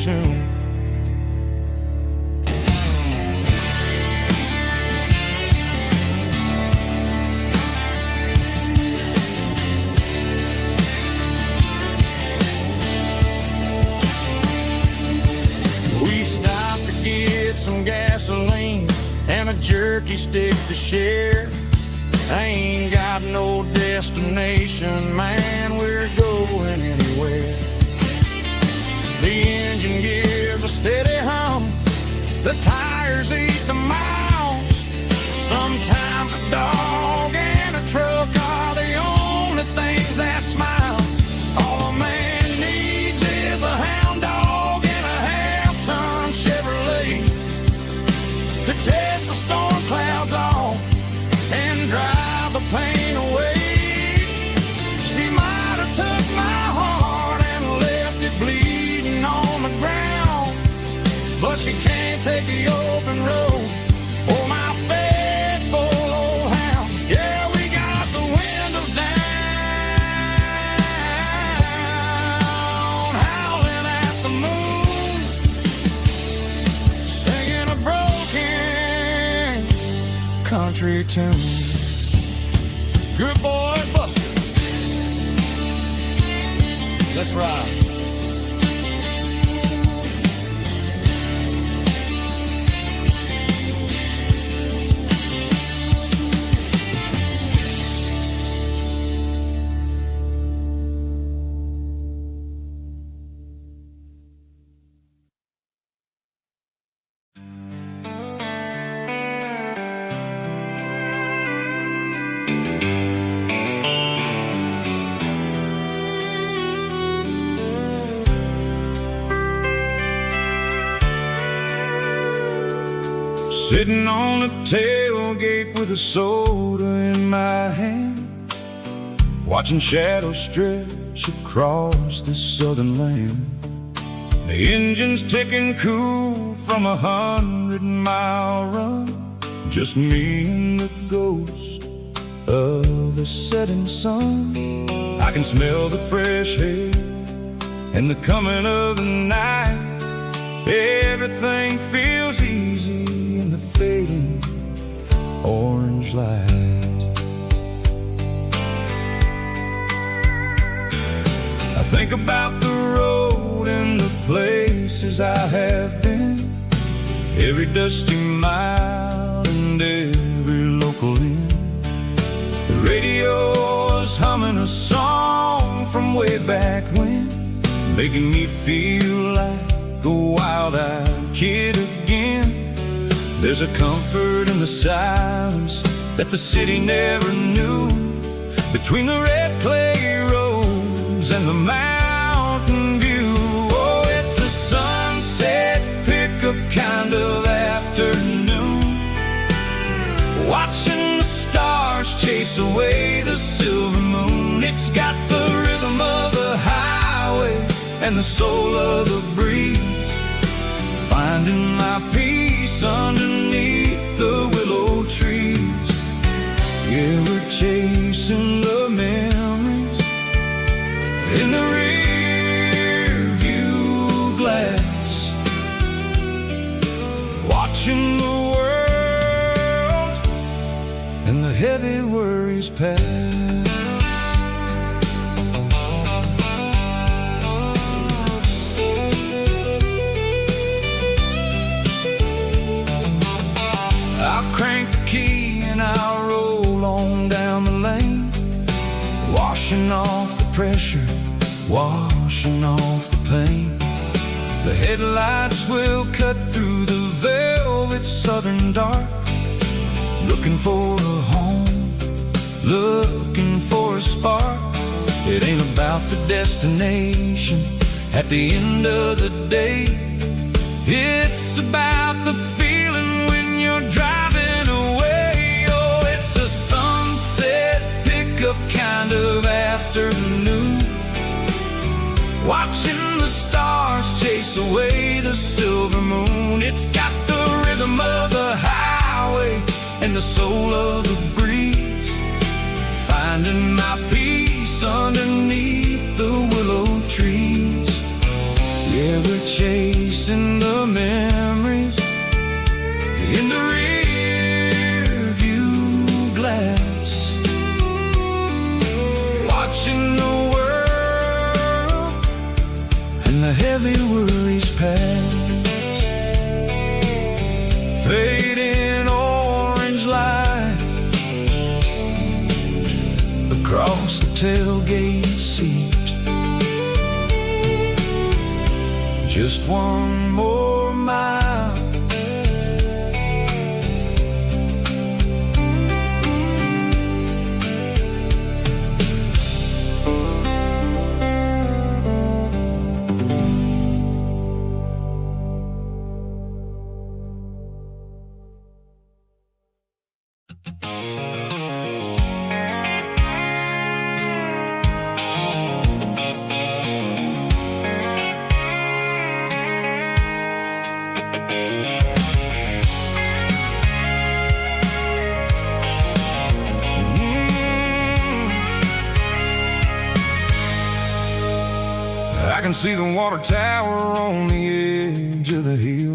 tune. We stopped to get some gasoline and a jerky stick to share. I ain't got no destination, man, we're going anywhere. The engine gives a steady hum, the tires eat the miles. Sometimes a dog and a truck are the only things that smile. All a man needs is a hound dog and a half-ton Chevrolet to chase the storm clouds off and drive the pain away. She might have took my heart and left it bleeding on the ground, but she can't take the open road or my faithful old hound. Yeah, we got the windows down, howling at the moon, singing a broken country tune. Good boy, Buster. Let's ride. Sitting on the tailgate with a soda in my hand, watching shadows stretch across this southern land. The engine's ticking cool from 100-mile run, just me and the ghost of the setting sun. I can smell the fresh air and the coming of the night. Everything feels easy in the fading orange light. I think about the road and the places I have been, every dusty mile and every local inn. The radio is humming a song from way back when, making me feel like a wild-eyed kid again. There's a comfort in the silence that the city never knew, between the red clay roads and the mountain view. Oh, it's a sunset pickup kind of afternoon, watching the stars chase away the silver moon. It's got the rhythm of the highway and the soul of the breeze, finding my peace underneath the willow trees. Yeah, we're chasing the memories in the rear view glass, watching the world and the heavy worries pass. I'll crank the key and I'll roll on down the lane, washing off the pressure, washing off the pain. The headlights will cut through the velvet southern dark, looking for a home, looking for a spark. It ain't about the destination at the end of the day, it's about the feeling when you're driving away. Oh, it's a sunset pickup kind of afternoon, watching the stars chase away the silver moon. It's got the rhythm of the highway and the soul of the breeze, finding my peace underneath the willow trees. Yeah, we're chasing tailgate seat. Just one more mile. I can see the water tower on the edge of the hill.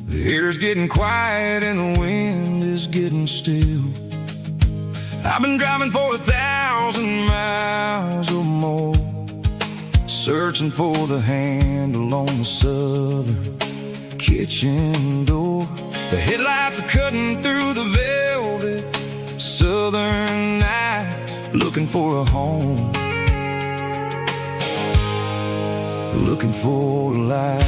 The air's getting quiet and the wind is getting still. I've been driving for 1,000 miles or more, searching for the handle on the southern kitchen door. The headlights are cutting through the velvet southern night, looking for a home, looking for a life.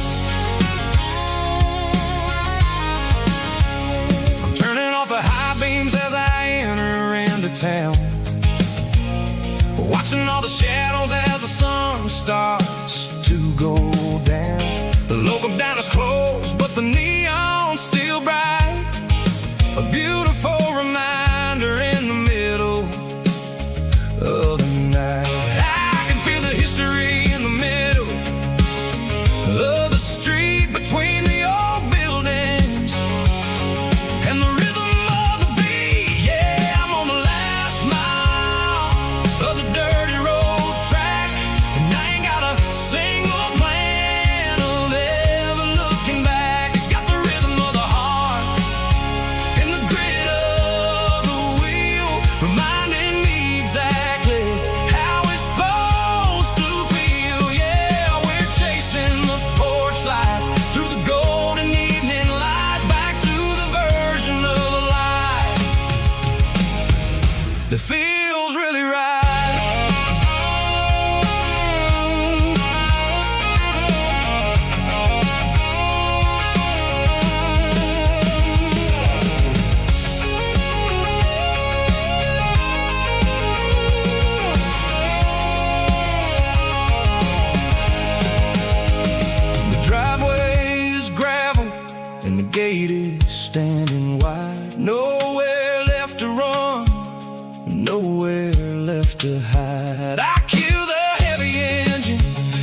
I'm turning off the high beams as I enter into town, watching all the shadows as the sun starts to go down. The local diner's closed, but the neon's still bright, a beautiful reminder in the middle of the night. I can feel the history in the middle of the street, between the old buildings and the rhythm of the beat. Yeah, I'm on the last mile of the dirty road track, and I ain't got a single plan of ever looking back. It's got the rhythm of the heart and the grit of the wheel, reminding me exactly how it's supposed to feel. Yeah, we're chasing the porch light through the golden evening light, back to the version of a life that feels really right. The driveway is gravel and the gate is standing wide. Nowhere left to run, nowhere left to hide. I kill the heavy engine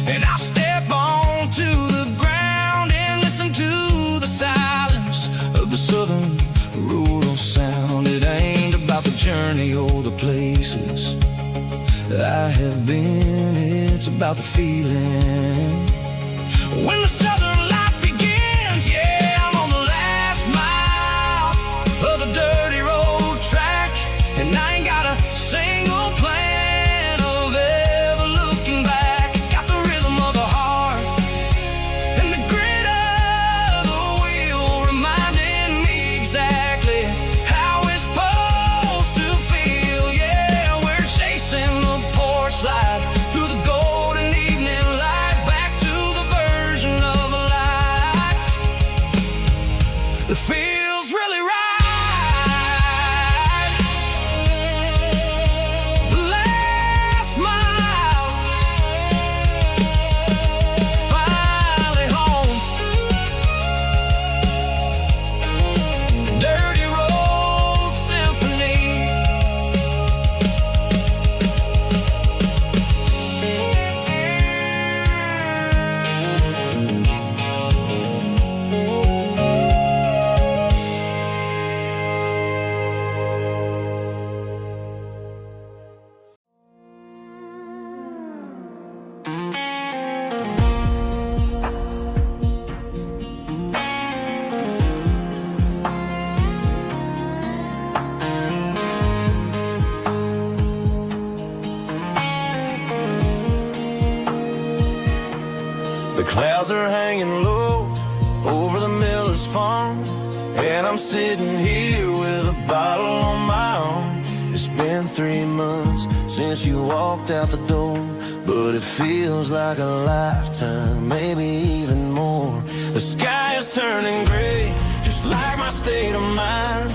and I step onto the ground and listen to the silence of the southern rural sound. It ain't about the journey or the places I have been, it's about the feeling when the southern life begins. Yeah, I'm on the last mile of the dirty road track, and I ain't got a single plan of ever looking back. It's got the rhythm of the heart and the grit of the wheel, reminding me exactly how it's supposed to feel. Yeah, we're chasing the porch light through the golden evening light, back to the version of a life that feels really right. The last mile, finally home. Dirty Road Symphony. The clouds are hanging low over the miller's farm, and I'm sitting here with a bottle on my arm. It's been 3 months since you walked out the door, but it feels like a lifetime, maybe even more. The sky is turning gray, just like my state of mind,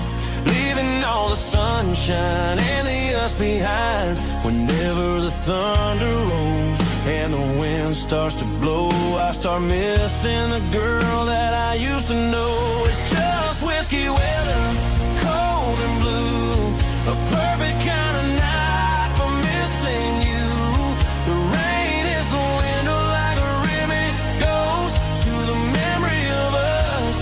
leaving all the sunshine and the us behind. Whenever the thunder rolls and the wind starts to blow, I start missing the girl that I used to know. It's just whiskey weather, cold and blue, a perfect kind of night for missing you. The rain is the window like a ribbon goes to the memory of us.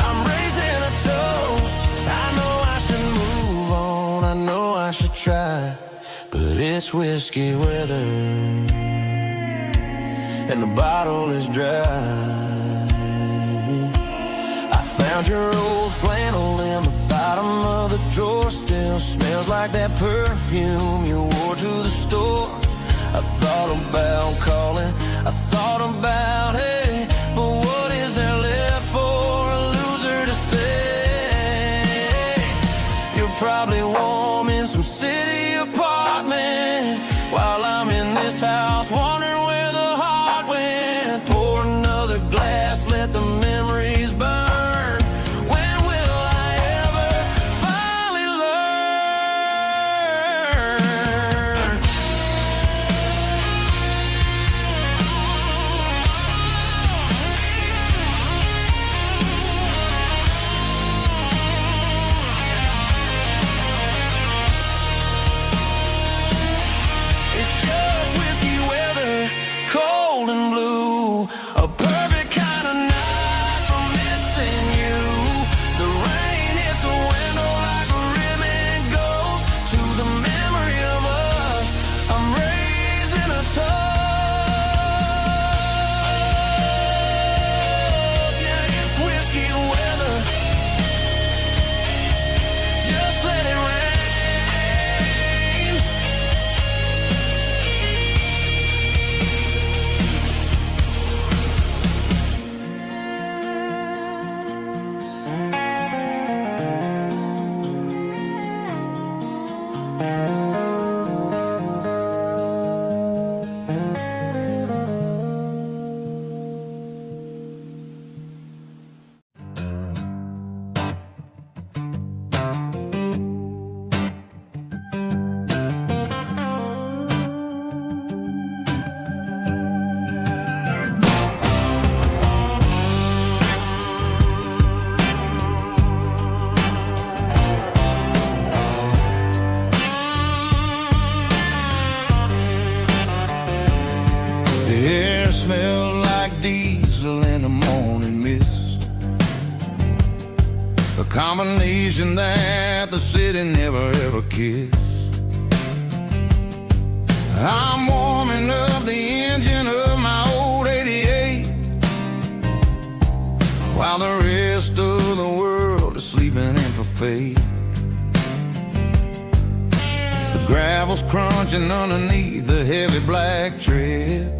I'm raising a toast. I know I should move on, I know I should try, but it's whiskey weather and the bottle is dry. I found your old flannel in the bottom of the drawer, still smells like that perfume you wore to the store. I thought about calling, I thought about, hey, but what is there left for a loser to say? You're probably warm in some city apartment while I'm in this house wondering where the heart went. Pour another glass, let the memories burn. When will I ever finally learn? It's just whiskey weather, cold and blue, a perfect kind of night for missing you. The rain hits the window like a ribbon goes to the memory of us. I'm raising a toast. Yeah, it's whiskey weather. Just let it rain. The air smelled like diesel in the morning mist, a combination that the city never ever kissed. I'm warming up the engine of my old 88 while the rest of the world is sleeping in for fate. The gravel's crunching underneath the heavy black tread,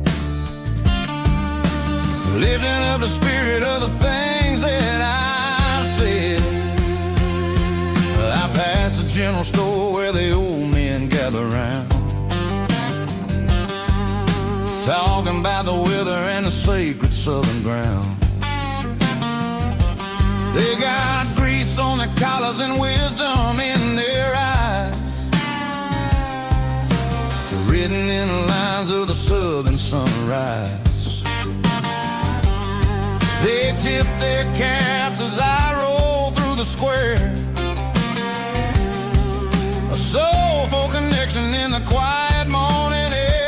lifting up the spirit of the things that I've said. I passed the general store where the old men gather round, talking about the weather and the sacred southern ground. They got grease on their collars and wisdom in their eyes, written in the lines of the southern sunrise. They tip their caps as I roll through the square, a soulful connection in the quiet morning air.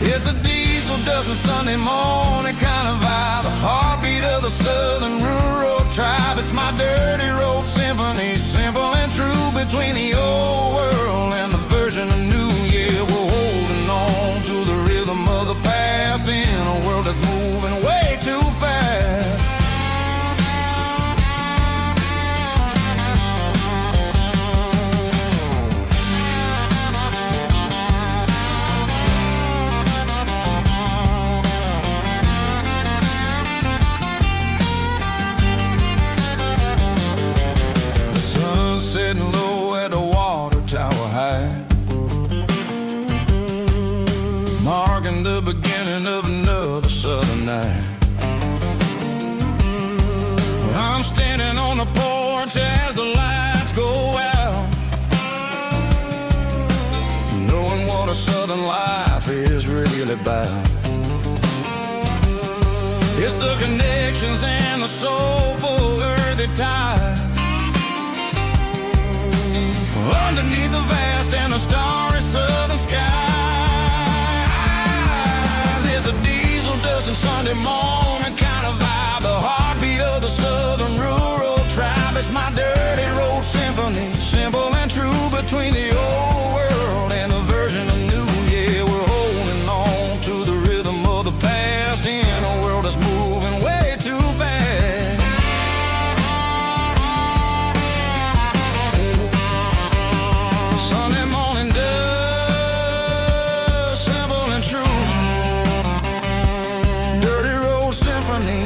It's a diesel dozen Sunday morning kind of vibe, a heartbeat of the southern rural tribe. It's my dirty road symphony, simple and true, between the old world and the version of new. Yeah, we're holding on to the rhythm of the past in a world that's moving way too fast. The sun's setting low tonight. I'm standing on the porch as the lights go out, knowing what a southern life is really about. It's the connections and the soulful earthy tide underneath the vast and the starry southern skies. It's a diesel dusting Sunday morning kind of vibe, the heartbeat of the southern rural tribe. It's my dirty road symphony, simple and true, between the old world and the version of new. Yeah, we're holding on to the rhythm of the past in a world that's moving way too fast. Sunday morning dust, simple and true, dirty road symphony.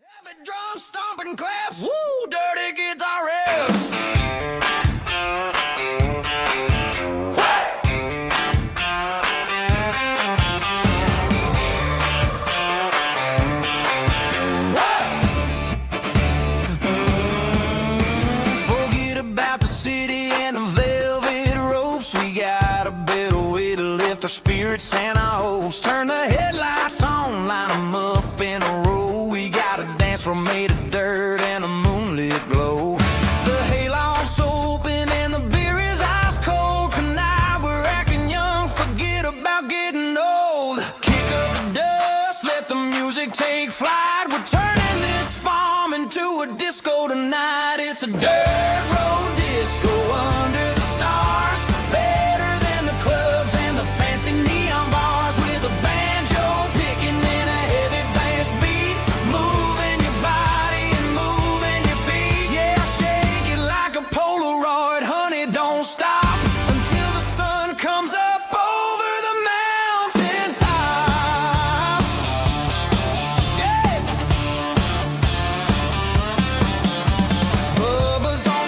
Heavy drum stomping claps, woo, dirty guitar riffs. Forget about the city and the velvet ropes. We got a better way to lift our spirits and our hopes. Turn the headlights on, line them up in a row. We got a dance floor made of dirt and a moonlit glow. The hayloft's open and the beer is ice cold. Tonight we're acting young, forget about getting old. Kick up the dust, let the music take flight. We're turning this farm into a disco tonight. It's a dirt road disco under the stars, better than the clubs and the fancy neon bars, with a banjo picking and a heavy bass beat, moving your body and moving your feet. Yeah, shake it like a Polaroid, honey, don't stop until the sun comes up over the mountain top. Yeah. Bubba's on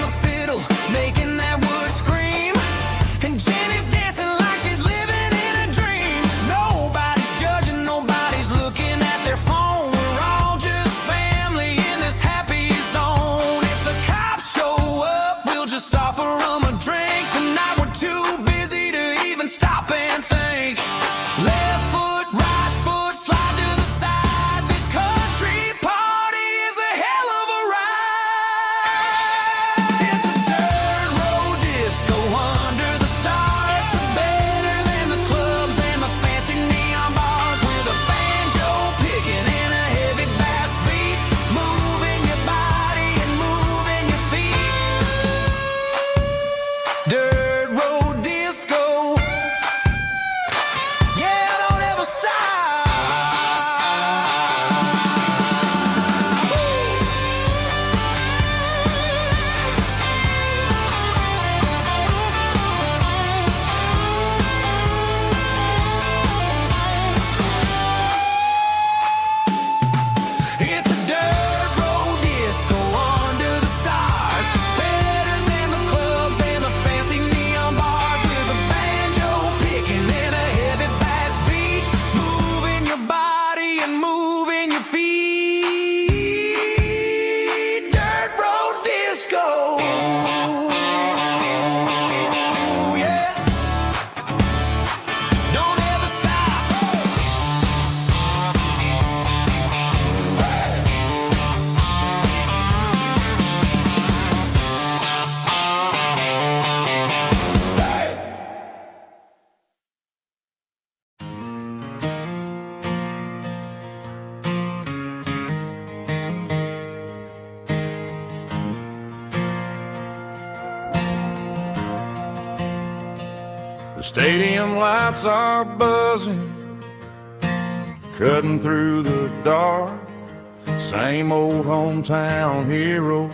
stadium lights are buzzing, cutting through the dark. Same old hometown heroes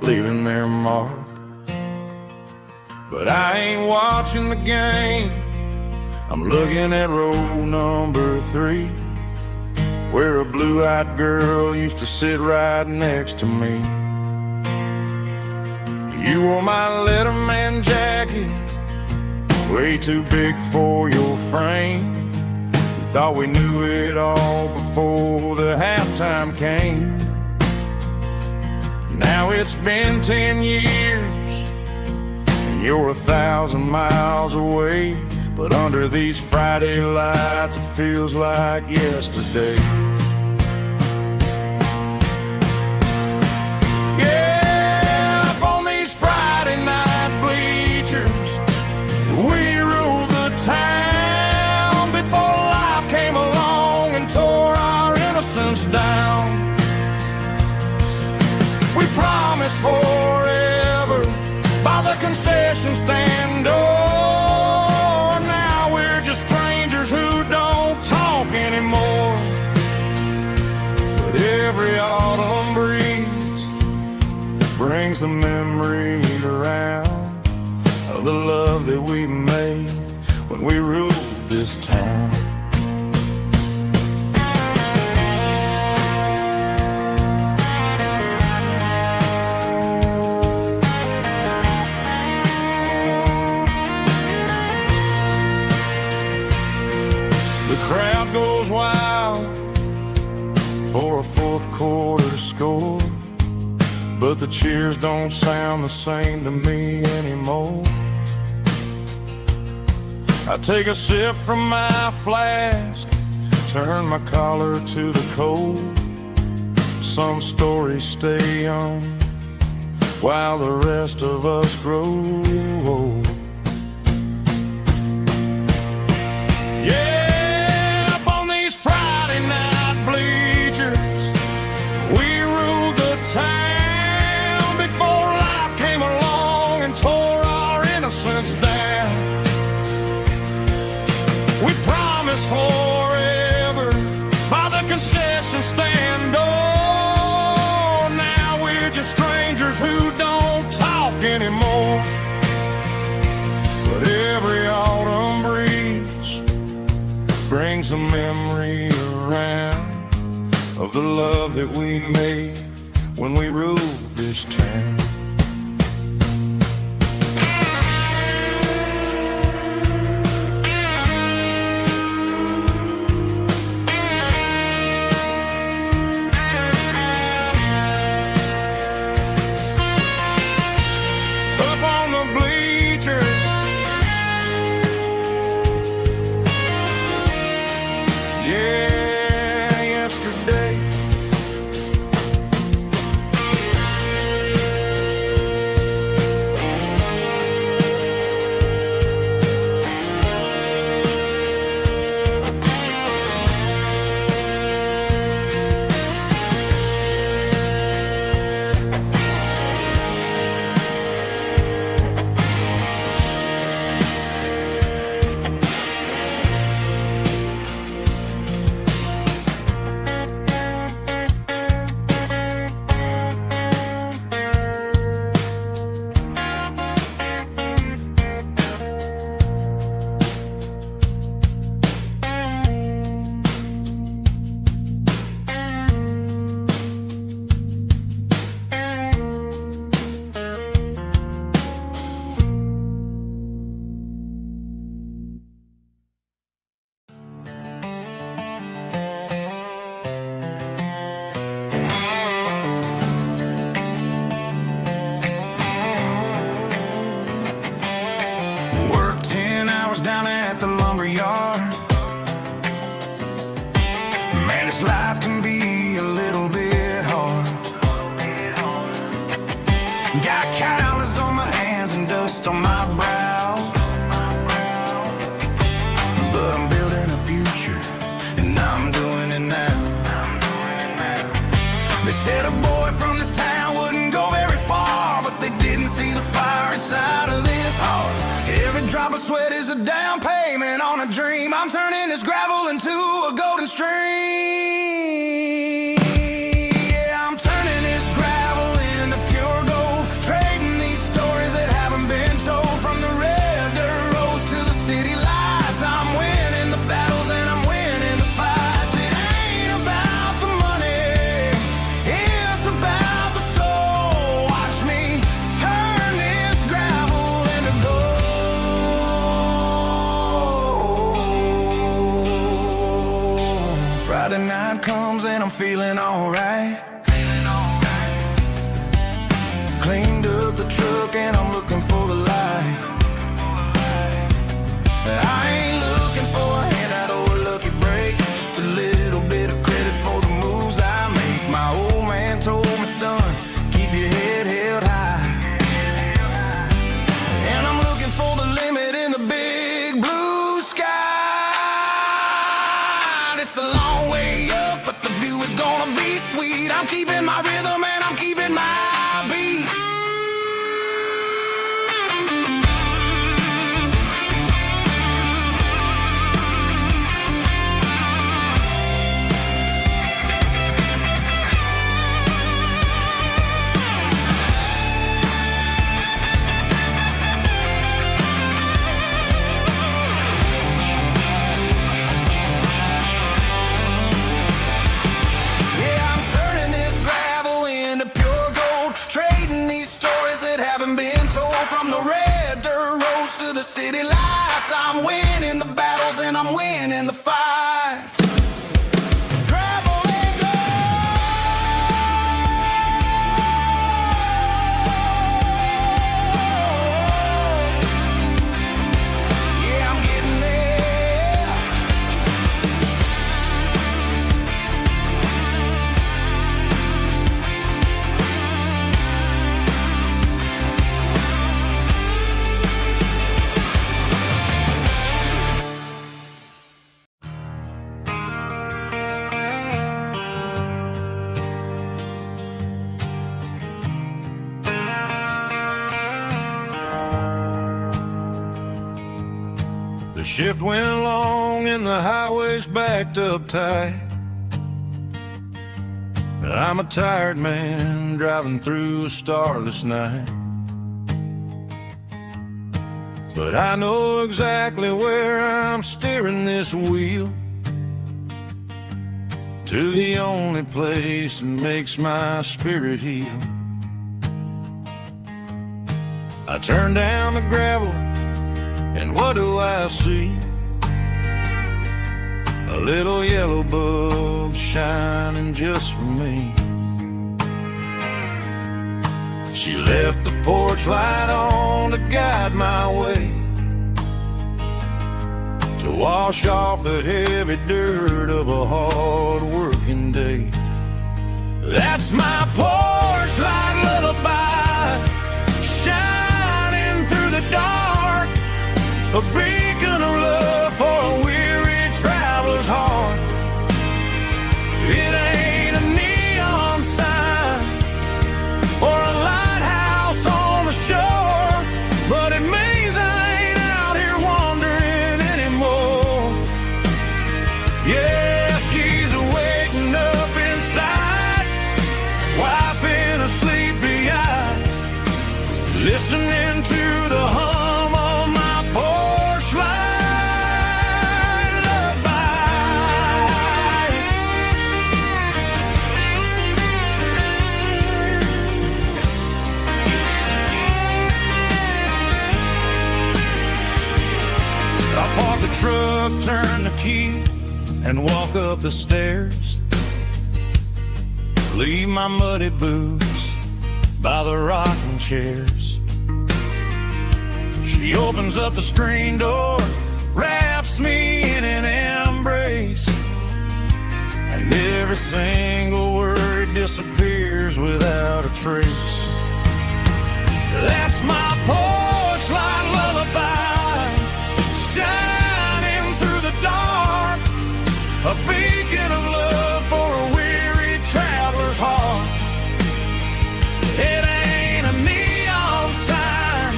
leaving their mark. But I ain't watching the game, I'm looking at row number 3, where a blue-eyed girl used to sit right next to me. You wore my Letterman jacket, way too big for your frame. We thought we knew it all before the halftime came. Now it's been 10 years, and you're 1,000 miles away. But under these Friday lights, it feels like yesterday. Yeah, up on these Friday night bleachers, we ruled the town before life came along and tore our innocence down. We promised forever by the concession stand door. Now we're just strangers who don't talk anymore. But every autumn breeze brings the memories around of the love that we made when we ruled this town. Crowd goes wild for a fourth quarter score, but the cheers don't sound the same to me anymore. I take a sip from my flask, turn my collar to the cold. Some stories stay young while the rest of us grow old. Yeah, town before life came along and tore our innocence down. We promised forever by the concession stand door. Now we're just strangers who don't talk anymore. But every autumn breeze brings a memory around of the love that we made when we ruled this town. Up on the bleachers, yeah, yesterday. night comes and I'm feeling alright. Cleaned up the truck and I'm looking for the light. I ain't looking for a handout or a lucky break, just a little bit of credit for the moves I make. My old man told me, son, keep your head held high. And I'm looking for the limit in the big blue sky. It's a long way up, but the view is gonna be sweet. I'm keeping my rhythm and I'm keeping my beat. City lights, I'm winning the battles and I'm winning the fights. Gravel and gold. Yeah, I'm getting there. The shift went long and the highway's backed up tight. I'm a tired man driving through a starless night. But I know exactly where I'm steering this wheel, to the only place that makes my spirit heal. I turn down the gravel and what do I see? A little yellow bulb shining just for me. She left the porch light on to guide my way, to wash off the heavy dirt of a hard working day. That's my porch light lullaby, shining through the dark, a beacon of love for a weary traveler's heart. It ain't a neon sign or a lighthouse on the shore, but it means I ain't out here wandering anymore. Yeah, she's waking up inside, wiping a sleepy eye, listening to the hum of my porch light lullaby. I park the truck, turn the key, and walk up the stairs. Leave my muddy boots by the rocking chairs. She opens up the screen door, wraps me in an embrace, and every single word disappears without a trace. That's my porch light lullaby, shining through the dark, a beacon of love for a weary traveler's heart. It ain't a neon sign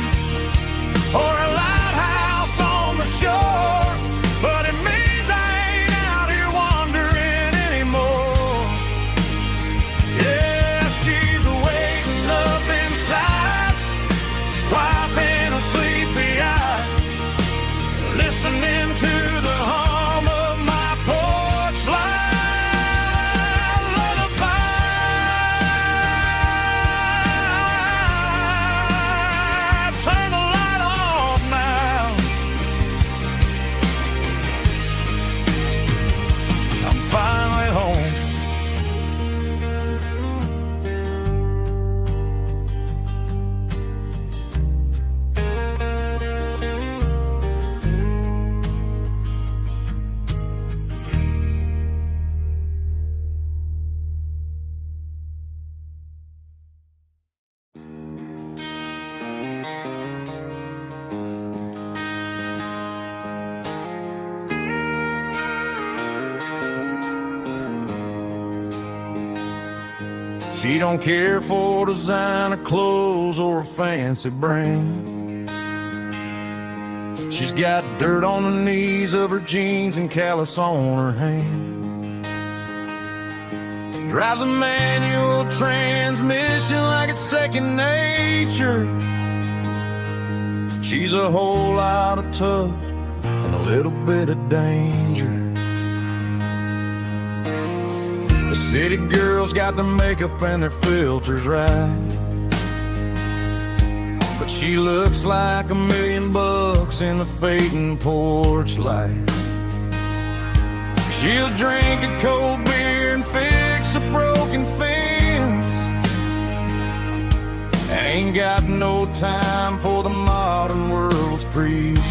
or a lighthouse on the shore, but it means I ain't out here wandering anymore. Yeah, she's waking up inside, She don't care for designer clothes or a fancy brand. She's got dirt on the knees of her jeans and callus on her hand. Drives a manual transmission like it's second nature. She's a whole lot of tough and a little bit of danger. The city girls got their makeup and their filters right, but she looks like $1,000,000 in the fading porch light. She'll drink a cold beer and fix a broken fence, ain't got no time for the modern world's pretense.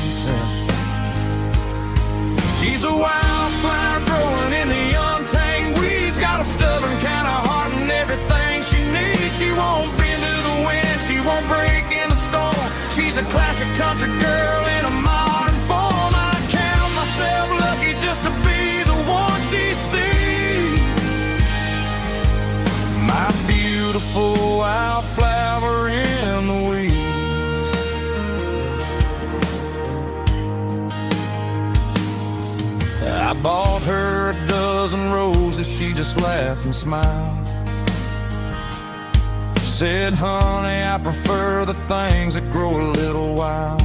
She's a wildflower growing in the untamed weeds, got a stubborn kind of heart and everything she needs. She won't bend to the wind, she won't break in the storm. She's a classic country girl in a modern form. I count myself lucky just to be the one she sees. My beautiful wildflower in the weeds. I bought her a dozen roses, she just laughed and smiled. Said, honey, I prefer the things that grow a little wild.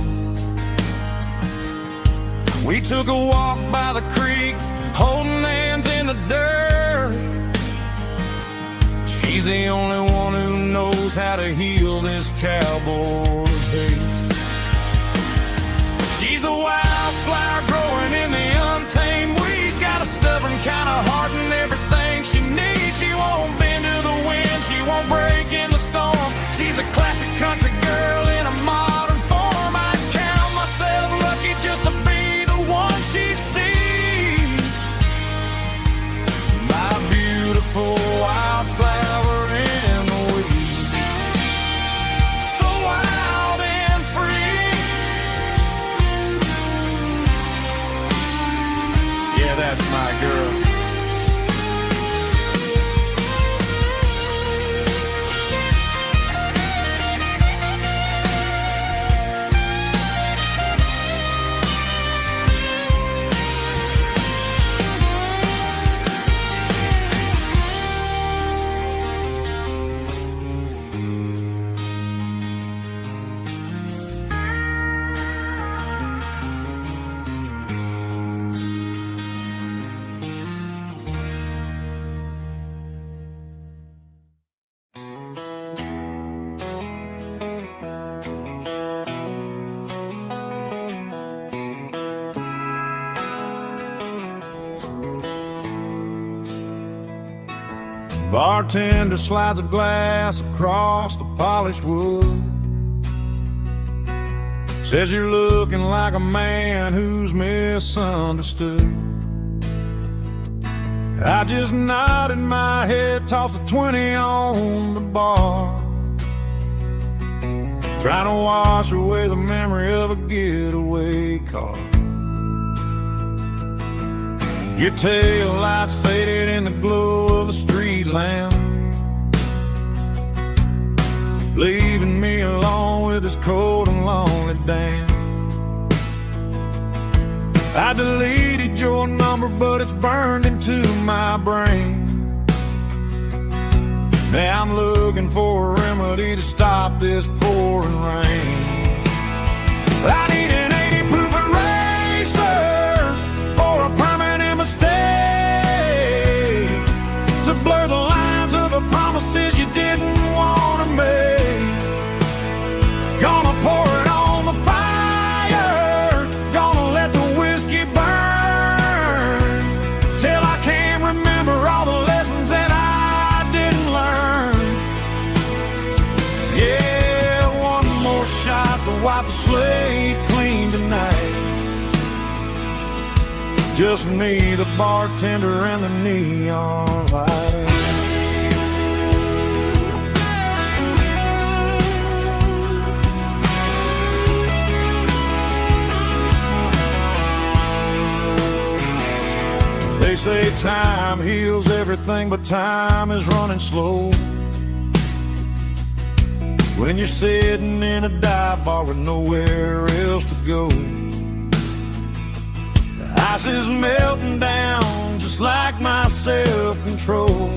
We took a walk by the creek, holding hands in the dirt. She's the only one who knows how to heal this cowboy's hate. She's a wildflower growing in the untamed weeds, got a stubborn kind of heart and everything she needs. She won't bend to the wind, she won't break in the storm. She's a classic country girl in a modern form. I count myself lucky just to be the one she sees. My beautiful wildflower in the weeds, so wild and free. Yeah, that's my girl. Bartender slides a glass across the polished wood. Says you're looking like a man who's misunderstood. I just nodded my head, tossed a 20 on the bar, trying to wash away the memory of a getaway car. Your tail lights faded in the glow of a street lamp, leaving me alone with this cold and lonely damn. I deleted your number, but it's burned into my brain. Now I'm looking for a remedy to stop this pouring rain. I need an 80 proof eraser for a permanent mistake, to blur the lines of the promises you didn't want to make. Gonna pour it on the fire, gonna let the whiskey burn, till I can't remember all the lessons that I didn't learn. Yeah, one more shot to wipe the slate clean tonight. Just me, the bartender, and the neon light. They say time heals everything, but time is running slow. when you're sitting in a dive bar with nowhere else to go. The ice is melting down just like my self-control.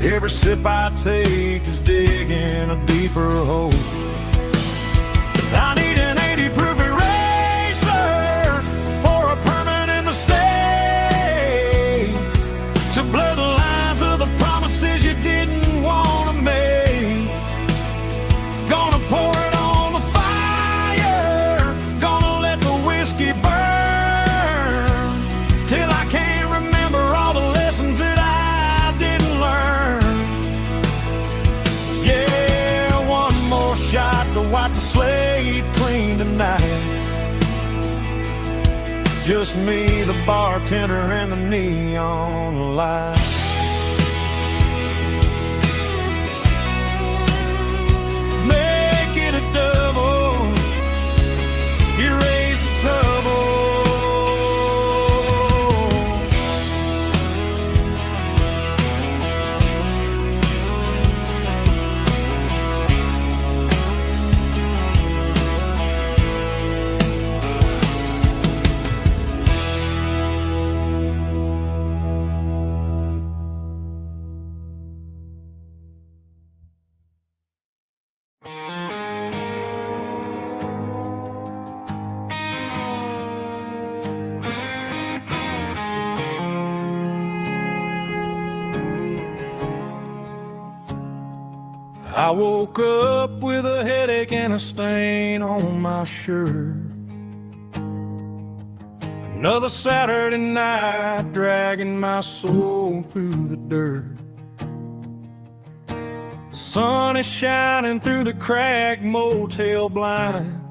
Every sip I take is digging a deeper hole. I need an 80 proof eraser for a permanent mistake, to blur the lines of the promises you didn't want to make. Gonna pour it on the fire, gonna let the whiskey burn, till I can't remember all the lessons that I didn't learn. Yeah, one more shot to wipe the slate clean tonight. Just me, the bartender, and the neon light. Make it a double, erase the trouble. I woke up with a headache and a stain on my shirt. Another Saturday night dragging my soul through the dirt. The sun is shining through the cracked motel blind,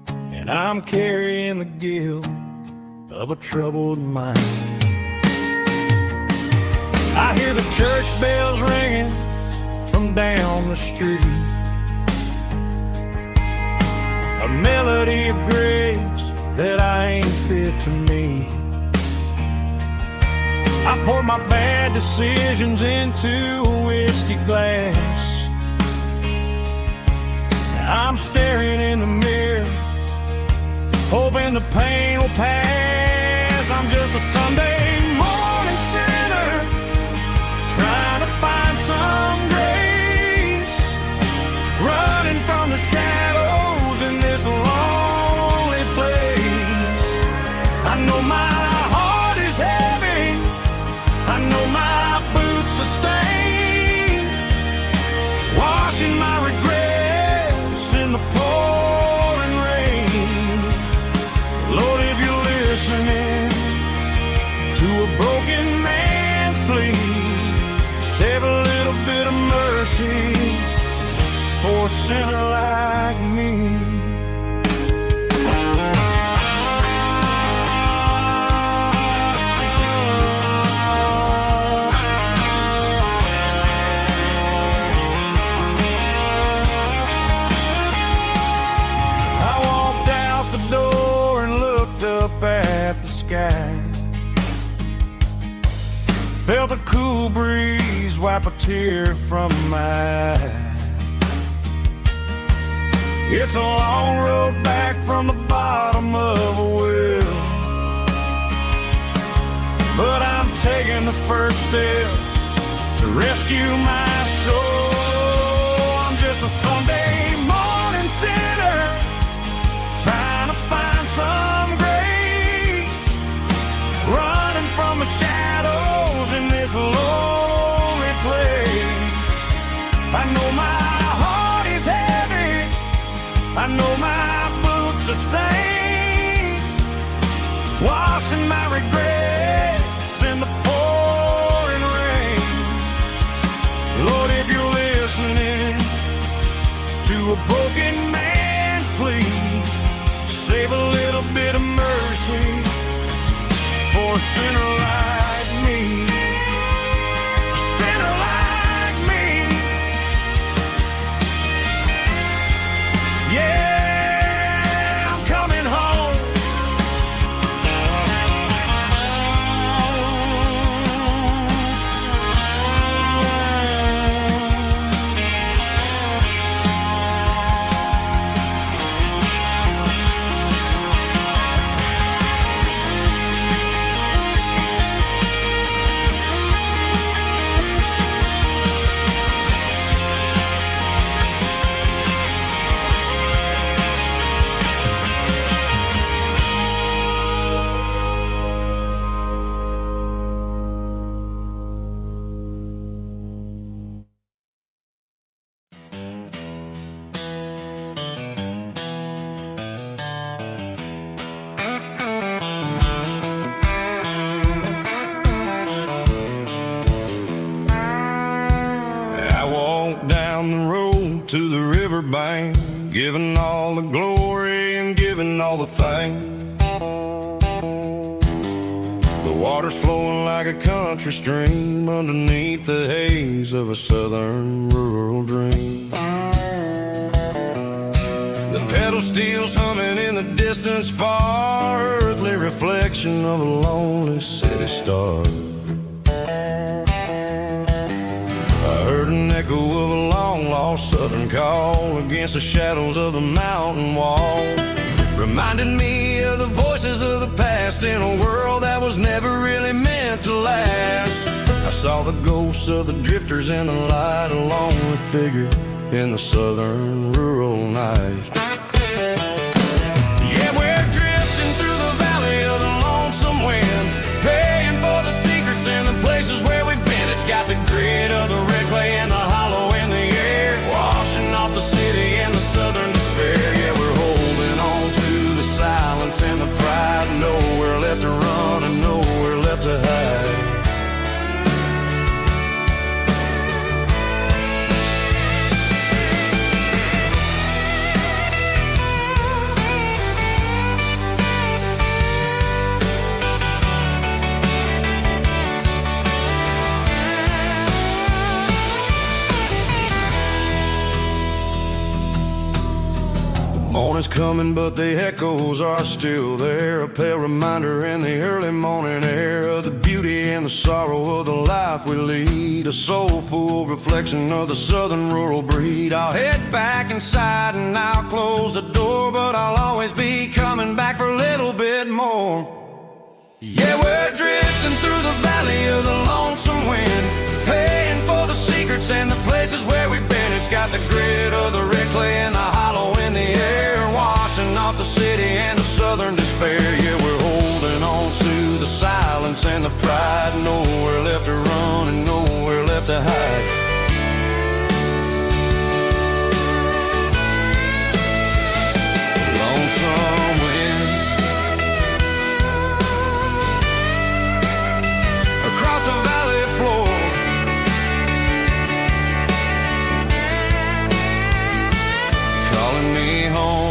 and I'm carrying the guilt of a troubled mind. I hear the church bells ringing from down the street, a melody of grace that I ain't fit to meet. I pour my bad decisions into a whiskey glass. I'm staring in the mirror, hoping the pain will pass. I'm just a Sunday morning sinner, trying to find some grace, running from the shadows in this lonely place. I know my heart is heavy, I know my boots are stained, washing my regrets in the pouring rain. Lord, if you're listening to a broken man's plea, save a little bit of mercy for a sinner like me. I walked out the door and looked up at the sky, felt a cool breeze wipe a tear from my eye. It's a long road back from the bottom of a well, but I'm taking the first step to rescue my soul. I'm just a Sunday morning sinner, trying to find some grace, running from the shadows in this lonely place. I know my heart is heavy, I know my boots are stained, washing my regrets in the pouring rain. Lord, if you're listening to a broken man's plea, save a little bit of mercy for a sinner like me. A sinner like me. Yeah, I'm coming home. down the road to the riverbank, giving all the glory and giving all the thanks. The water's flowing like a country stream underneath the haze of a southern rural dream. The pedal steel's humming in the distance far, earthly reflection of a lonely city star. I heard an echo of a long-lost southern call against the shadows of the mountain wall, reminded me of the voices of the past in a world that was never really meant to last. I saw the ghosts of the drifters in the light, a lonely figure in the southern rural night. Yeah, we're drifting through the valley of the lonesome wind, paying for the secrets and the places where we've been. It's got the grit of the red clay and the hollow in the air, washing off the city and the southern despair. Yeah, we're holding on to the silence and the pride, nowhere left to run and nowhere left to hide. Morning's coming, but the echoes are still there, a pale reminder in the early morning air of the beauty and the sorrow of the life we lead, a soulful reflection of the southern rural breed. I'll head back inside and I'll close the door, but I'll always be coming back for a little bit more. Yeah, we're drifting through the valley of the lonesome wind, paying for the secrets and the places where we've been. It's got the grit of the red clay and the hollow in the air, washing off the city and the southern despair. Yeah, we're holding on to the silence and the pride, nowhere left to run and nowhere left to hide. Lonesome wind across the valley floor, calling me home.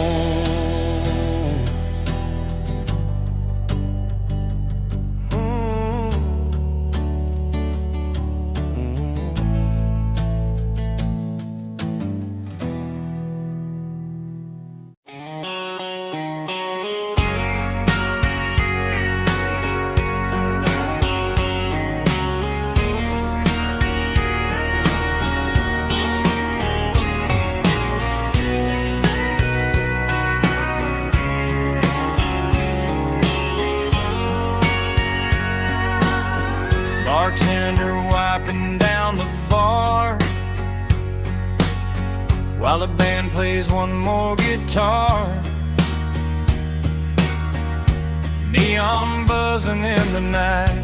Bartender wiping down the bar while the band plays one more guitar. Neon buzzing in the night,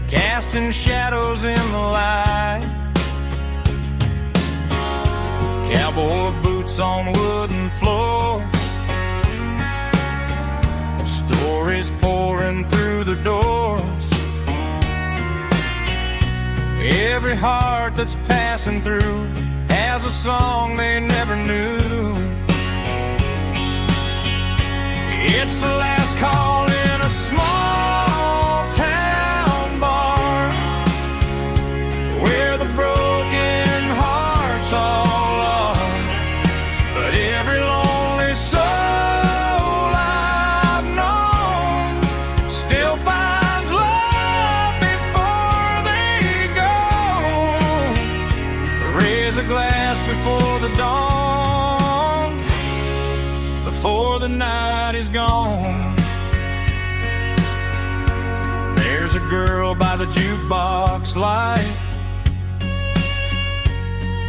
casting shadows in the light. Cowboy boots on wooden floors, stories pouring through the doors. Every heart that's passing through has a song they never knew. It's the last call in a small town bar, where the broken hearts all are. But every lonely soul I've known still finds love before they go. Raise a glass before the dawn, before the night is gone. There's a girl by the jukebox light,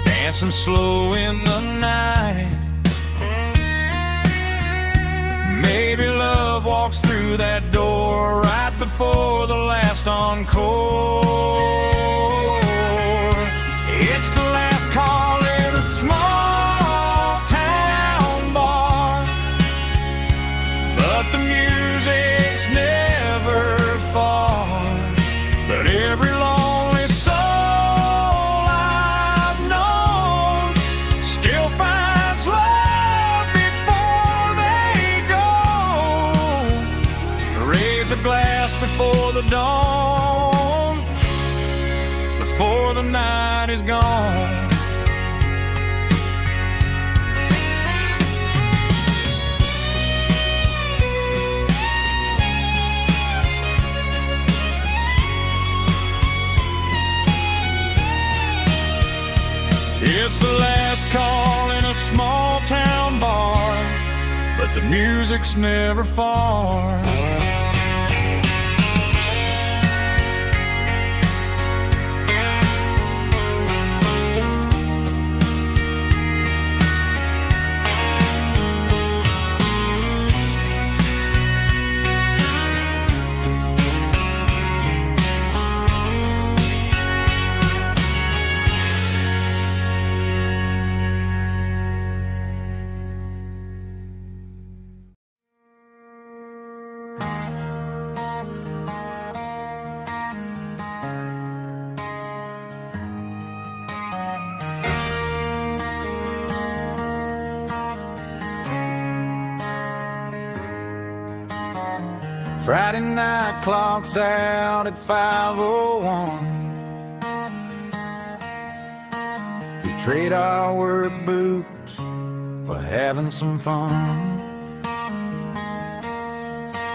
dancing slow in the night. Maybe love walks through that door right before the last encore. It's the last call in a small town bar, but the music's never far. But every lonely soul I've known the dawn, before the night is gone. It's the last call in a small town bar, but the music's never far. Friday night clocks out at 5:01. We trade our work boots for having some fun.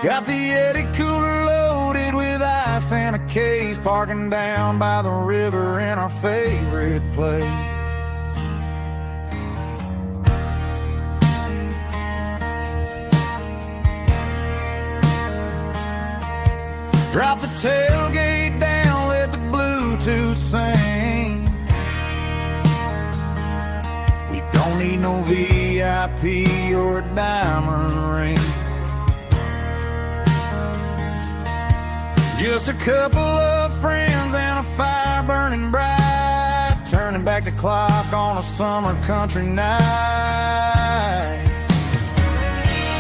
Got the Eddie cooler loaded with ice and a case, parking down by the river in our favorite place. Drop the tailgate down, let the Bluetooth sing. We don't need no VIP or a diamond ring. Just a couple of friends and a fire burning bright, turning back the clock on a summer country night.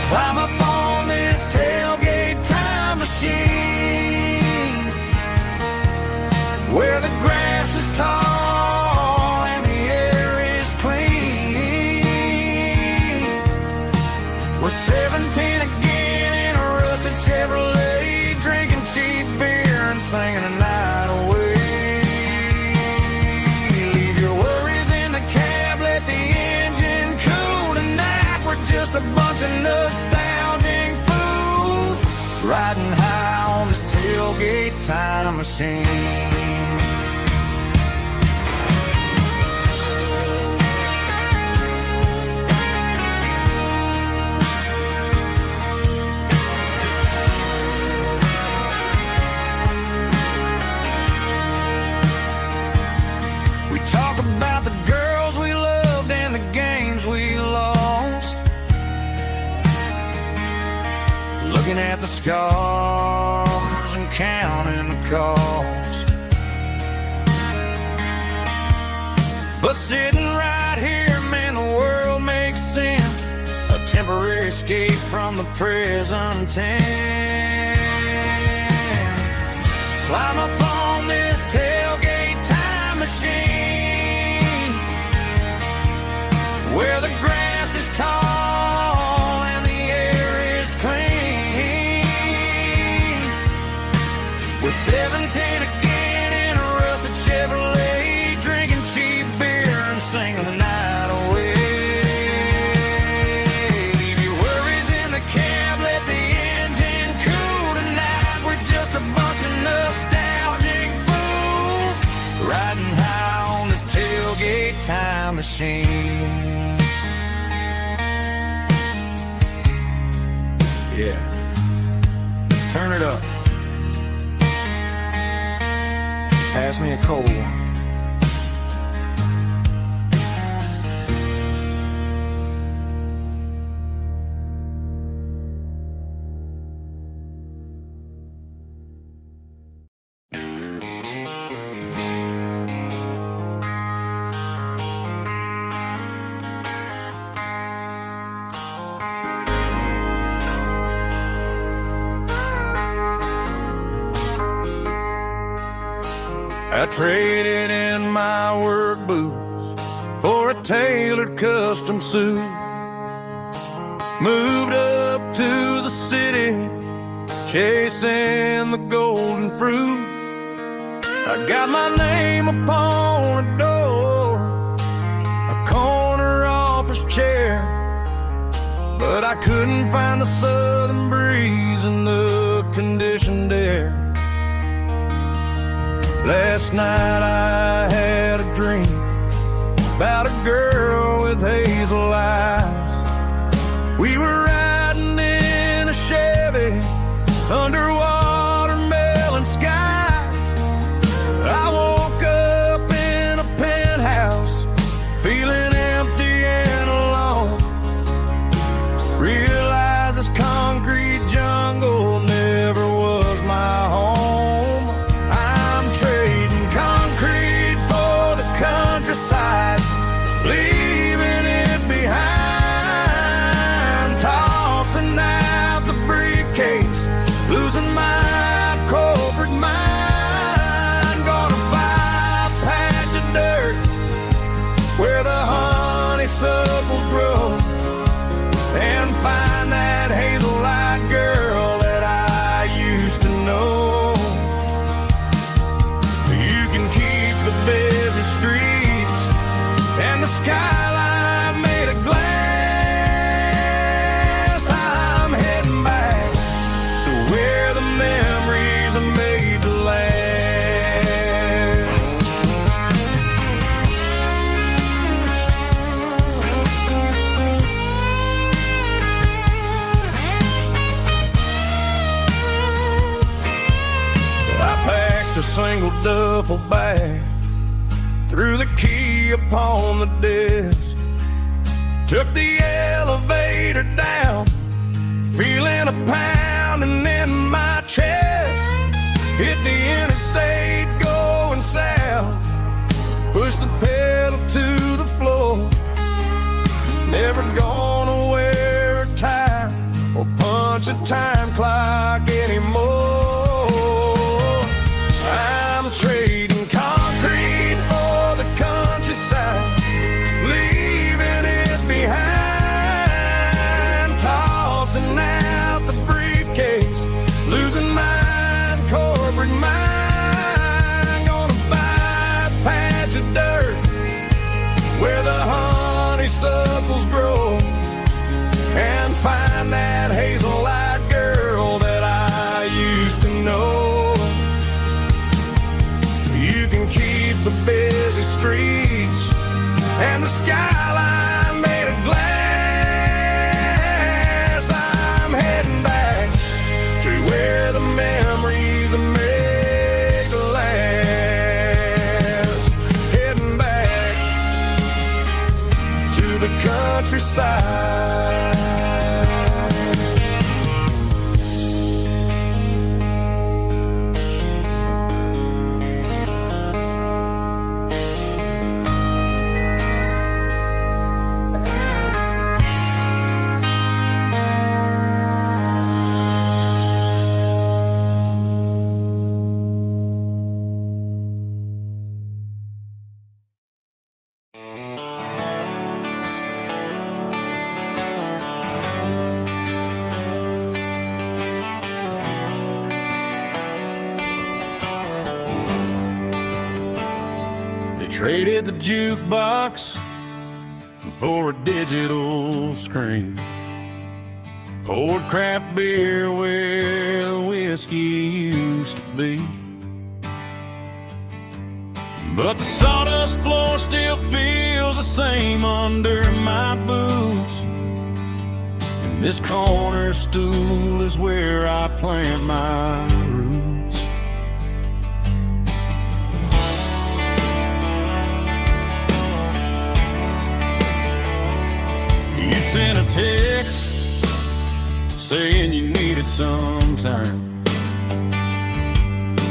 Climb up on this tailgate time machine, where the grass is tall and the air is clean. We're 17 again in a rusted Chevrolet, drinking cheap beer and singing the night away. Leave your worries in the cab, let the engine cool tonight. We're just a bunch of nostalgic fools, riding high on this tailgate time machine. We talk about the girls we loved and the games we lost, looking at the scars and counting the cost. But sitting right here, man, the world makes sense, a temporary escape from the present tense. Climb up on this tailgate time machine, where the grass is tall and the air is clean. We're 17 again in a rusted Chevrolet, drinking cheap beer and singing the night away. Leave your worries in the cab, let the engine cool tonight. We're just a bunch of nostalgic fools, riding high on this tailgate time machine. Yeah, turn it up. Pass me a cold one. I traded in my work boots for a tailored custom suit. Moved up to the city chasing the golden fruit. I got my name upon a door, a corner office chair, but I couldn't find the southern breeze in the conditioned air. Last night I had a dream about a girl with hazel eyes. We were riding in a Chevy under watermelon skies. I woke up in a penthouse feeling empty and alone. Realized this concrete jungle never was my home. I'm trading concrete for the countryside, leaving it behind, tossing out the briefcase, losing my corporate mind. Gonna buy a patch of dirt where the honeysuckles grow and find that hazel-eyed girl that I used to know. You can keep the busy streets and the skyline made of glass. I'm heading back to where the memories are made to last. I packed a single duffel bag, threw the key upon the desk, took the elevator down, feeling a pounding in my chest. Hit the interstate going south, pushed the pedal to the floor. Never gonna wear a tie or punch a time clock anymore. I'm trading concrete for the countryside, leaving it behind, tossing out the briefcase, losing my corporate mind. Gonna buy a patch of dirt where the honeysuckles grow and find that hazel-eyed girl that I used to know. You can keep the busy streets and the skyline made of glass. I'm heading back to where the memories are made to last. Heading back to the countryside. Traded the jukebox for a digital screen, poured craft beer where the whiskey used to be. But the sawdust floor still feels the same under my boots, and this corner stool is where I plant my roots. You sent a text saying you needed some time,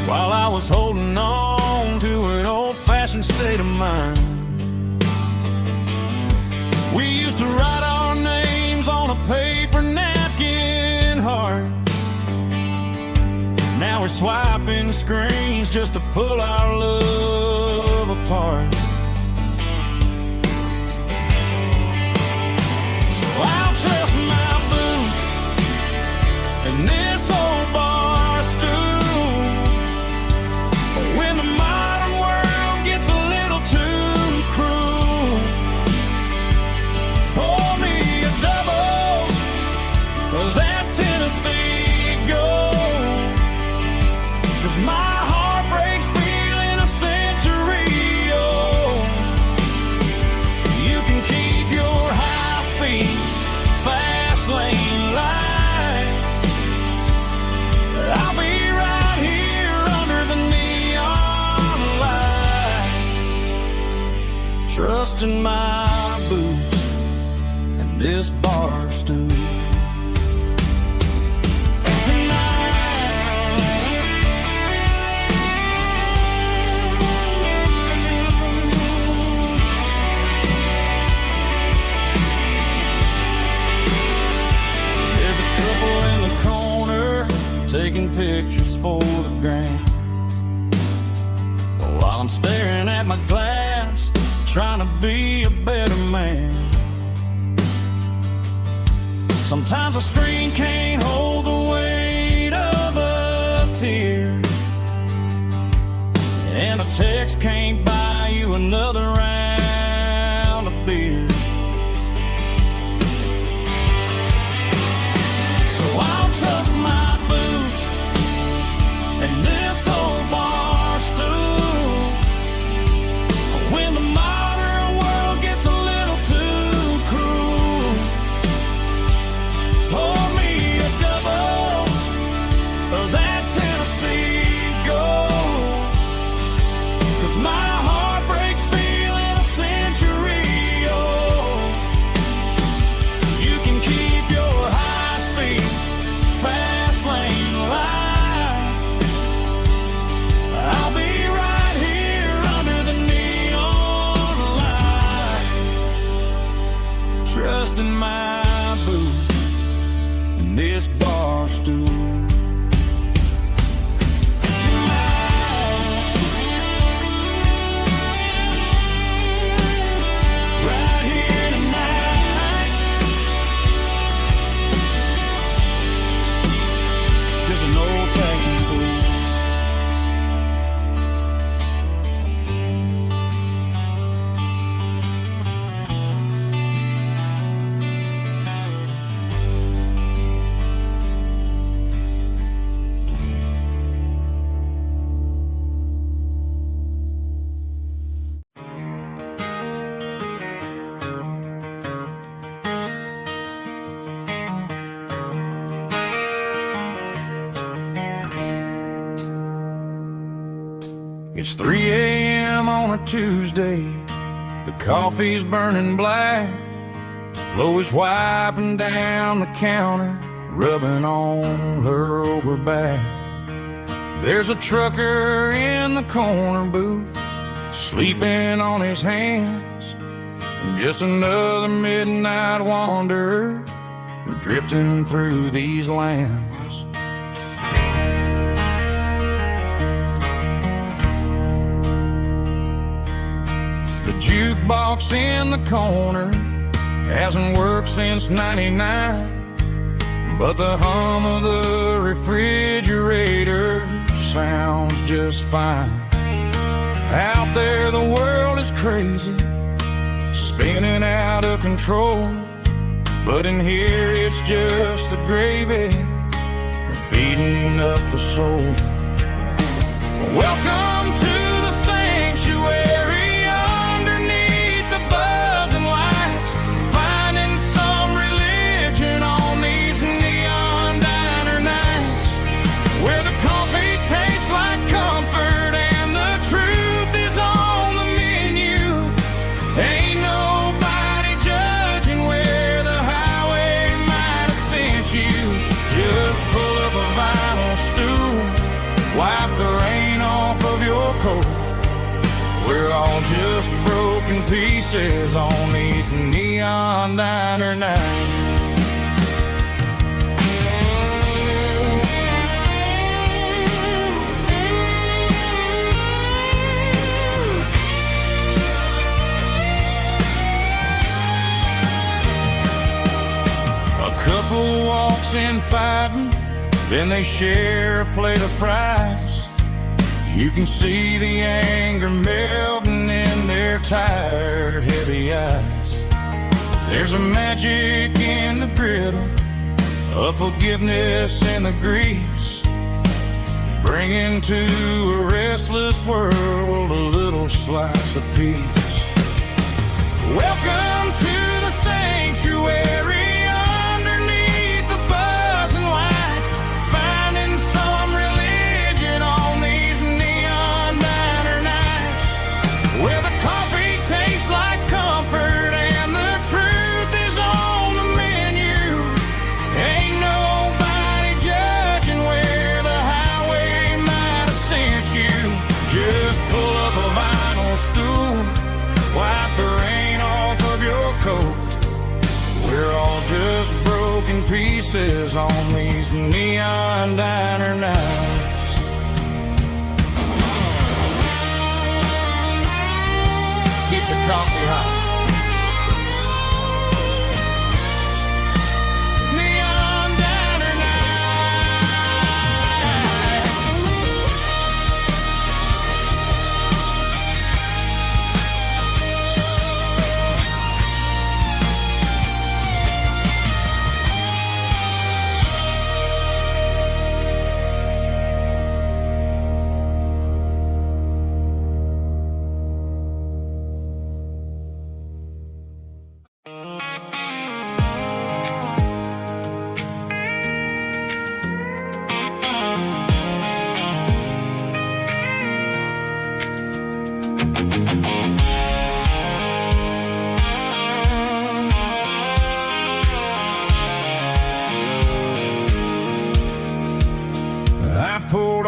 while I was holding on to an old-fashioned state of mind. We used to write our names on a paper napkin heart. Now we're swiping screens just to pull our love apart. So I'll trust my boots and this old bar trusting my boots and this bar stool. Taking pictures for the gram while I'm staring at my glass, trying to be a better man. Sometimes a screen can't hold the weight of a tear, and a text can't buy you another round of beer. So I'll trust my and this old bar stool when the modern world gets a little too cruel. Pour me a double of that Tennessee Gold, 'cause my heart breaks feeling a century old. You can keep your high-speed fast lane life. I'll be right here under the neon light, trusting my boots and this bar stool. Right here tonight, just an old-fashioned fool. It's 3 a.m. on a Tuesday. The coffee's burning black. Flo is wiping down the counter, rubbing on her over back. There's a trucker in the corner booth, sleeping on his hands. Just another midnight wanderer, drifting through these lands. The jukebox in the corner hasn't worked since '99, but the hum of the refrigerator sounds just fine. Out there the world is crazy, spinning out of control, but in here it's just the gravy feeding up the soul. Welcome to the sanctuary. Wipe the rain off of your coat. We're all just broken pieces on these neon diner nights. A couple walks in fighting, then they share a plate of fries. You can see the anger melting in their tired, heavy eyes. There's a magic in the griddle, a forgiveness in the grease, bringing to a restless world a little slice of peace. Welcome to the sanctuary. Where the coffee tastes like faces on these neon diner nights. Keep the coffee hot. Neon diner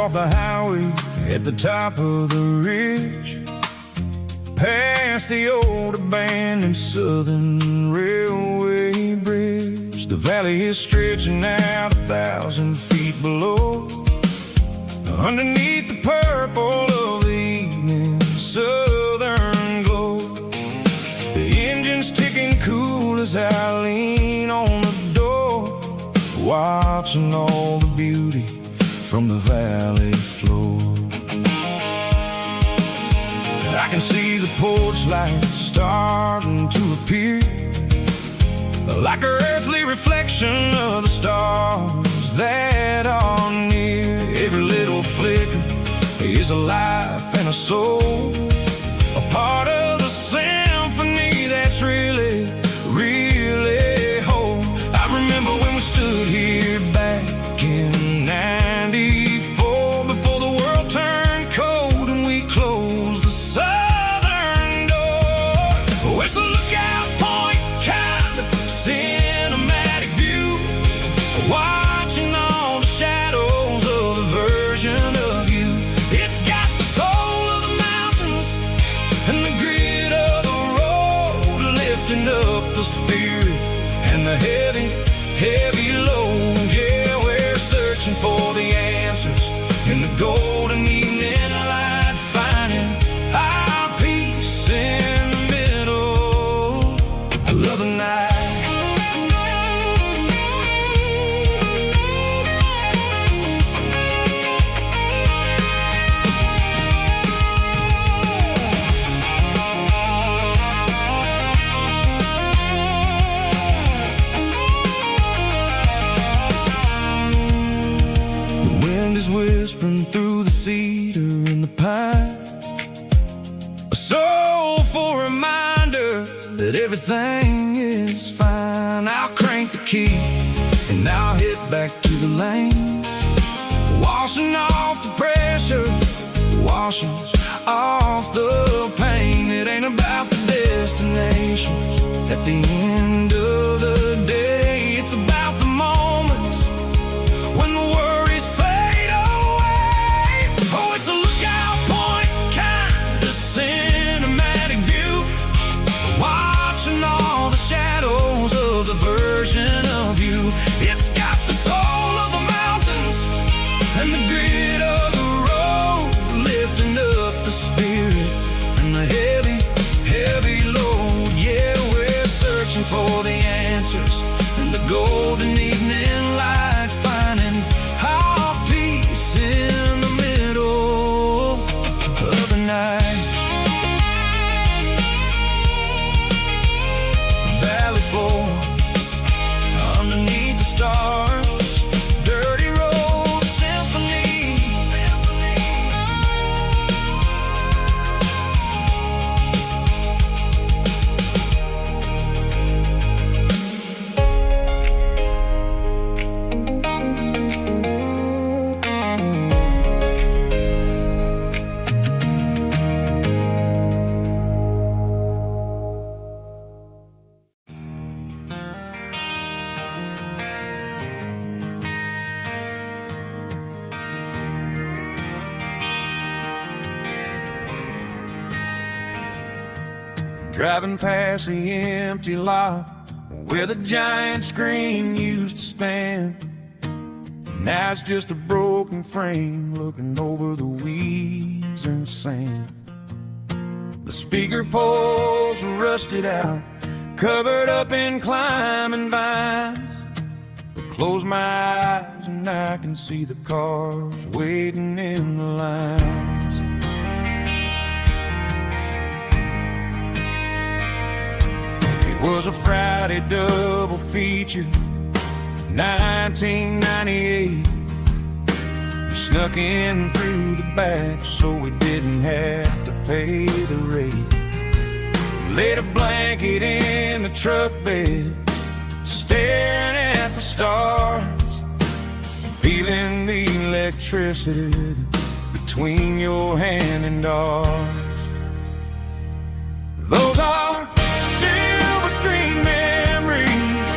off the highway at the top of the ridge, past the old abandoned Southern Railway bridge. The valley is stretching out 1,000 feet below, underneath the purple of the evening southern glow. The engine's ticking cool as I lean on the door, watching all the beauty from the valley floor. I can see the porch lights starting to appear, like an earthly reflection of the stars that are near. Every little flicker is a life and a soul, a part of the symphony that's really, really whole. I remember when we stood here back in '94, before the world turned cold and we closed the southern door. Oh, it's a lookout point, kind of cinematic view, watching all the shadows of the version of you. It's got the soul of the mountains and the grit of the road, lifting up the spirit and the heavy, heavy load. Yeah, we're searching for the answers in the golden evening light, finding our peace in the middle of the night. The wind is whispering through the cedar and the pine, a soulful reminder that everything is fine. I'll crank the key and I'll hit back to the lane, washing off the pressure, washing off the pain. It ain't about the destinations at the end of the day, it's about the moments when the worries fade away. Oh, it's a lookout point, kind of cinematic view, watching all the shadows of the version of you. It's got the soul of the mountains and the grit of the road, lifting up the spirit and the heavy, heavy load. Yeah, we're searching for the answers in the golden evening light, finding our peace in the middle of the night. Valley floor, underneath the stars, dirty road symphony. Driving past the empty lot, where the giant screen used to stand. Now it's just a broken frame looking over the weeds and sand. The speaker poles are rusted out, covered up in climbing vines. But close my eyes and I can see the cars waiting in the lines. It was a Friday double feature, 1998. We snuck in through the back so we didn't have to pay the rate. Laid a blanket in the truck bed, staring at the stars, feeling the electricity between your hand and ours. Those are silver screen memories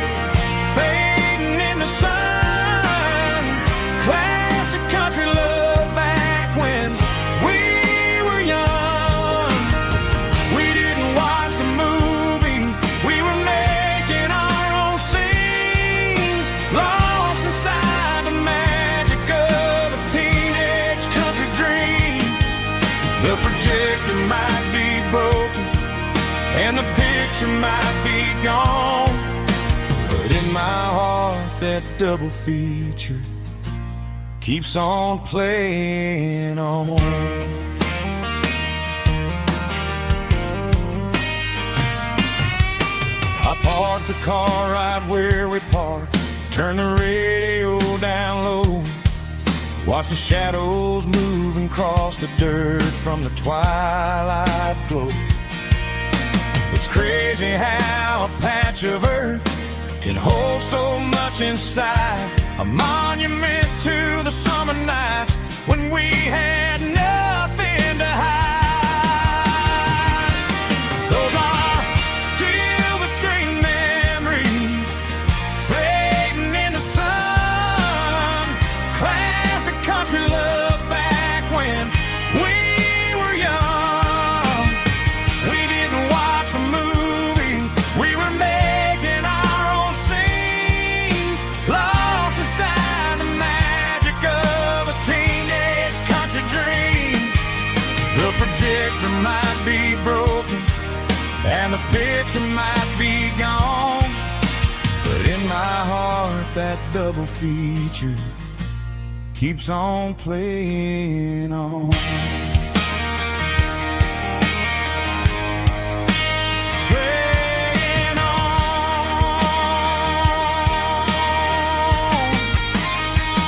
fading in the sun. Classic country love back when we were young. We didn't watch a movie, we were making our own scenes, lost inside the magic of a teenage country dream. The projector might be broken and the picture might be gone, but in my heart that double feature keeps on playing on. I parked the car right where we parked, turned the radio down low, watch the shadows move and cross the dirt from the twilight glow. It's crazy how a patch of earth can hold so much inside, a monument to the summer nights when we had nothing to hide. Those are silver screen memories fading in the sun. Classic country love back when we were young. We didn't watch a movie, we were making our own scenes, lost inside the magic of a teenage country dream. The projector might be broken and the picture might be gone, but in my heart that double feature keeps on playing on. Playing on.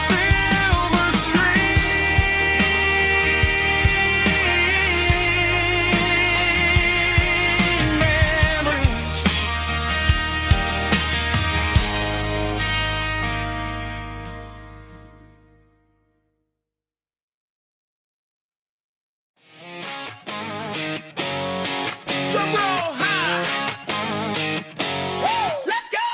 Silver screen memories. Drum roll high. Woo, let's go.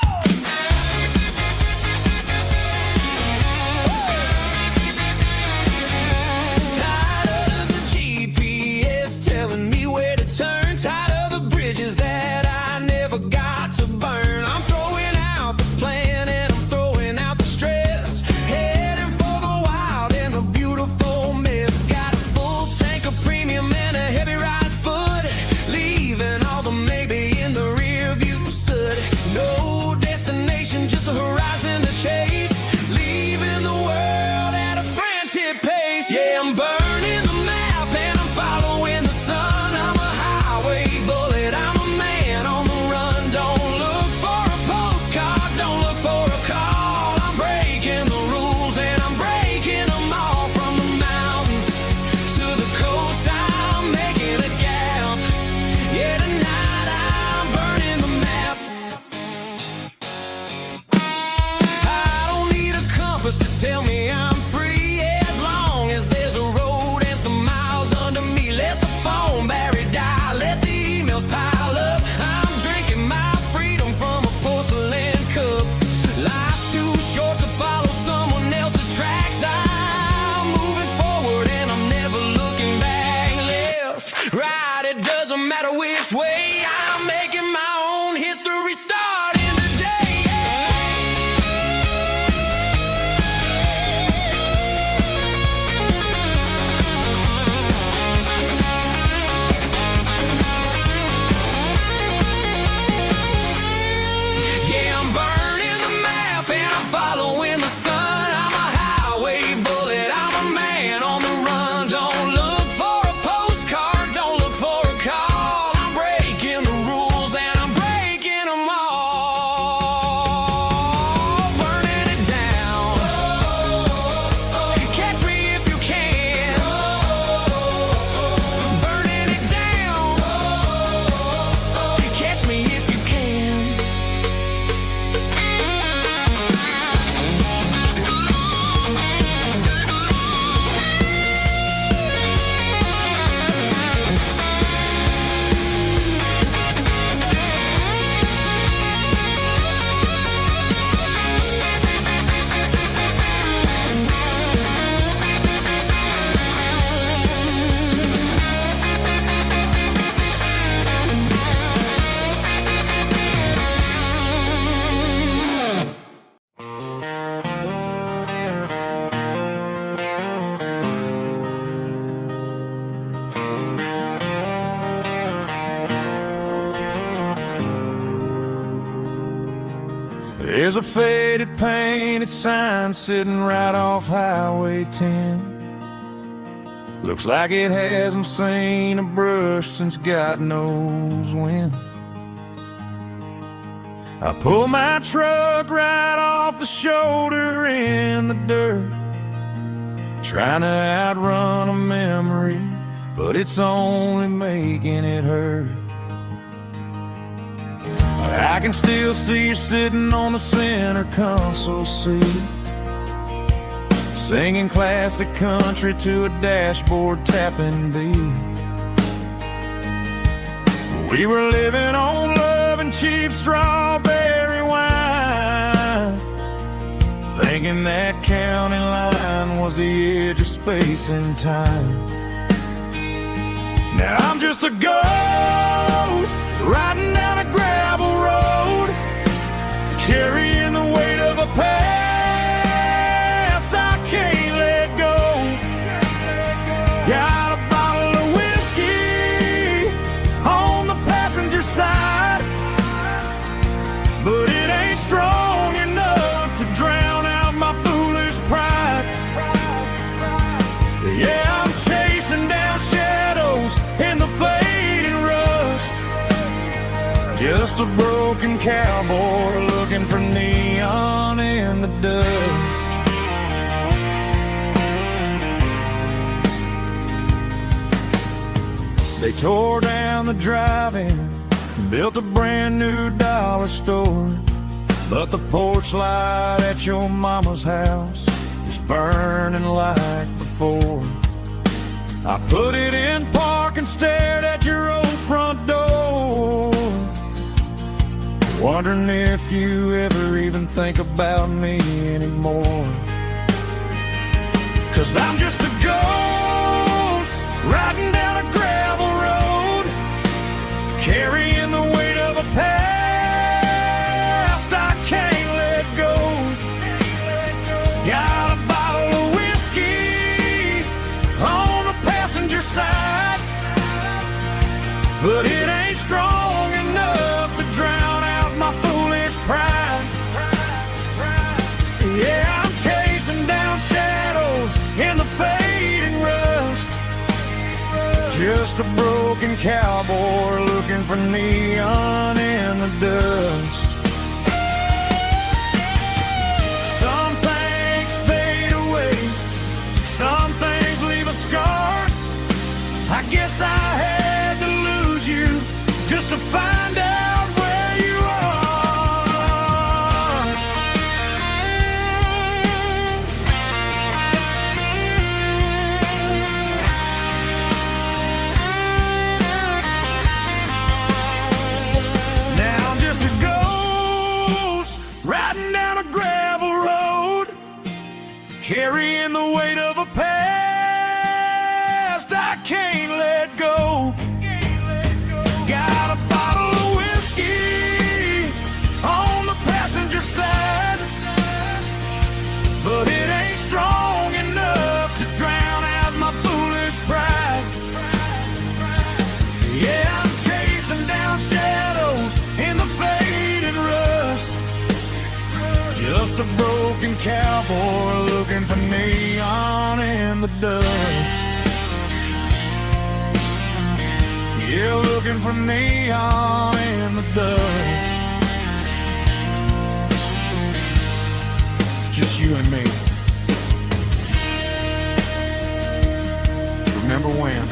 Tired of the GPS telling me where to turn, tired of the bridges that I never got to burn. I'm throwing out the plan and I'm throwing out the stress, heading for the wild and the beautiful mist. Got a full tank of premium and a heavy right foot, leaving all the maybe in the rear view soot. No destination, just a horizon to chase, leaving the world at a frantic pace. Yeah, I'm burning the map and I'm following the sun. I'm a highway bullet, I'm a man on the run. Don't look for a postcard, don't look for a call. I'm breaking the rules and I'm breaking them all. From the mountains to the coast, I'm making a gap. Yeah, tonight I'm burning the map. I don't need a compass to tell me I'm free, as long as there's a road and some miles under me. Let the phone battery die, let the emails pile up. I'm drinking my freedom from a porcelain cup. Life's too short to follow someone else's tracks. I'm moving forward and I'm never looking back. Left, right, it doesn't matter which way. I'm making my own history starting today. There's a faded painted sign sitting right off Highway 10. Looks like it hasn't seen a brush since God knows when. I pull my truck right off the shoulder in the dirt, trying to outrun a memory, but it's only making it hurt. I can still see you sitting on the center console seat, singing classic country to a dashboard tapping beat. We were living on love and cheap strawberry wine, thinking that county line was the edge of space and time. Now I'm just a ghost riding down a gravel road, carrying the weight of a past I can't let go. Got a bottle of whiskey on the passenger side, but it ain't strong enough to drown out my foolish pride. Yeah, I'm chasing down shadows in the fading rust, just a broken cowboy looking for neon in the dust. They tore down the drive-in, built a brand new dollar store, but the porch light at your mama's house is burning like before. I put it in park and stared at your old front door, wondering if you ever even think about me anymore. 'Cause I'm just a ghost riding down a gravel road, carrying the weight of a past I can't let go. Got a bottle of whiskey on the passenger side, but it ain't strong enough to drown out my foolish pride. Yeah, I'm chasing down shadows in the fading rust, just a broken cowboy looking for neon in the dust. Some things fade away, some things leave a scar. I guess I had to lose you just to find out where you are. Now I'm just a ghost riding down a gravel road, carrying the weight of a past I can't let go. Got a bottle of whiskey on the passenger side, but it ain't strong enough to drown out my foolish pride. Yeah, I'm chasing down shadows in the fading rust, just a broken cowboy looking for neon in the dust. Yeah, looking for neon in the dust. Just you and me. Remember when?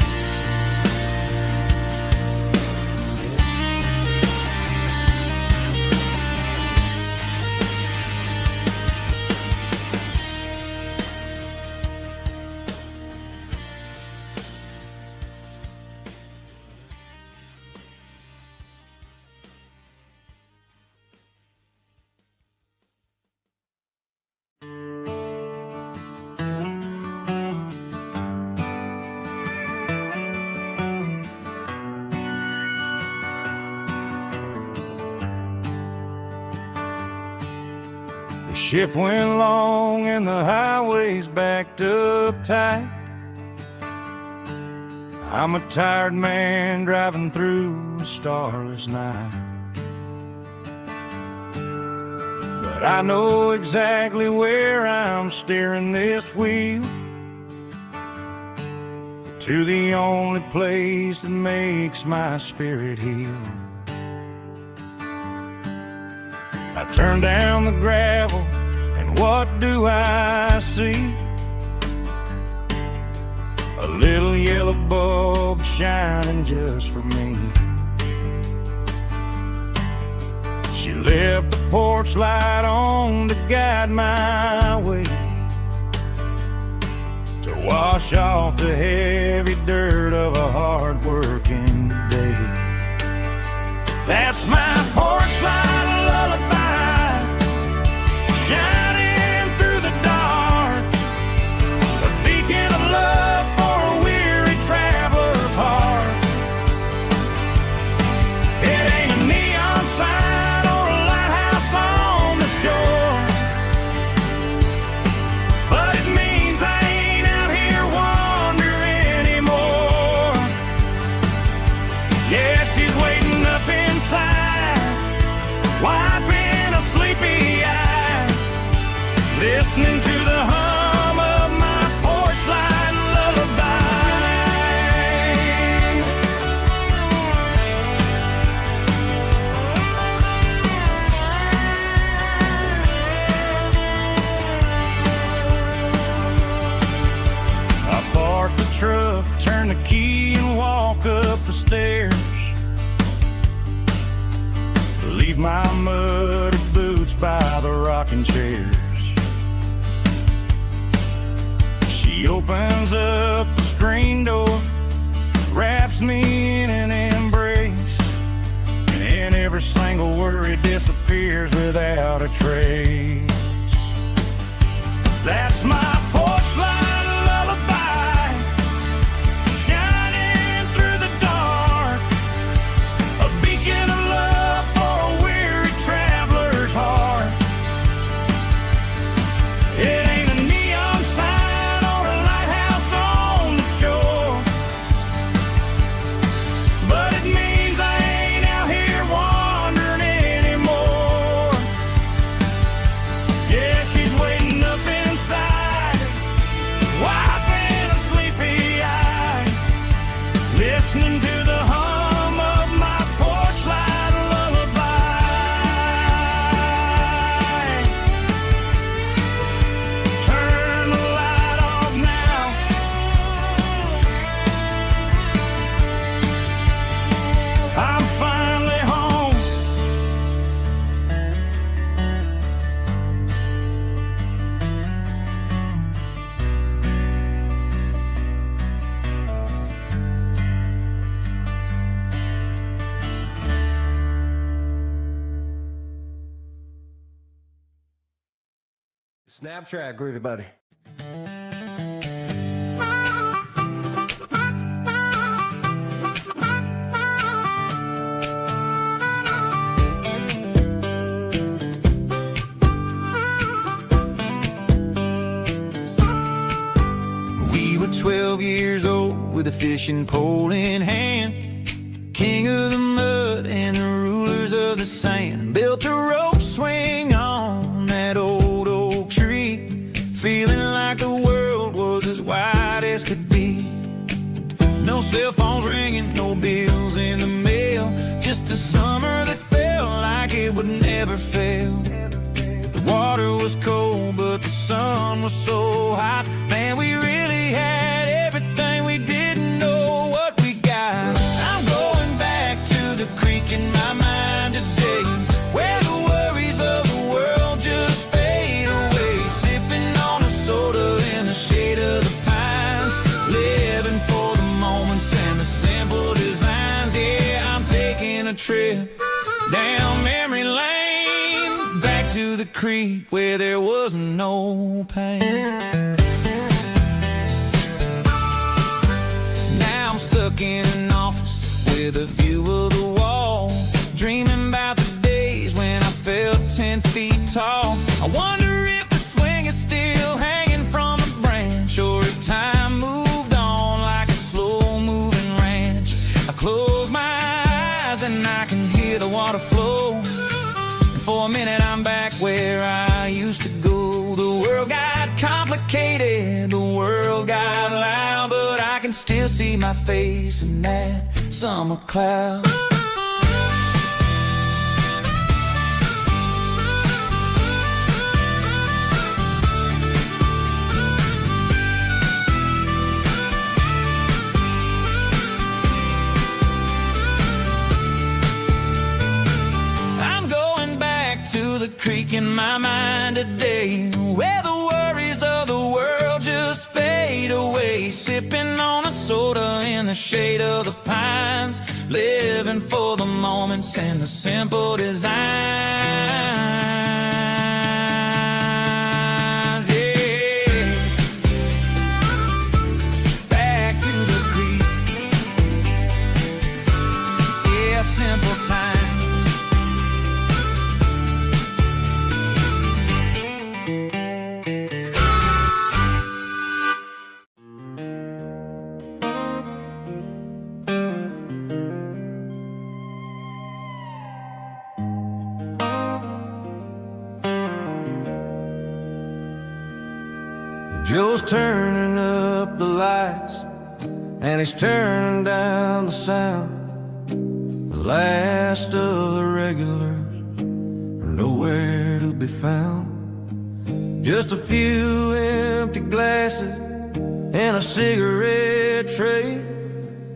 The shift went long and the highway's backed up tight. I'm a tired man driving through a starless night, but but I know exactly where I'm steering this wheel, to the only place that makes my spirit heal. I turn down the gravel, and what do I see? A little yellow bulb shining just for me. She left the porch light on to guide my way, to wash off the heavy dirt of a hard-working day. That's my porch light lullaby, shining through the dark, a beacon of love for a weary traveler's heart. It ain't a neon sign or a lighthouse on the shore, but it means I ain't out here wandering anymore. Yeah, she's waiting up inside, wiping a sleepy eye, listening to the hum of my porch light lullaby. I park the truck, turn the key, and walk up the stairs. Leave my muddy boots by the rocking chairs. She opens up the screen door, wraps me in an embrace, and every single worry disappears without a trace. That's my porch light lullaby, shining through the dark, a beacon of love for a weary traveler's heart. It ain't a neon sign or a lighthouse on the shore, but it means I ain't out here wandering anymore. Yeah, she's waiting up inside, wiping a sleepy eye, listening to the hum of my porch light lullaby. Turn the light off now, I'm finally home. Snapchat, groovy buddy. We were 12 years old with a fishing pole in hand, king of the mud and the rulers of the sand. Built a rope swing on that old oak tree, feeling like the world was as wide as could be. No cell phones ringing, no bills in the mail, just a summer that felt like it would never fail. The water was cold, but the sun was so hot. Man, we really had everything, we didn't know what we got. I'm going back to the creek in my mind today, where the worries of the world just fade away. Sipping on a soda in the shade of the pines, living for the moments and the simple designs. Yeah, I'm taking a trip down memory lane, back to the creek where there was no pain. Now I'm stuck in an office with a view of the wall, dreaming about the days when I felt 10 feet tall. I wonder if the swing is still hanging from a branch, or if time moved on like a slow-moving ranch. I close my eyes and I can hear the water flow, and for a minute I'm back where I used to go. The world got complicated, the world got loud, but I can still see my face in that summer cloud. The creek in my mind today, where the worries of the world just fade away, sipping on a soda in the shade of the pines, living for the moments and the simple designs. Yeah, back to the creek. Yeah, simple times. Joe's turning up the lights, and he's turning down the sound. The last of the regulars are nowhere to be found. Just a few empty glasses and a cigarette tray,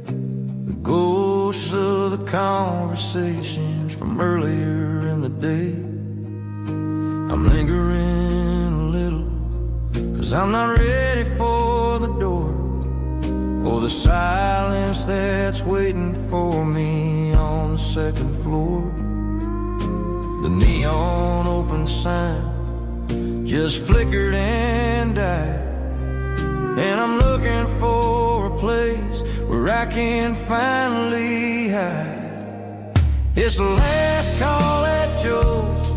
the ghosts of the conversations from earlier in the day. I'm lingering a little, 'cause I'm not ready for the door, or the silence that's waiting for me on the second floor. The neon open sign just flickered and died, and I'm looking for a place where I can finally hide. It's the last call at Joe's,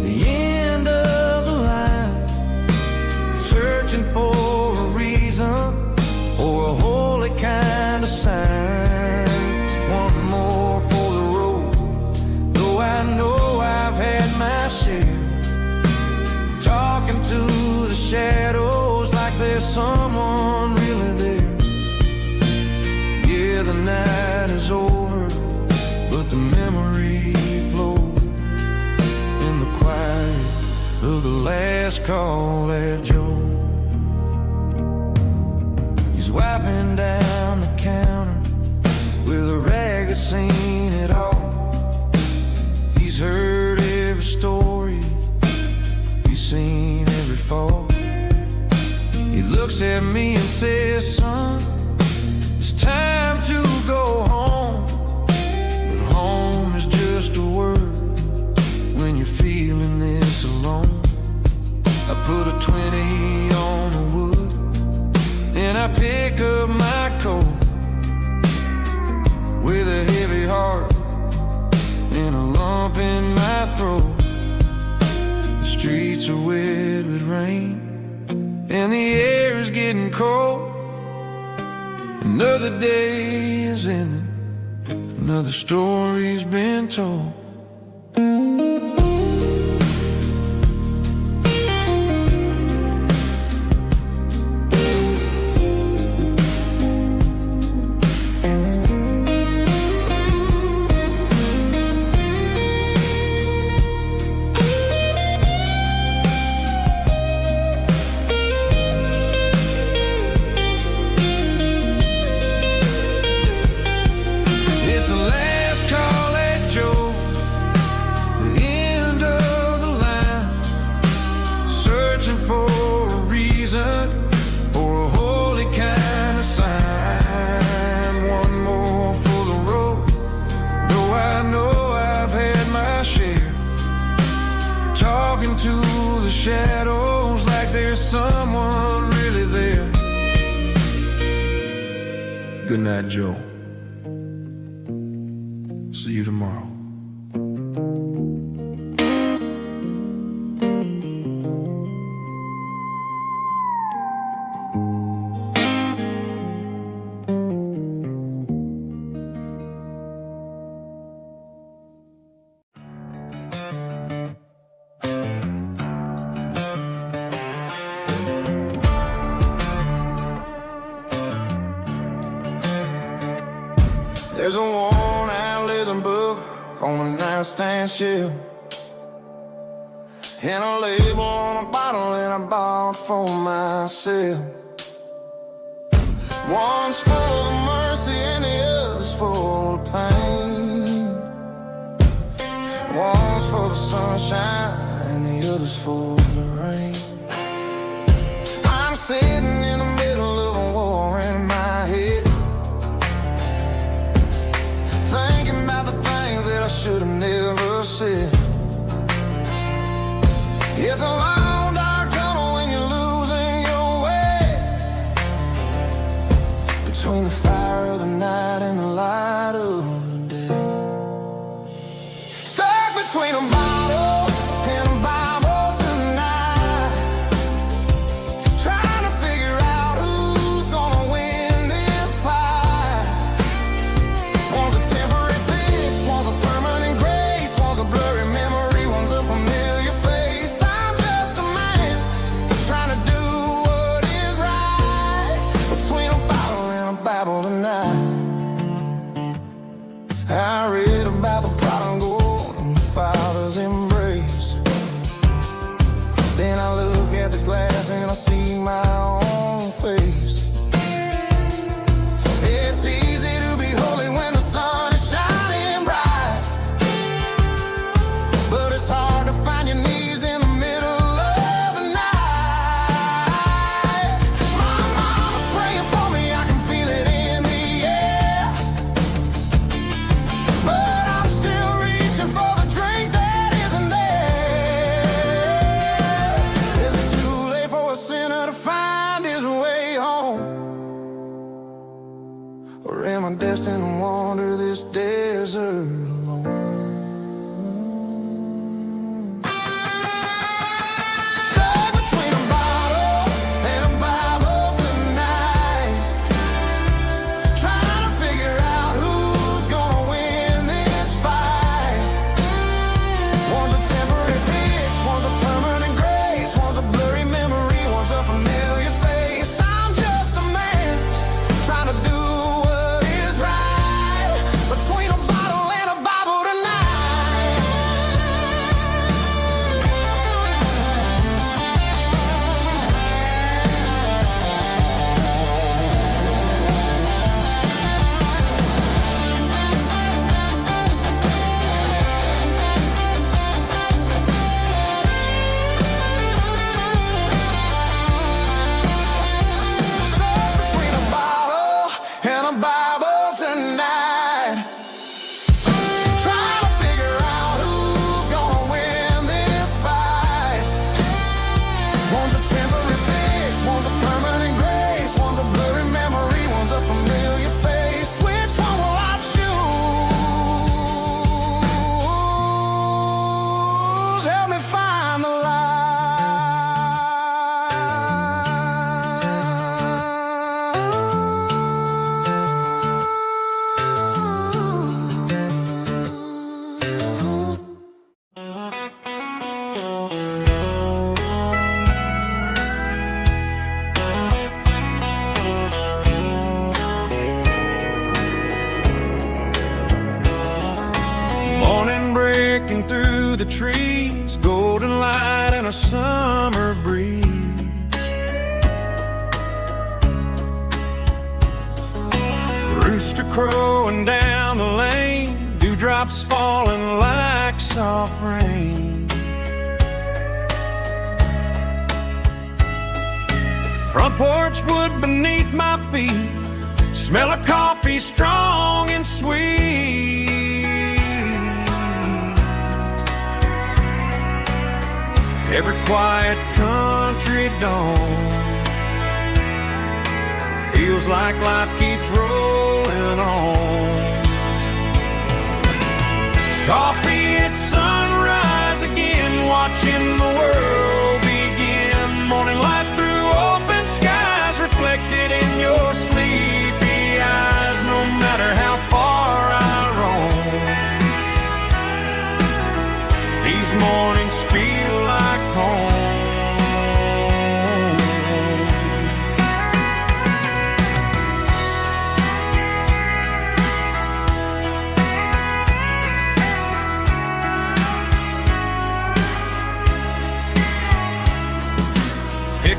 the end of the line, searching for a reason or a holy kind of sign. One more for the road, though I know I've had my share, talking to the shadows like there's someone really there. Yeah, the night is over, but the memory flows in the quiet of the last call at Joe. He's wiping down the counter with a rag that's seen it all. He's heard every story, he's seen every fall. He looks at me and says, son, it's time to go home. But home is just a word when you're feeling this alone. I put a 20 on the wood, and I pick up my coat with a heavy heart and a lump in my throat. The streets are wet with rain, and the air is getting cold. Another day is ending, another story's been told. To the shadows like there's someone really there. Good night, Joe. See you tomorrow. on a nightstand shelf, and a label on a bottle that I bought for myself. One's full of mercy and the other's full of pain. One's for the sunshine and the other's for the rain. I'm sitting in the middle of a war in my head, thinking about the things that I should have never said. It's a long dark tunnel when you're losing your way, between the fire of the night and the light of the day. Stuck between a bottle and a Bible tonight, trying to figure out who's gonna win this fight. One's a temporary fix, one's a permanent grace, one's a blurry memory, one's a familiar face. I'm just a man trying to do what is right, between a bottle and a Bible tonight. I read about the prodigal and the Father's embrace. Then I look at the glass and I see my own face. It's easy to be holy when the sun is shining bright, but it's hard to find your knees in the middle of the night. My mama's praying for me, I can feel it in the air, but I'm still reaching for the drink that isn't there. Is it too late for a sinner to find his way home? Or am I destined to wander this desert alone? Stuck between a bottle and a Bible tonight, trying to figure out who's gonna win this fight. One's a temporary fix, one's a permanent grace, one's a blurry memory, one's a familiar face. I'm just a man trying to do what is right, between a bottle and a Bible tonight. Stuck between a bottle and a Bible tonight, trying to figure out who's gonna win this fight. One's a temporary fix, one's a permanent grace, one's a blurry memory, one's a familiar face. Which one will I choose? Help me find the Morning breaking through the trees, golden light and a summer breeze. Rooster crowing down the lane, dewdrops falling like soft rain. Front porch wood beneath my feet, smell of coffee strong and sweet. Every quiet country dawn feels like life keeps rolling on. Coffee at sunrise again, watching the world begin. Morning light through open skies, reflected in your sleepy eyes. No matter how far I roam, these mornings feel like home.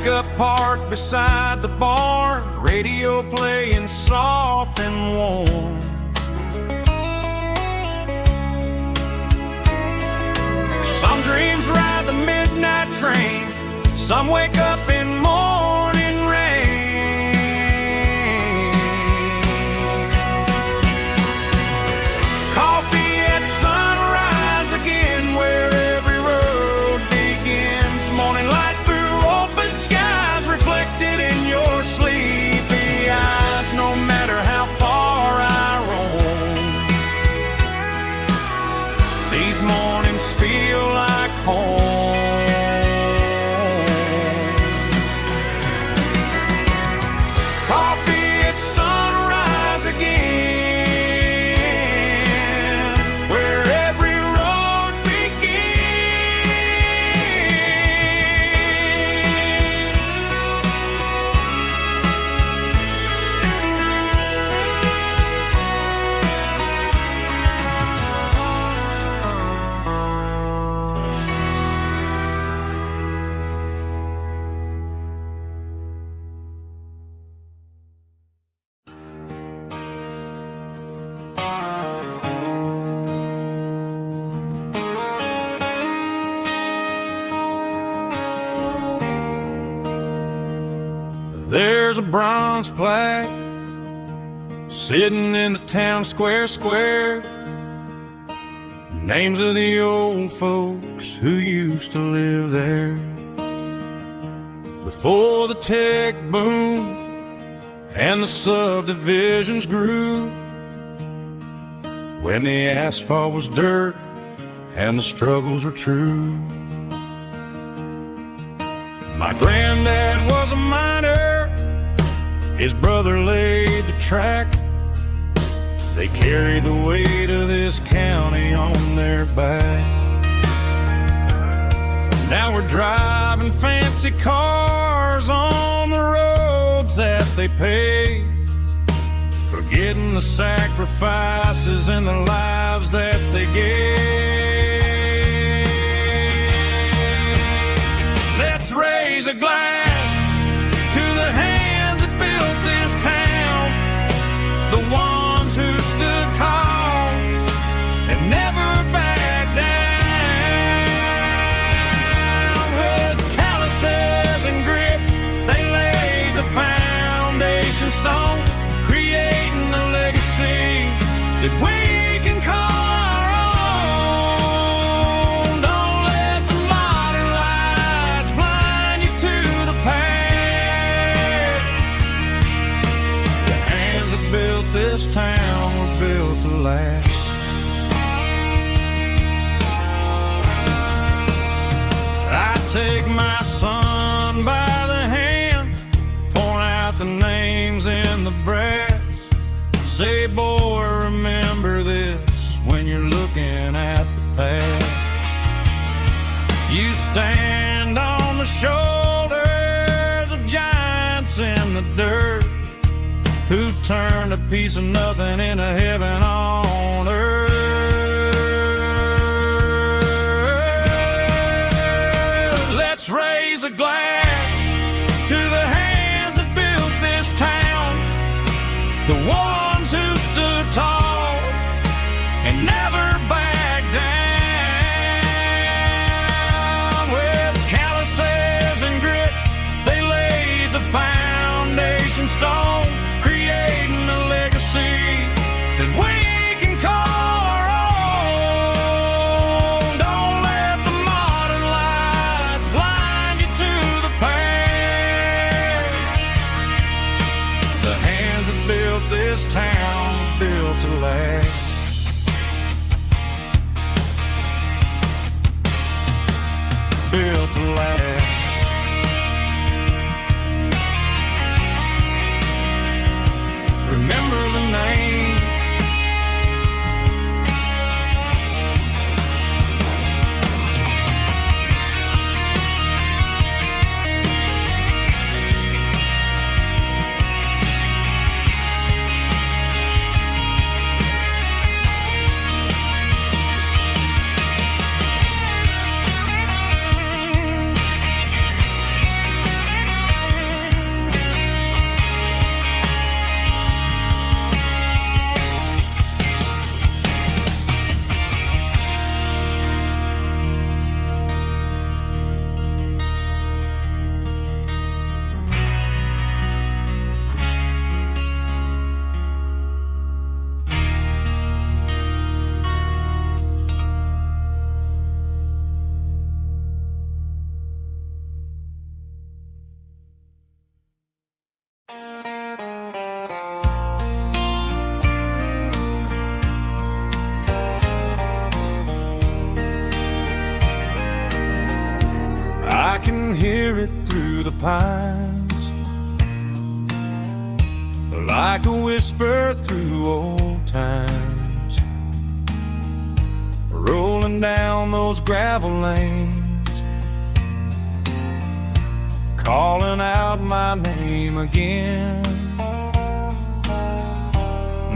pickup parked beside the barn, radio playing soft and warm. Some dreams ride the midnight train, some wake up in morning rain. Coffee at sunrise again, where every road begins. Morning light through open skies, reflected in your sleepy eyes. No matter how far I roam, these mornings feel like home. Coffee at sunrise again, where every road There's a bronze plaque sitting in the town square. Names of the old folks who used to live there before the tech boom and the subdivisions grew, when the asphalt was dirt and the struggles were true. My granddad was a miner, his brother laid the track. They carried the weight of this county on their back. Now we're driving fancy cars on the roads that they paved, forgetting the sacrifices and the lives that they gave. Let's raise a glass to the hands that built this town, the ones who stood tall and never backed down. With calluses and grit, they laid the foundation stone, creating a legacy that we can call our own. Don't let the modern lights blind you to the past. The hands that built this town were built to last. I take my son by the hand, point out the names in the brass. Say, boy, remember this when you're looking at the past. You stand on the shoulders of giants in the dirt, who turned a piece of nothing into heaven on earth. Let's raise a glass to the hands that built this town, the ones who stood tall and never backed down. With calluses and grit, they laid the foundation stone, creating a legacy that we can call pines, like a whisper through old times, rolling down those gravel lanes, calling out my name again.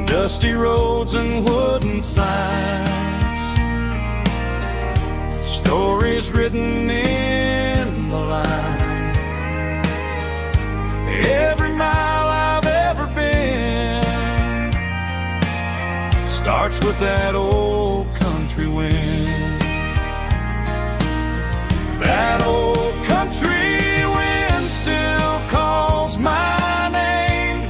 Dusty roads and wooden signs, stories written in the lines. Every mile I've ever been starts with that old country wind. That old country wind still calls my name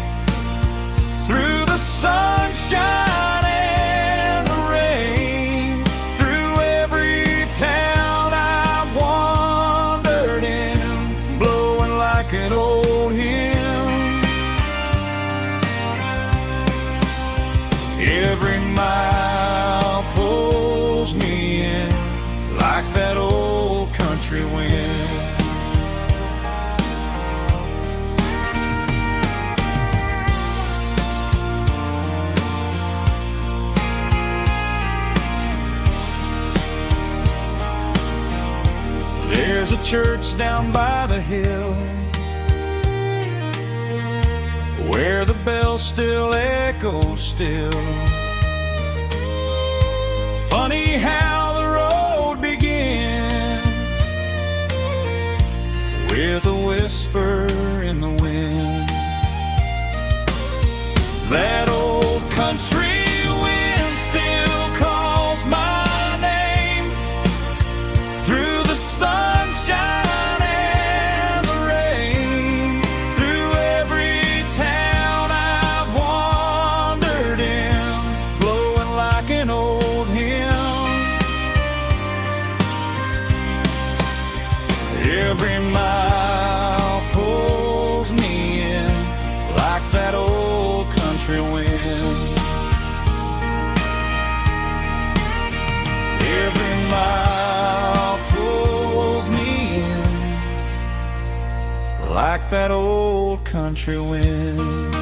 through the sunshine and the rain, through every town I've wandered in, blowing like an old hymn. Every mile pulls me in like that old country wind. There's a church down by the hill where the bell still echoes still. Funny how the road begins with a whisper in the wind. That old country wind still calls my name through the sunshine and the rain, through every town I've wandered in, blowing like an old hymn. Every mile pulls me in like that old country wind. Every mile pulls me in like that old country wind.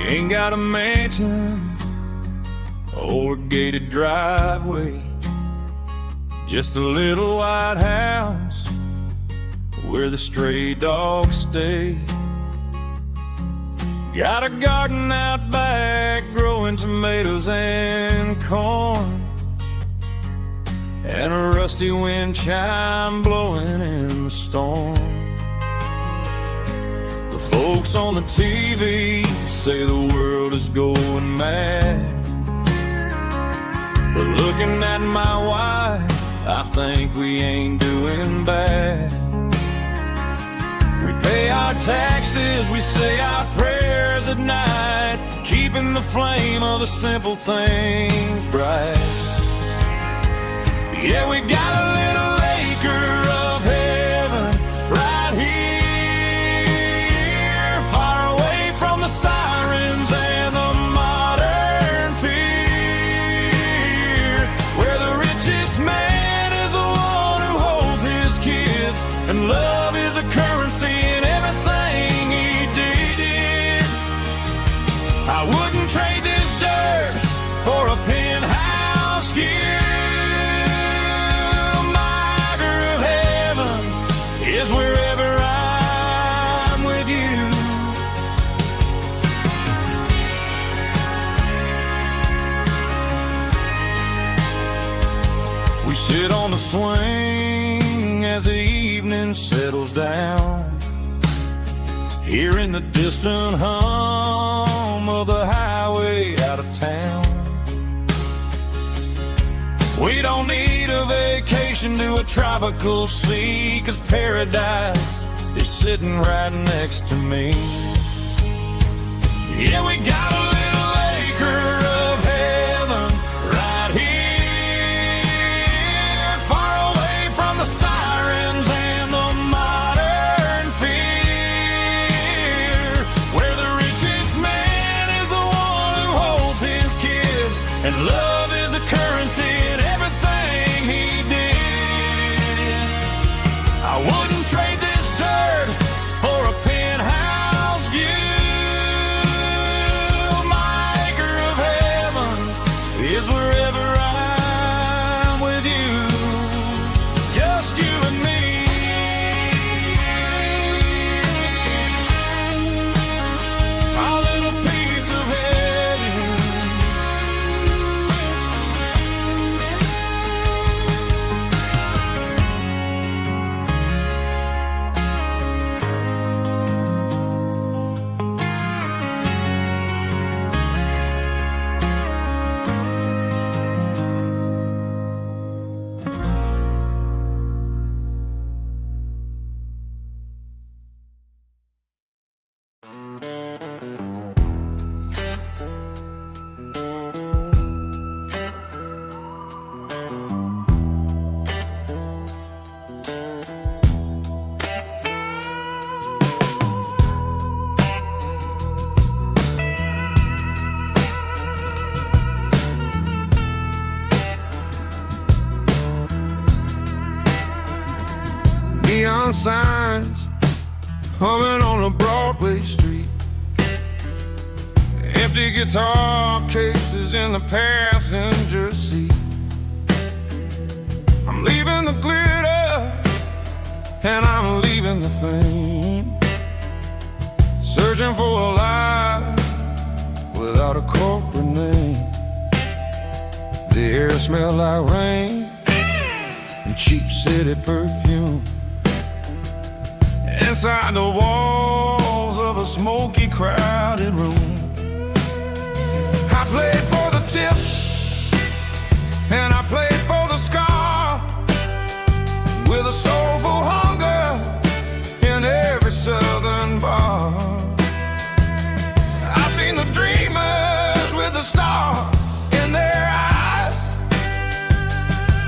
Ain't got a mansion or a gated driveway, just a little white house where the stray dogs stay. Got a garden out back growing tomatoes and corn, and a rusty wind chime blowing in the storm. The folks on the TV say the world is going mad, but looking at my wife, I think we ain't doing bad. We pay our taxes, we say our prayers at night, keeping the flame of the simple things bright. Yeah, we got a little acre of heaven right here, far away from the sirens and the modern fear, where the richest man is the one who holds his kids, and love is a currency in everything he did. I wouldn't trade this dirt for a penthouse view. Is wherever I'm with you. We sit on the swing as the evening settles down, hearing the distant hum of the highway out of town. We don't need a vacation to a tropical sea, 'cause paradise is sitting right next to me. Yeah, we got a little signs humming on a Broadway street. Empty guitar cases in the passenger seat. I'm leaving the glitter and I'm leaving the fame, searching for a life without a corporate name. The air smelled like rain and cheap city perfume. Inside the walls of a smoky, crowded room, I played for the tips and I played for the scar, with a soulful hunger in every southern bar. I've seen the dreamers with the stars in their eyes,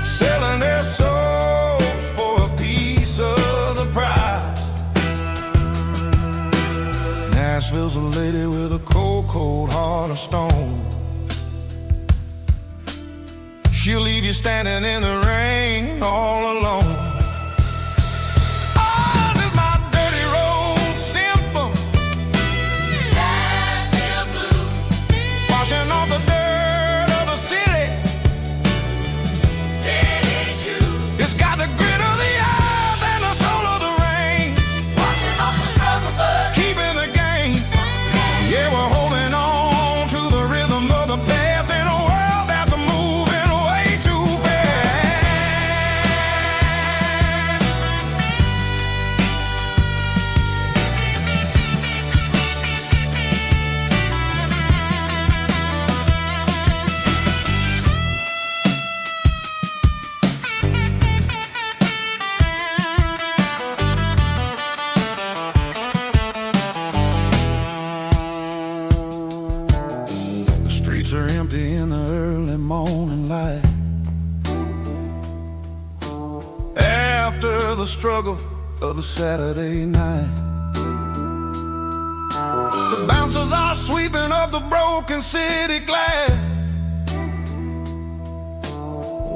selling their souls for a piece of the prize. Nashville's a lady with a cold, cold heart of stone. She'll leave you standing in the rain all alone. Oh, this is my dirty road symphony, Nashville blues, washing off the dirt of the city, city shoes. It's got the grit of the earth and the soul of the rain, washing off the struggle but keeping the game. Yeah, we're holding on to the rhythm of the past in a world that's moving way too fast. The streets are empty in the early morning light, after the struggle of the Saturday night. The bouncers are sweeping up the broken city glass,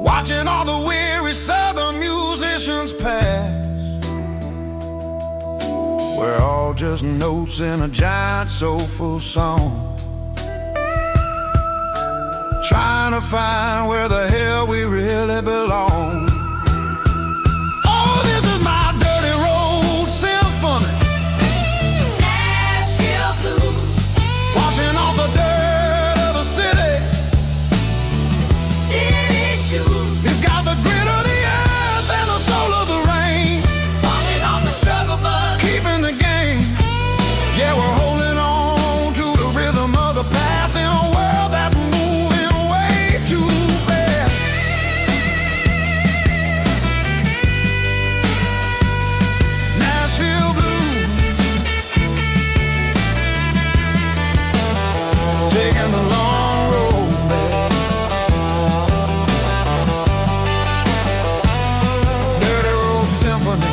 watching all the weary southern musicians pass. We're all just notes in a giant soulful song, trying to find where the hell we really belong. Oh, this is my dirty road symphony, Nashville blues, washing off the dirt of the city, city shoes. It's got the grit of the earth and the soul of the rain, washing off the struggle but keeping the game. Yeah, we're holding on to the rhythm of the past in a world that's moving way too fast. Nashville blues, taking the long road back. Dirty road symphony.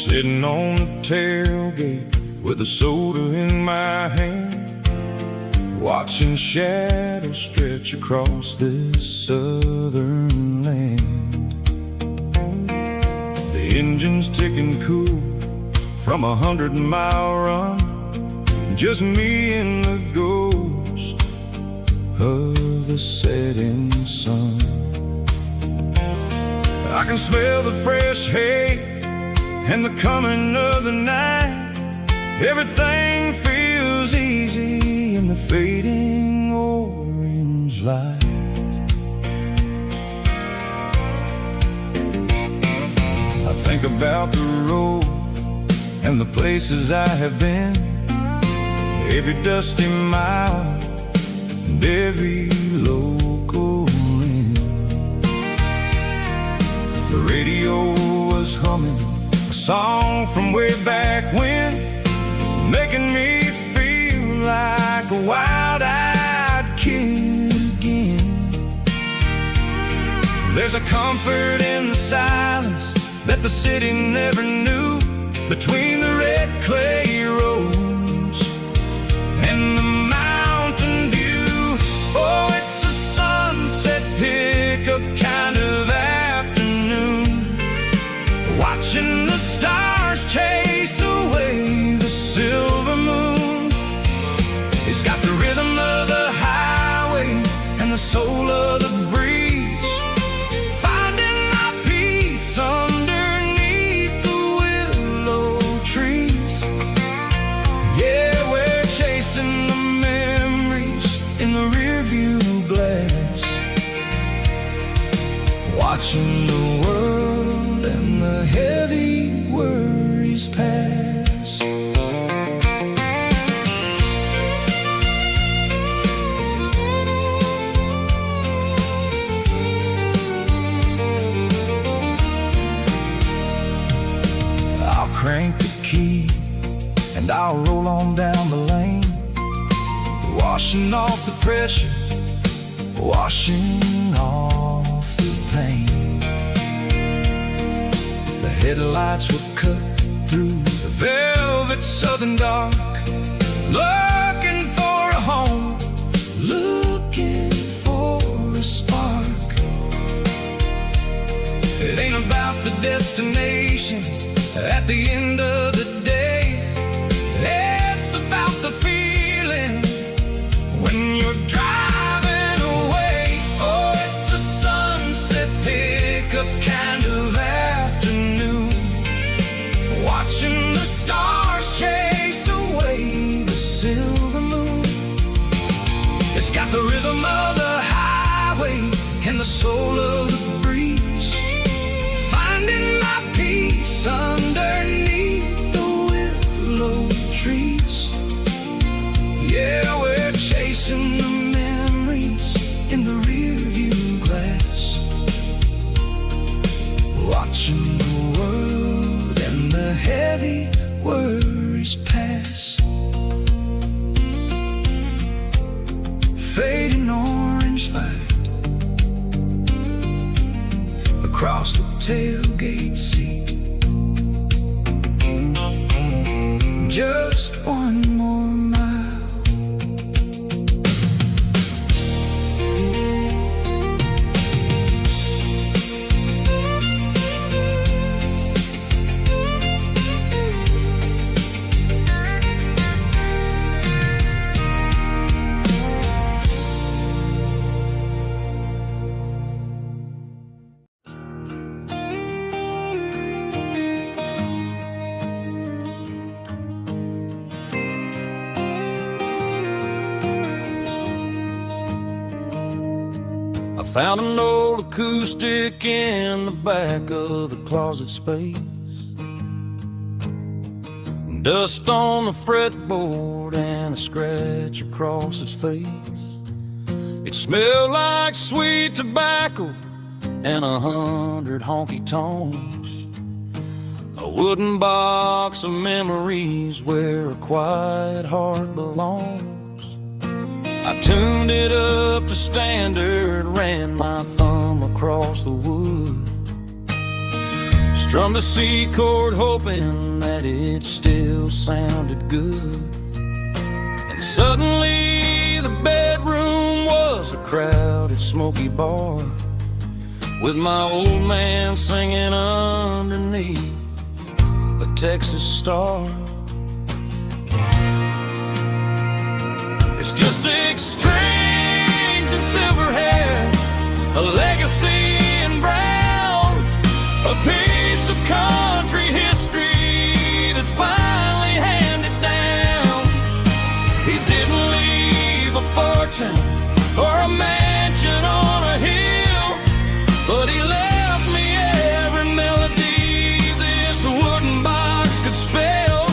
Sitting on the tailgate with a soda in my hand, watching shadows stretch across this southern land. The engine's ticking cool from 100-mile run, just me and the ghost of the setting sun. I can smell the fresh hay and the coming of the night. Everything feels easy in the fading orange light. I think about the road and the places I have been, every dusty mile and every local inn. The radio was humming a song from way back when, making me feel like a wild-eyed kid again. There's a comfort in the silence that the city never knew, between the red clay roads and the mountain view. Oh, it's a sunset pickup kind of afternoon, watching the stars chase away the silver moon. It's got the rhythm of the highway and the soul of the breeze, finding my peace underneath the willow trees. Yeah, we're chasing the memories in the rearview glass, watching the world and the heavy worries pass. I'll crank the key and I'll roll on down the lane, washing off the pressure, washing off the pain. The headlights will cut through the velvet southern dark, looking for a home, looking for a spark. It ain't about the destination at the end of the day, it's about the feeling when you're driving away. Oh, it's a sunset pickup kind of afternoon, watching the stars chase away the silver moon. It's got the rhythm of the highway and the soul of the breeze, finding my peace underneath the willow trees. Yeah, we're chasing the memories in the rearview glass, watching the world and the heavy worries pass. Fading orange light across the tailgate seat, just one more mile. Found an old acoustic in the back of the closet space, dust on the fretboard and a scratch across its face. It smelled like sweet tobacco and 100 honky tonks, a wooden box of memories where a quiet heart belongs. I tuned it up to standard, ran my thumb across the wood, strummed a C chord hoping that it still sounded good. And suddenly the bedroom was a crowded smoky bar, with my old man singing underneath the Texas star. It's just 6 strings and silver hair, a legacy in brown, a piece of country history that's finally handed down. He didn't leave a fortune or a mansion on a hill, but he left me every melody this wooden box could spell.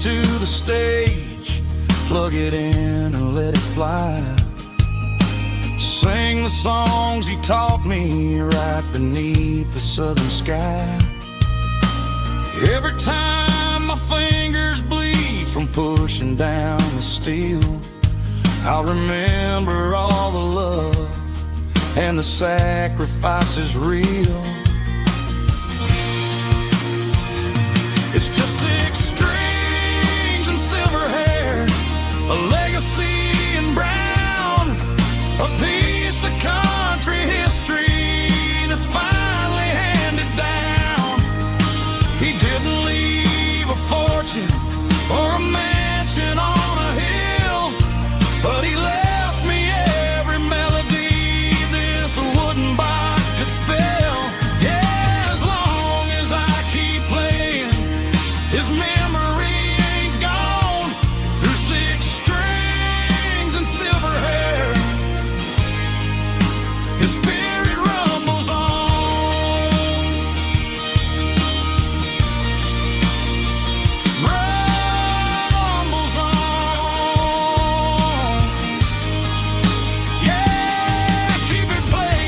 to the stage, plug it in and let it fly. Sing the songs he taught me right beneath the southern sky. Every time my fingers bleed from pushing down the steel, I'll remember all the love and the sacrifice is real. It's just 6 strings and silver hair, a legacy in brown, a piece of country history that's finally handed down. He didn't leave a fortune or a mansion on a hill, but he left me every melody this wooden box could spell. Yeah, as long as I keep playing, his memory ain't gone. Through 6 strings and silver hair, his spirit rumbles on. Rumbles on. Yeah, keep it playing.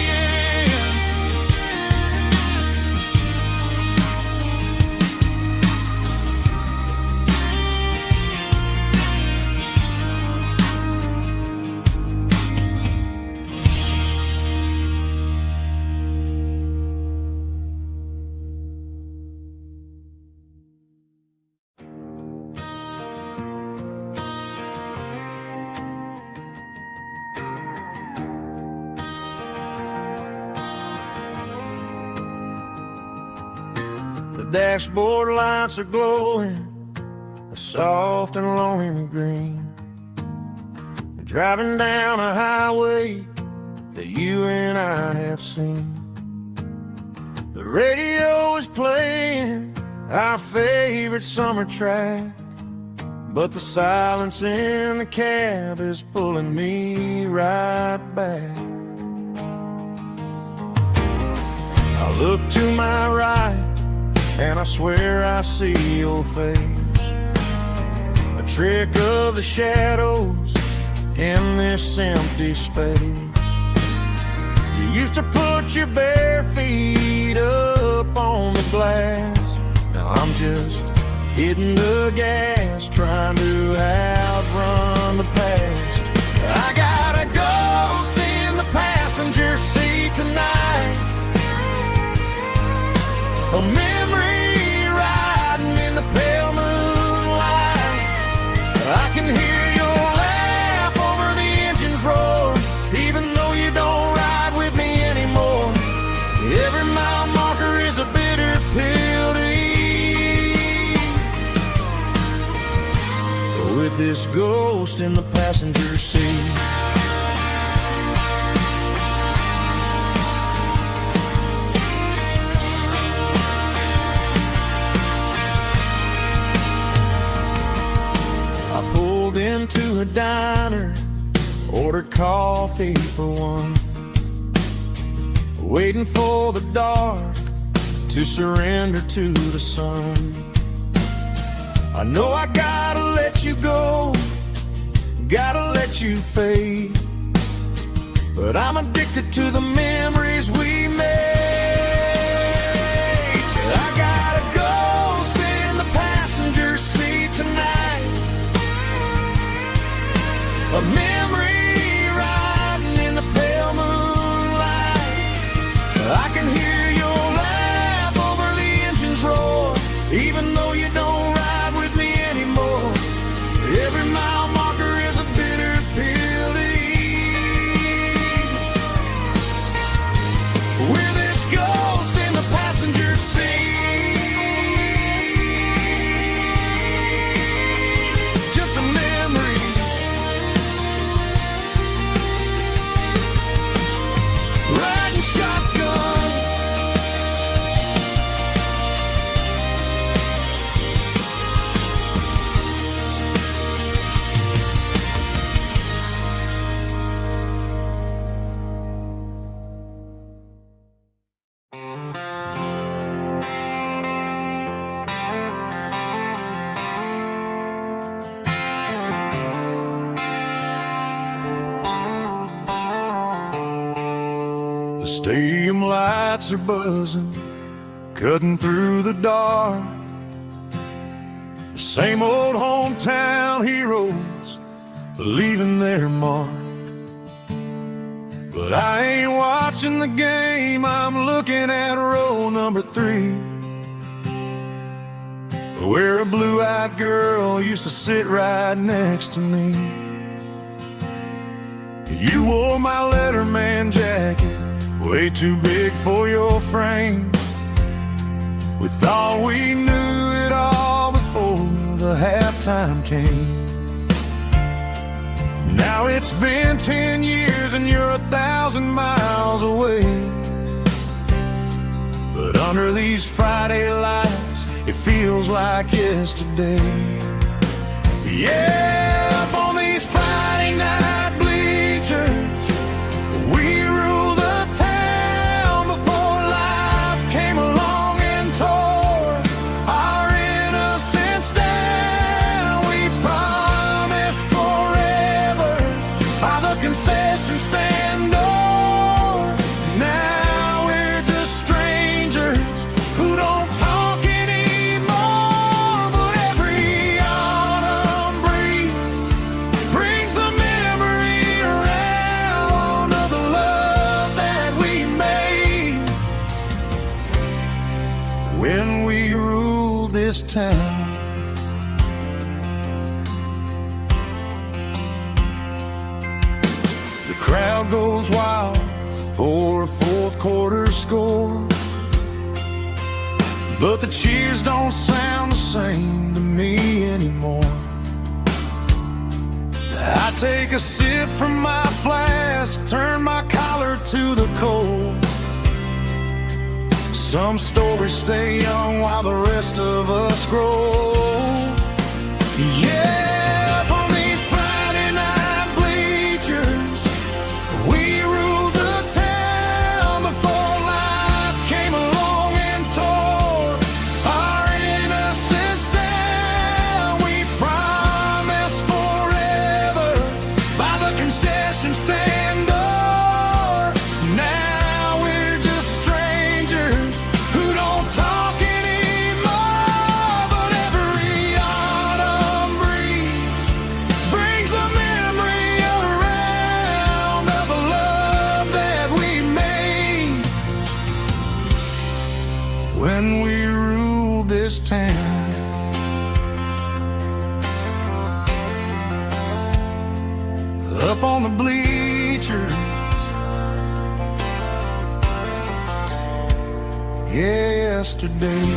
The dashboard lights are glowing, a soft and lonely green. Driving down a highway that you and I have seen. The radio is playing our favorite summer track, but the silence in the cab is pulling me right back. I look to my right and I swear I see your face, a trick of the shadows in this empty space. You used to put your bare feet up on the glass. Now I'm just hitting the gas, trying to outrun the past. I got a ghost in the passenger seat tonight, a memory riding in the pale moonlight. I can hear your laugh over the engine's roar, even though you don't ride with me anymore. Every mile marker is a bitter pill to eat. With this ghost in the passenger seat, into a diner, ordered coffee for one, waiting for the dark to surrender to the sun. I know I gotta let you go, gotta let you fade, but I'm addicted to the memories we made. I got a ghost in the passenger seat tonight, a memory riding in the pale moonlight. I can hear your laugh over the engine's roar, even though you don't ride with me anymore. Every mile marker is a bitter pill to eat. With this ghost in the passenger seat, just a memory. Stadium lights are buzzing, cutting through the dark. The same old hometown heroes leaving their mark. But I ain't watching the game, I'm looking at row number 3, where a blue-eyed girl used to sit right next to me. You wore my Letterman jacket, way too big for your frame. We thought we knew it all before the halftime came. Now it's been 10 years and you're 1,000 miles away. But under these Friday lights, it feels like yesterday. Yeah, up on these Friday night bleachers, we rule the town before life came along and tore our innocence down. We promised forever by the concession stand door. Now we're just strangers who don't talk anymore. But every autumn breeze brings the memory around of the love that we made when we ruled this town. The crowd goes wild for a fourth quarter score, but the cheers don't sound the same to me anymore. I take a sip from my flask, turn my collar to the cold. Some stories stay young while the rest of us grow. Yeah, up on these Friday night bleachers, we ruled the town before life came along and tore our innocence down. We promised forever by the concession stand door. Now we're just strangers who don't talk anymore. But every autumn breeze brings the memory around of the love that we made when we ruled this town. Up on the bleachers, yesterday.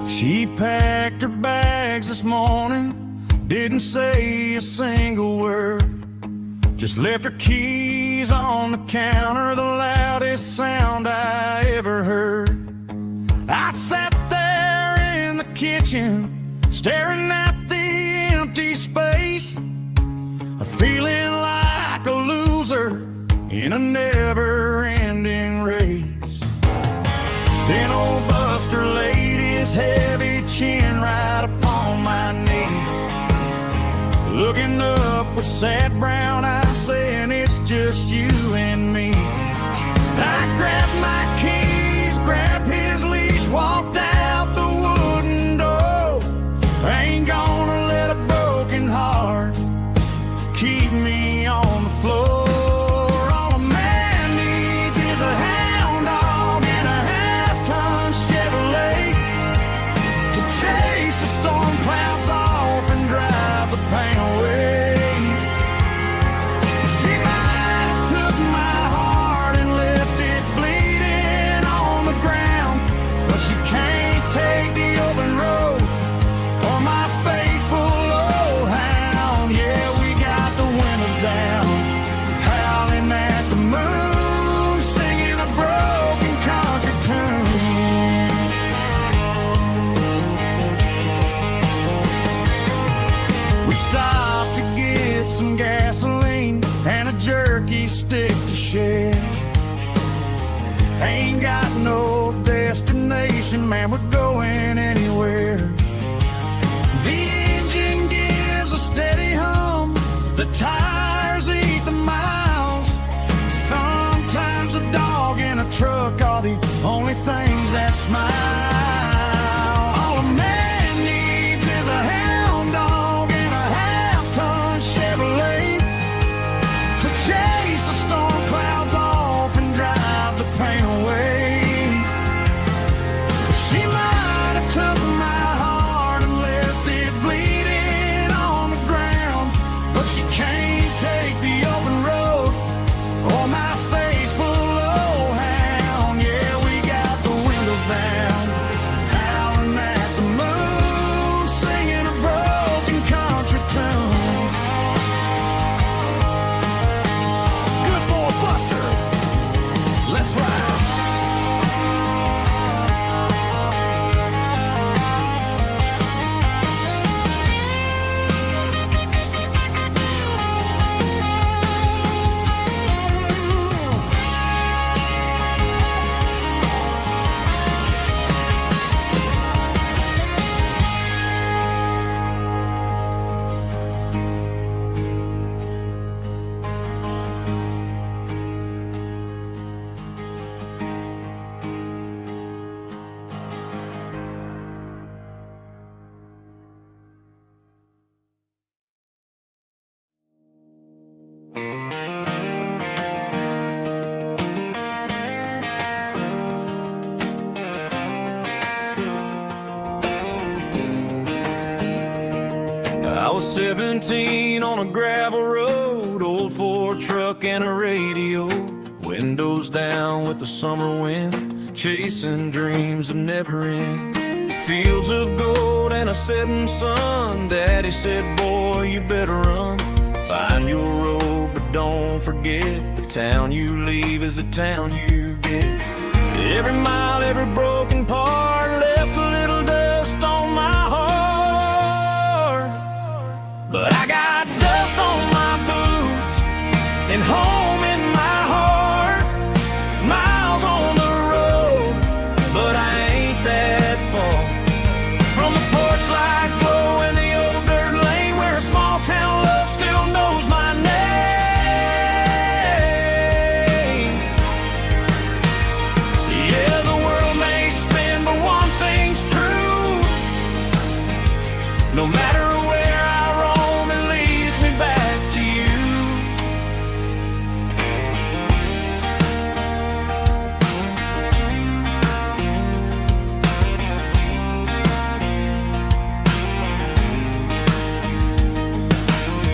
She packed her bags this morning, didn't say a single word, just left her keys on the counter, the loudest sound I ever heard. I sat there in the kitchen, staring at the empty space, feeling like a loser in a never-ending race. Then old Buster laid his heavy chin right upon my knee, looking up with sad brown eyes, saying it's just you and me. I grabbed my keys, grabbed his leash, walked out the wooden door. I ain't gonna let a broken heart keep me on the floor. All a man needs is a hound dog and a half-ton Chevrolet to chase the storm clouds off and drive the pain away. She might have took my heart and left it bleeding pushing, man, we're going anywhere. The engine gives a steady hum, the tires eat the miles. Sometimes a dog in a truck are the only things that smile. All a man needs is a hound dog and a half-ton Chevrolet to chase the storm clouds off and drive the pain away. She might have took my heart and left it bleeding on the ground, but she can't take the open road or my faithful old hound. Yeah, we got the windows down, howling at the moon, singing a broken country tune. Good boy Buster, let's ride. I was 17 on a gravel road, old Ford truck and a radio, windows down with the summer wind, chasing dreams of never end. Fields of gold and a setting sun. Daddy said, boy, you better run. Find your road, but don't forget, the town you leave is the town you get. Every mile, every broken part left a little dust on my heart. But I got dust on my boots and home in my heart. Miles on the road, but I ain't that far from the porch light glow and the old dirt lane where a small town love still knows my name. Yeah, the world may spin, but one thing's true. No matter where I roam, it leads me back to you.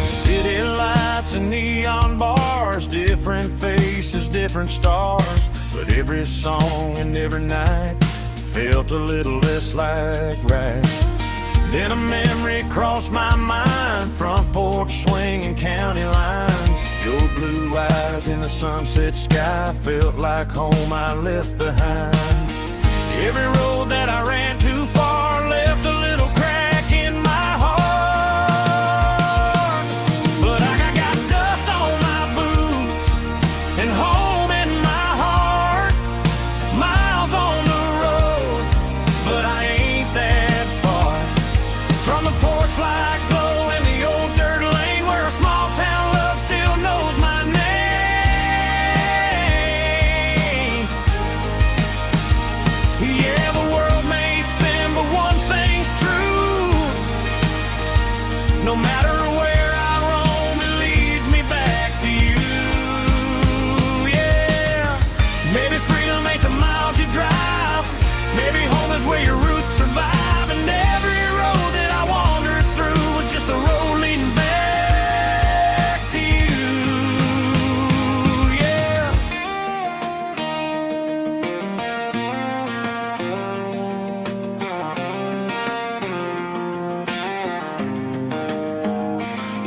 City lights and neon bars, different faces, different stars, but every song and every night felt a little less like right. Then a memory crossed my mind, front porch swinging county lines. Your blue eyes in the sunset sky felt like home I left behind. Every road that I ran too far left a little crack in my heart. But I got dust on my boots and home in my heart. Miles on the road, but I ain't that far from the porch light glow and the old dirt lane where a small town love still knows my name. Yeah, the world may spin, but one thing's true. No matter where I roam, it leads me back to you. Yeah, maybe freedom ain't the miles you drive. Maybe home is where your roots survive. And every road that I wandered through was just a road leading back to you. Yeah.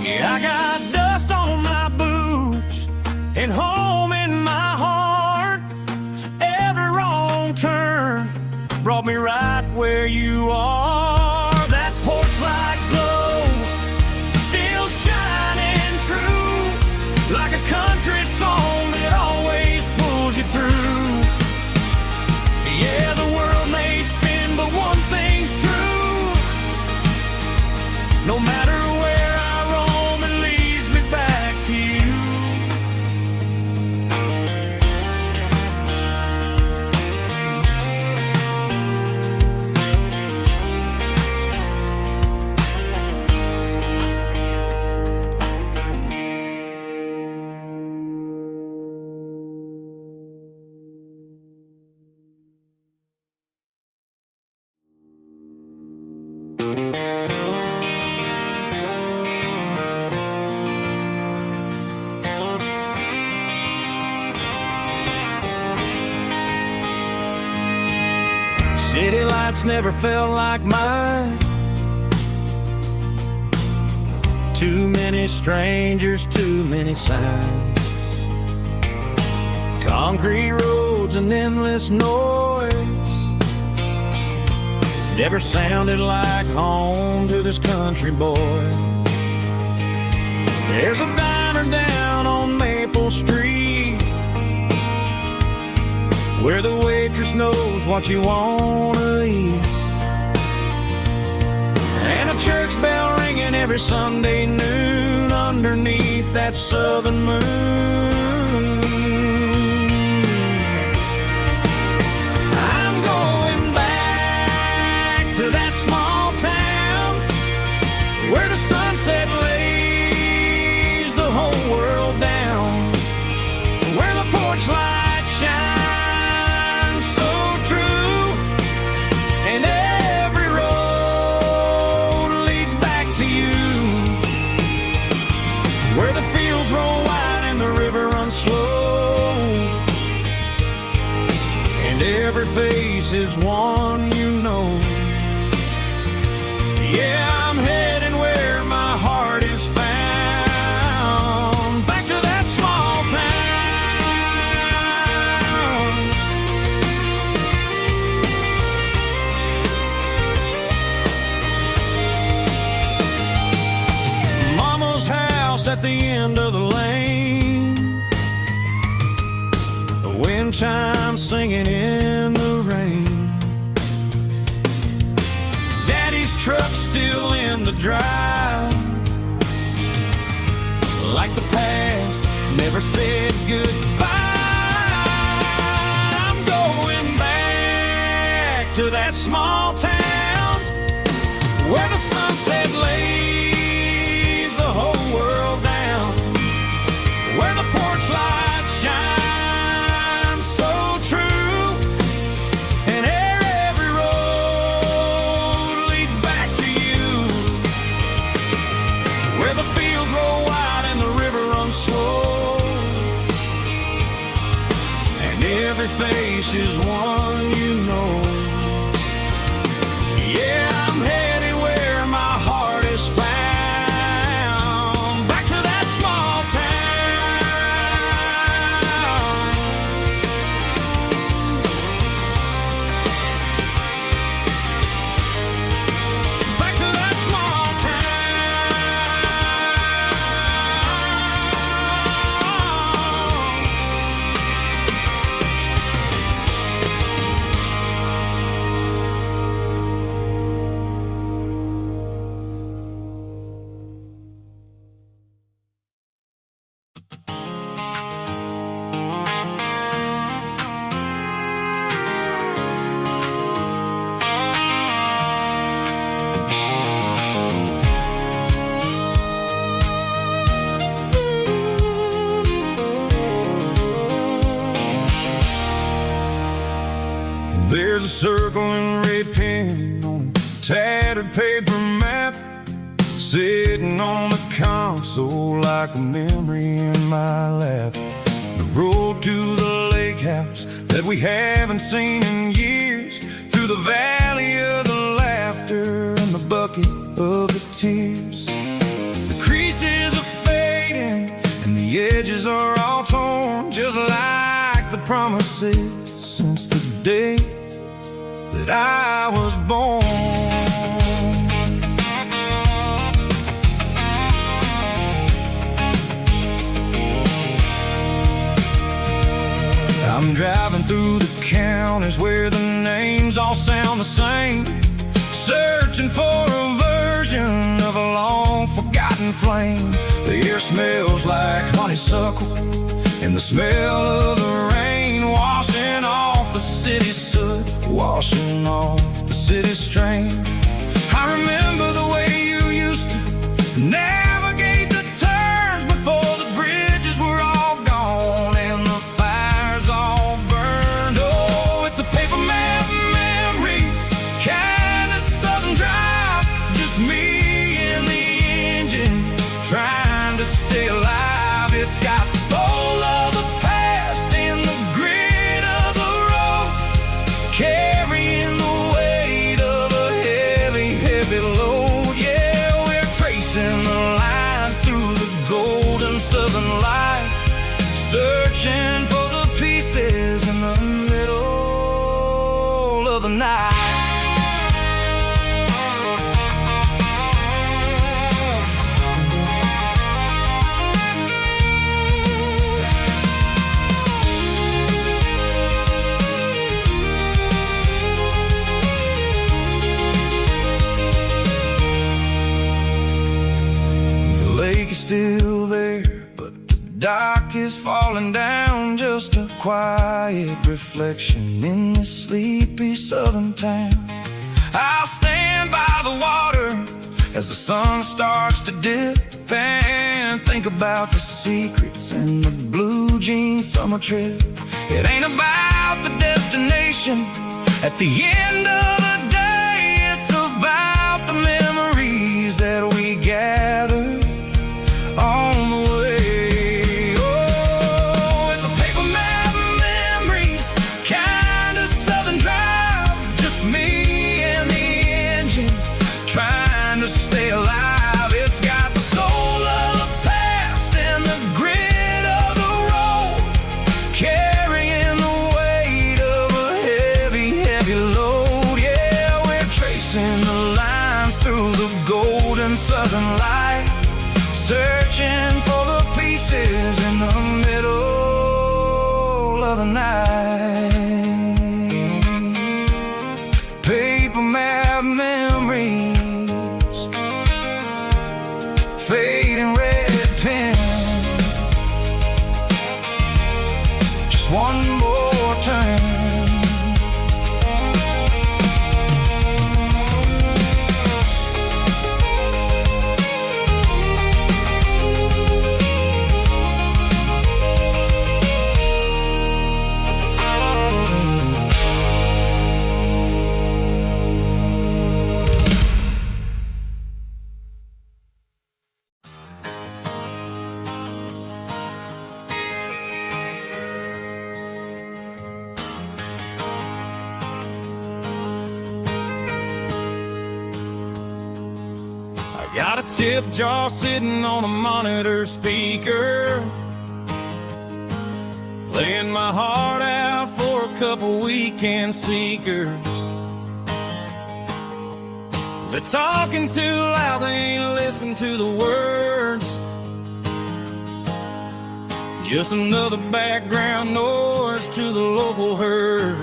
Yeah, I got dust on my boots and home in my heart. Every wrong turn brought me right where you are. That porch light glow still shining true, like a country song that always pulls you through. Yeah, the world may spin, City lights never felt like mine. Too many strangers, too many signs. Concrete roads and endless noise never sounded like home to this country boy. There's a diner down on Maple Street where the waitress knows what you wanna eat, and a church bell ringing every Sunday noon underneath that southern moon. I'm going back to that small town where the sunset lays the whole world down, where the porch lights shine so true, and every road leads back to you, where the fields roll wide and the river runs slow, and every face is one you know. Yeah, I'm heading where my heart is found, back to that small town. Mama's house at the end of the lane, the wind chimes singing in the rain, Daddy's truck still in the drive, like the past never said goodbye. I'm going back to that small town where the sunset lays the whole world down, where the porch lights shine so true, and every road leads back to you, where the fields roll wide and the river runs slow, and every face is one you know. Yeah, I'm heading where my heart is found, back to that small town. Back to that small There's a circle and red pen on a tattered paper map, sitting on the console like a memory in my lap. The road to the lake house that we haven't seen in years, through the valley of the laughter and the bucket of the tears. The creases are fading and the edges are all torn, just like the promises since the day that I was born. I'm driving through the counties where the names all sound the same, searching for a version of a long forgotten flame. The air smells like honeysuckle and the smell of the rain washing off the city soot, washing off the city strain. I remember the way you used to navigate the turns before the bridges were all gone and the fires all burned. Oh, it's a paper map memories, kind of southern drive, just me and the engine trying to stay alive. It's got the soul of the past and the grit of the road, carrying the still there, but the dock is falling down, just a quiet reflection in this sleepy southern town. I'll stand by the water as the sun starts to dip and think about the secrets in the blue jean summer trip. It ain't about the destination at the end of the day, it's about the memories that we gather on the way. Oh, it's a paper map of memories, kind of southern drive, just me and the engine trying to stay alive. It's got the soul of the past and the grit of the road, carrying the weight of a heavy, heavy load. Yeah, we're tracing the lines through the golden southern light, searching for the pieces in the middle of the night. Paper map memories, fading red pen, just one more turn. Got a tip jar sitting on a monitor speaker, laying my heart out for a couple weekend seekers. They're talking too loud, they ain't listen to the words. Just another background noise to the local herd.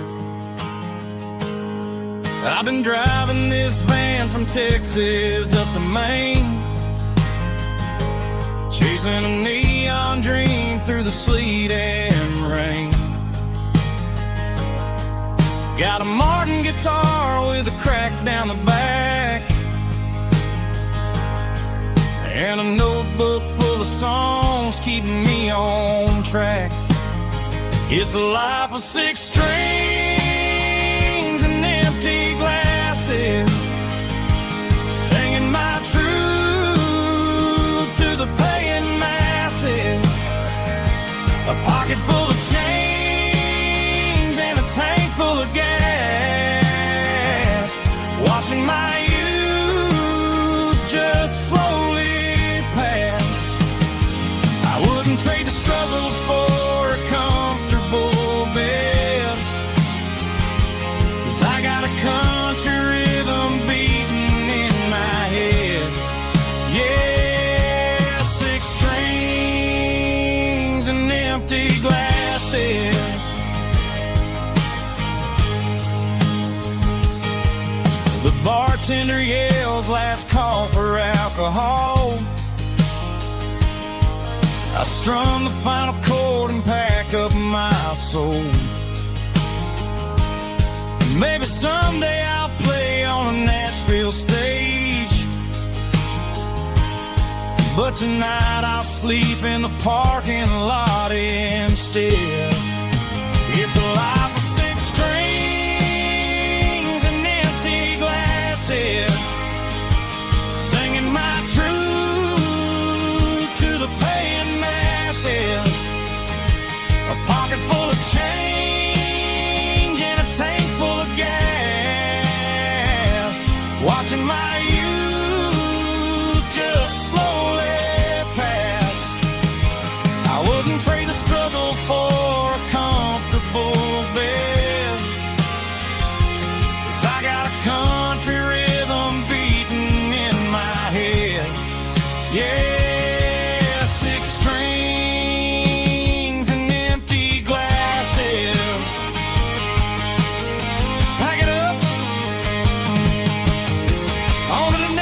I've been driving this van from Texas up to Maine, chasing a neon dream through the sleet and rain. Got a Martin guitar with a crack down the back, and a notebook full of songs keeping me on track. It's a life of 6 strings and empty glasses, singing my truth to the paying masses. A pocket full of change and a tank full of gas, watching my youth just slowly pass. I wouldn't trade the struggle for a comfortable bed, 'cause I got a country rhythm beating in my head. Yeah, 6 strings and empty glasses. The bartender yells last call for alcohol. I strum the final chord and pack up my soul. Maybe someday I'll play on a Nashville stage, but tonight I'll sleep in the parking lot instead. It's a life of 6 strings and empty glasses, singing my truth to the paying masses. A pocket full of change and a tank full of gas, watching my youth just slowly pass. I wouldn't trade the struggle for a comfortable bed, 'cause I got a country rhythm beating in my head. Yeah, 6 strings and empty glasses. Pack it up, on to the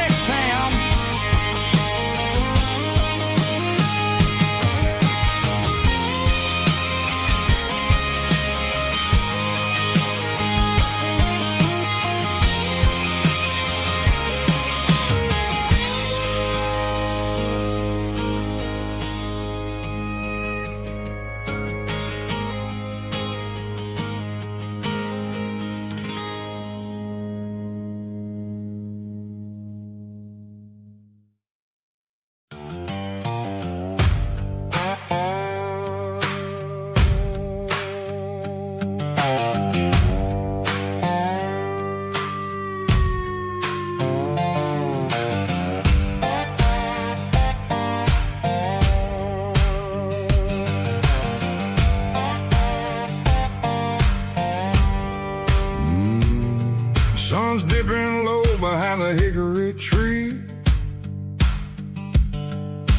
Sun's dipping low behind the hickory tree.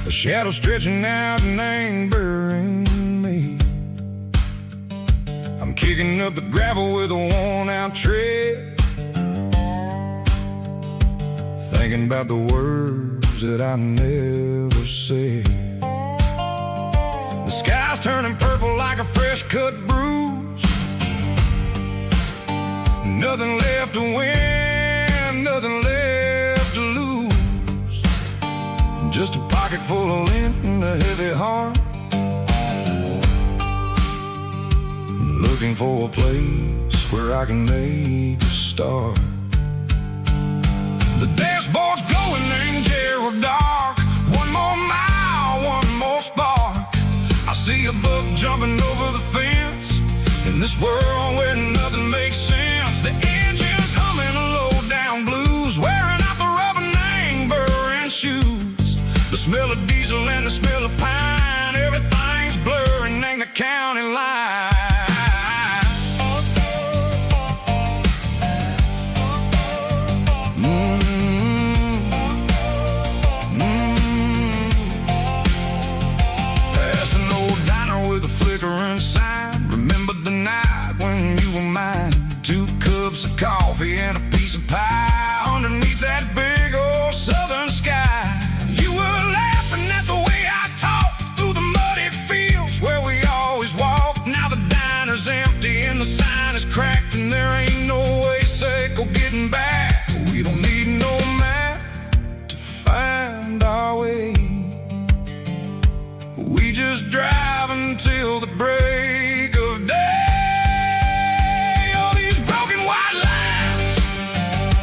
A shadow stretching out and angering me. I'm kicking up the gravel with a worn-out tread, thinking about the words that I never said. The sky's turning purple like a fresh-cut bruise. Nothing left to win, nothing left to lose. Just a pocket full of lint and a heavy heart, looking for a place where I can make a start. The dashboard's glowing in Gerald dark. One more mile, one more spark. I see a buck jumping over the fence in this world where nothing makes sense. The engine's humming a low-down blues, wearing out the rubber name burring shoes. The smell of diesel and the smell of pine, everything's blurring in the county line. Past an old diner with a flickering sign. Remember the night when you were mine. 2 cups of coffee and a piece of pie underneath that big old southern sky. You were laughing at the way I talked through the muddy fields where we always walked. Now the diner's empty and the sign is cracked, and there ain't no way safe or getting back. We don't need no map to find our way. We just drive until the break of day. All these broken white lines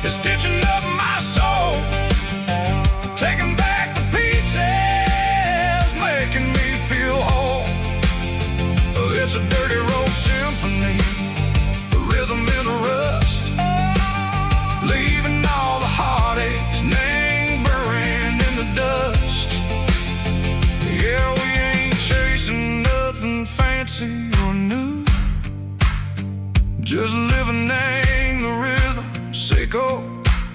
is stitching up my soul, taking back the pieces, making me feel whole. It's a dirty road symphony, a rhythm in the rust, leaving all the heartaches, name buried in the dust. Yeah, we ain't chasing nothing fancy or new, just living in the rhythm, sick of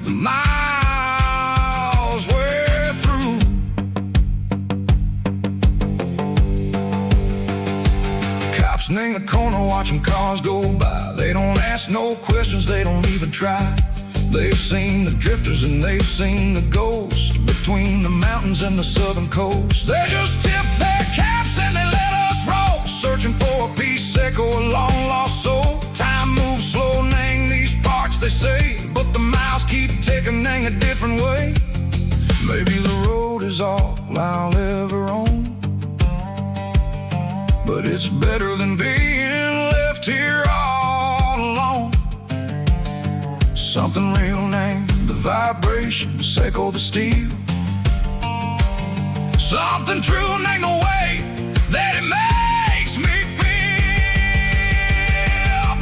the miles we're through. Cops in the corner watching cars go by. They don't ask no questions, they don't even try. They've seen the drifters and they've seen the ghosts between the mountains and the southern coast. They just tip their caps and they let us roll, searching for a piece or a long lost soul. Time moves slow in these parts, they say, but the miles keep ticking in a different way. Maybe the road is all I'll ever own, but it's better than being left here all alone. Something real named the vibrations echo the steel. Something true named the way that it makes me feel.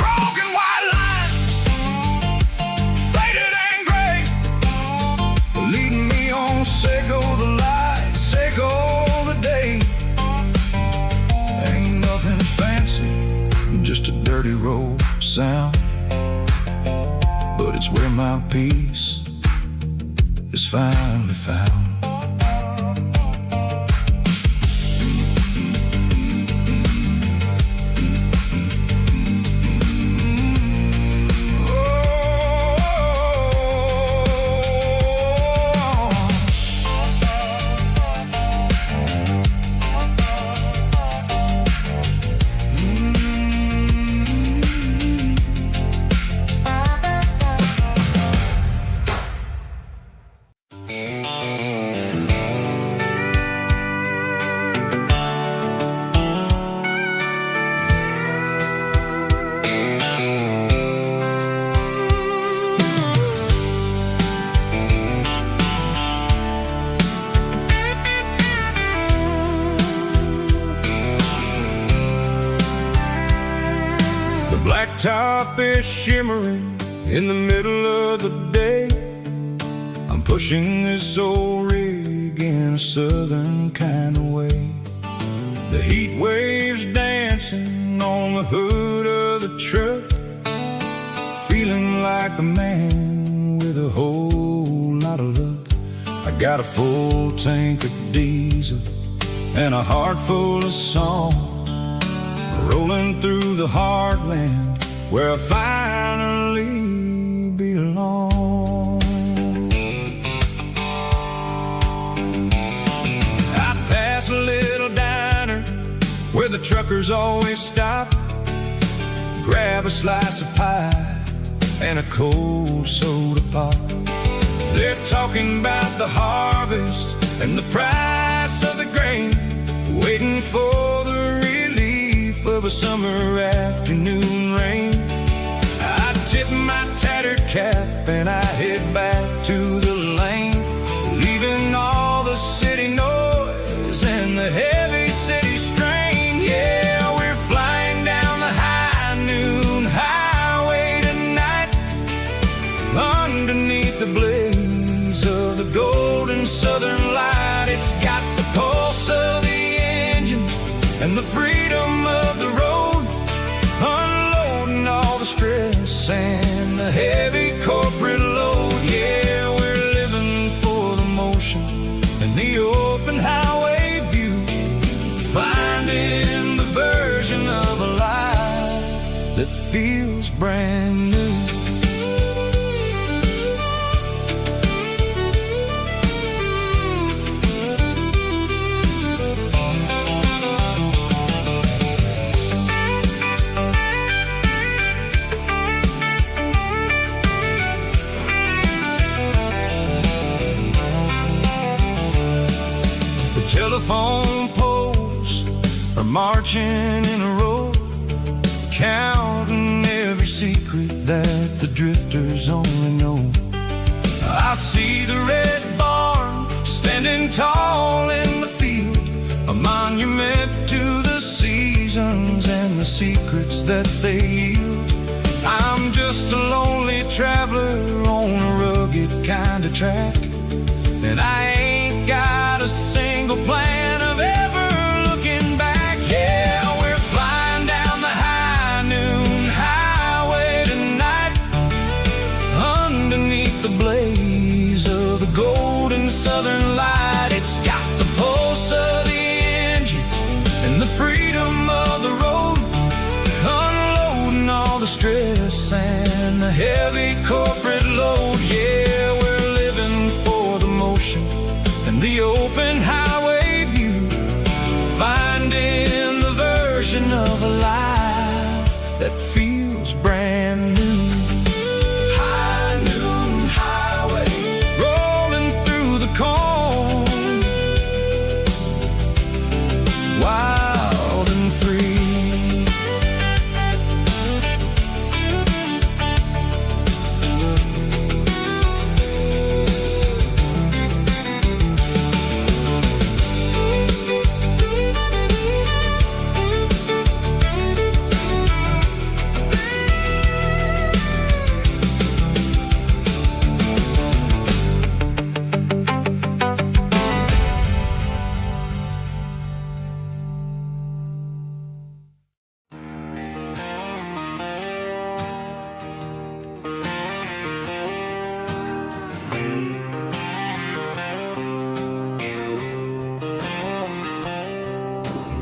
Broken white lines, faded and gray, leading me on, Seco the light, Seco the day. Ain't nothing fancy, just a dirty road sound, but it's where my peace is finally found. Blacktop is shimmering in the middle of the day. I'm pushing this old rig in a southern kind of way. The heat waves dancing on the hood of the truck, feeling like a man with a whole lot of luck. I got a full tank of diesel and a heart full of song, rolling through the heartland where I finally belong. I pass a little diner where the truckers always stop, grab a slice of pie and a cold soda pop. They're talking about the harvest and the price of the grain, waiting for the relief of a summer afternoon rain. I tip my tattered cap and I head back to the lane, leaving all the city noise and the heavy city strain. Yeah, we're flying down the high noon highway tonight, underneath the blaze of the golden southern light. It's got the pulse of the engine and the freedom of the road, unloading all the stress and the heavy corporate load. Yeah, we're living for the motion and the open highway view, finding the version of a life that feels brand new. Telephone poles are marching in a row, counting every secret that the drifters only know. I see the red barn standing tall in the field, a monument to the seasons and the secrets that they yield. I'm just a lonely traveler on a rugged kind of track, and I ain't got a single plan of ever looking back. Yeah, we're flying down the high noon highway tonight, underneath the blaze of the golden southern light. It's got the pulse of the engine and the freedom of the road, unloading all the stress and the heavy corporate load. Yeah, we're living for the motion and the open highway view, finding the version of a life that feels brand new. High noon highway, rolling through the corn, wild and free.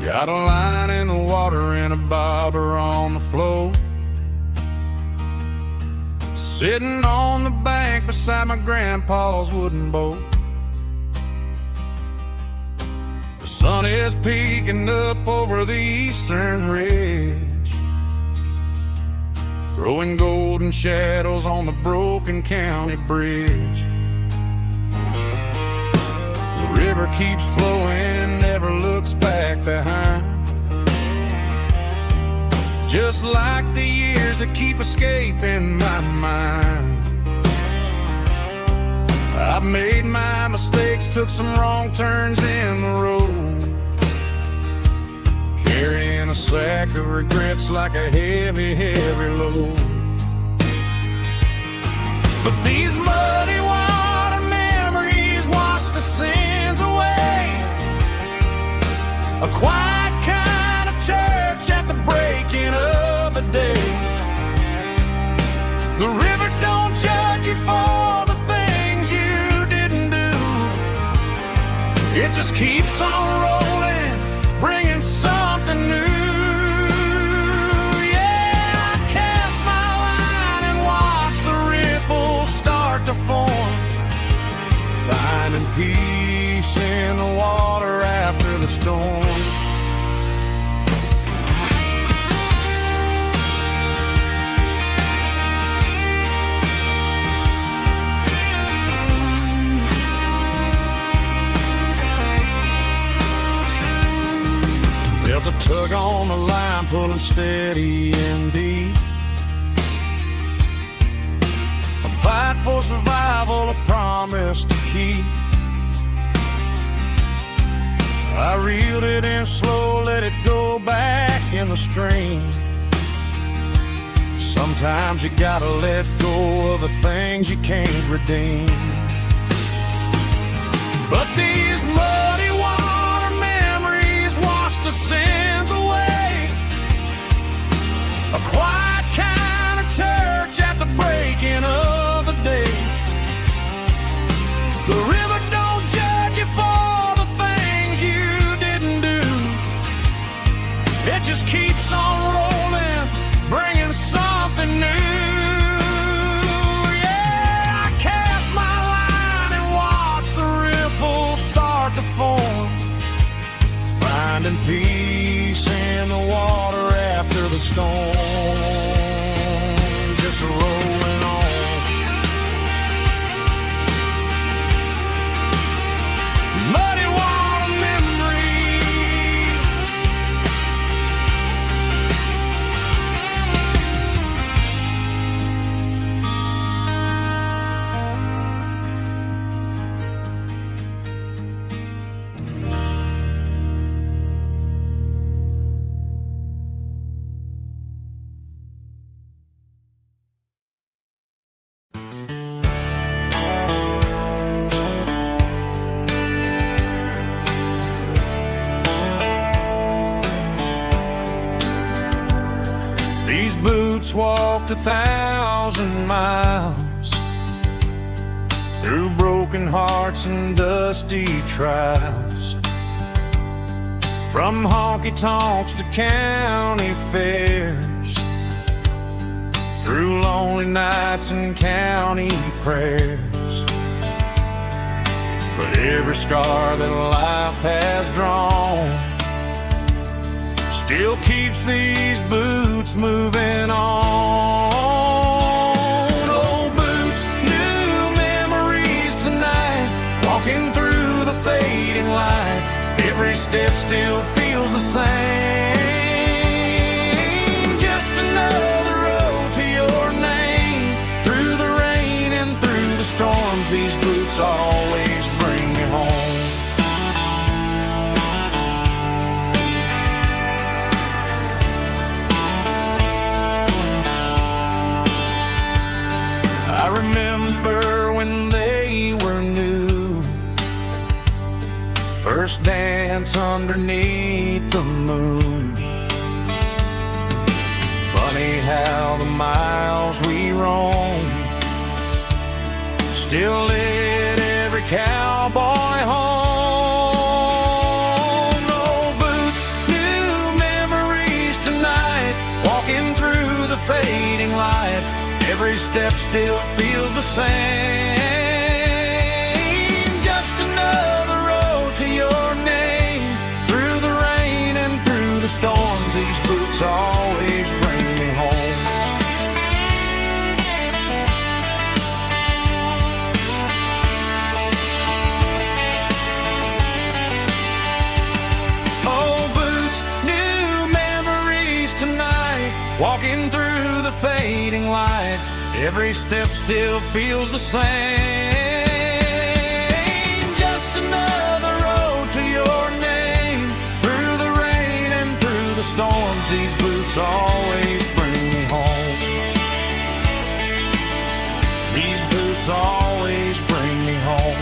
Got a line in the water and a bobber on the floor, sitting on the bank beside my grandpa's wooden boat. The sun is peeking up over the eastern ridge, throwing golden shadows on the broken county bridge. The river keeps flowing, never looks back behind, just like the years that keep escaping my mind. I've made my mistakes, took some wrong turns in the road, carrying a sack of regrets like a heavy, heavy load. But these muddy water memories wash the sins away, a quiet kind of church at the breaking of the day. The river peace in the water after the storm. Felt a tug on the line, pulling steady and deep. A fight for survival, a promise to keep. I reeled it in slow, let it go back in the stream. Sometimes you gotta let go of the things you can't redeem. But these muddy water memories wash the sins away. A quiet kind of church at the breaking of the day. The river don't judge you for the things you didn't do. It just keeps on rolling, bringing something new. Yeah, I cast my line and watch the ripples start to form, finding peace in the water after the storm. Just rolling on. Muddy water memory. These boots walked 1,000 miles through broken hearts and dusty trials, from honky-tonks to county fairs, through lonely nights and county prayers. But every scar that life has drawn still keeps these boots moving on. Old boots, new memories tonight, walking through the fading light. Every step still feels the same. Just another road to your name. Through the rain and through the storms, these boots always bring me home. I remember when they were new, first dance underneath the moon. Funny how the miles we roam still lit every cowboy home. Old boots, new memories tonight, walking through the fading light. Every step still feels the same. Just another road to your name. Through the rain and through the storms, these boots always bring me home. Old boots, new memories tonight, walking through the fading light. Every step still feels the same. Just another road to your name. Through the rain and through the storms, these boots always bring me home. These boots always bring me home.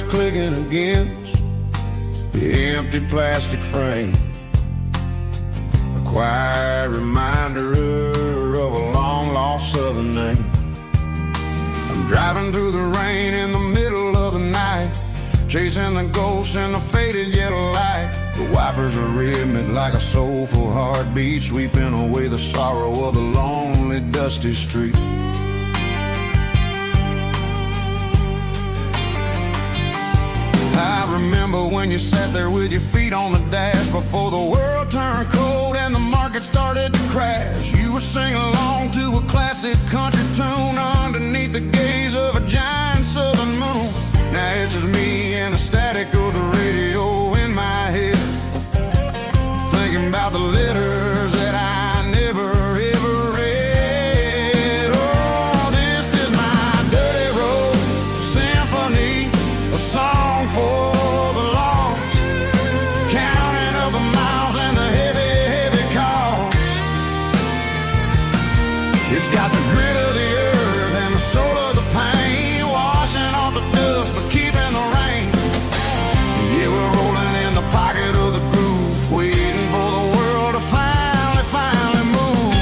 clicking against the empty plastic frame. A quiet reminder of a long-lost southern name. I'm driving through the rain in the middle of the night, chasing the ghosts in the faded yellow light. The wipers are rhythmic like a soulful heartbeat, sweeping away the sorrow of the lonely, dusty street. I remember when you sat there with your feet on the dash before the world turned cold and the market started to crash. You were singing along to a classic country tune underneath the gaze of a giant southern moon. Now it's just me and the static of the radio in my head, thinking about the letters that I never ever read. Oh, this is my dirty road symphony, a song for the lost, counting up the miles and the heavy, heavy cost. It's got the grit of the earth and the soul of the pain, washing off the dust but keeping the rain. Yeah, we're rolling in the pocket of the groove, waiting for the world to finally move.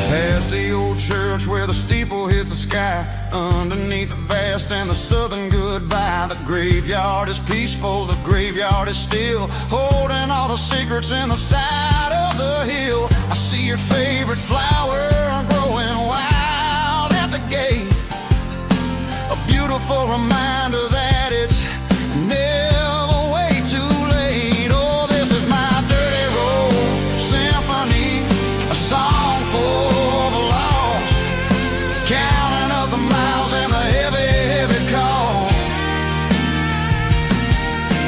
Past the old church where the steeple hits the sky, underneath the vast and the southern goodbye. The graveyard is peaceful, the graveyard is still, holding all the secrets in the side of the hill. I see your favorite flower growing wild at the gate, a beautiful reminder that it's never way too late. Oh, this is my dirty road symphony, a song for the lost, counting up the miles and the heavy, heavy call.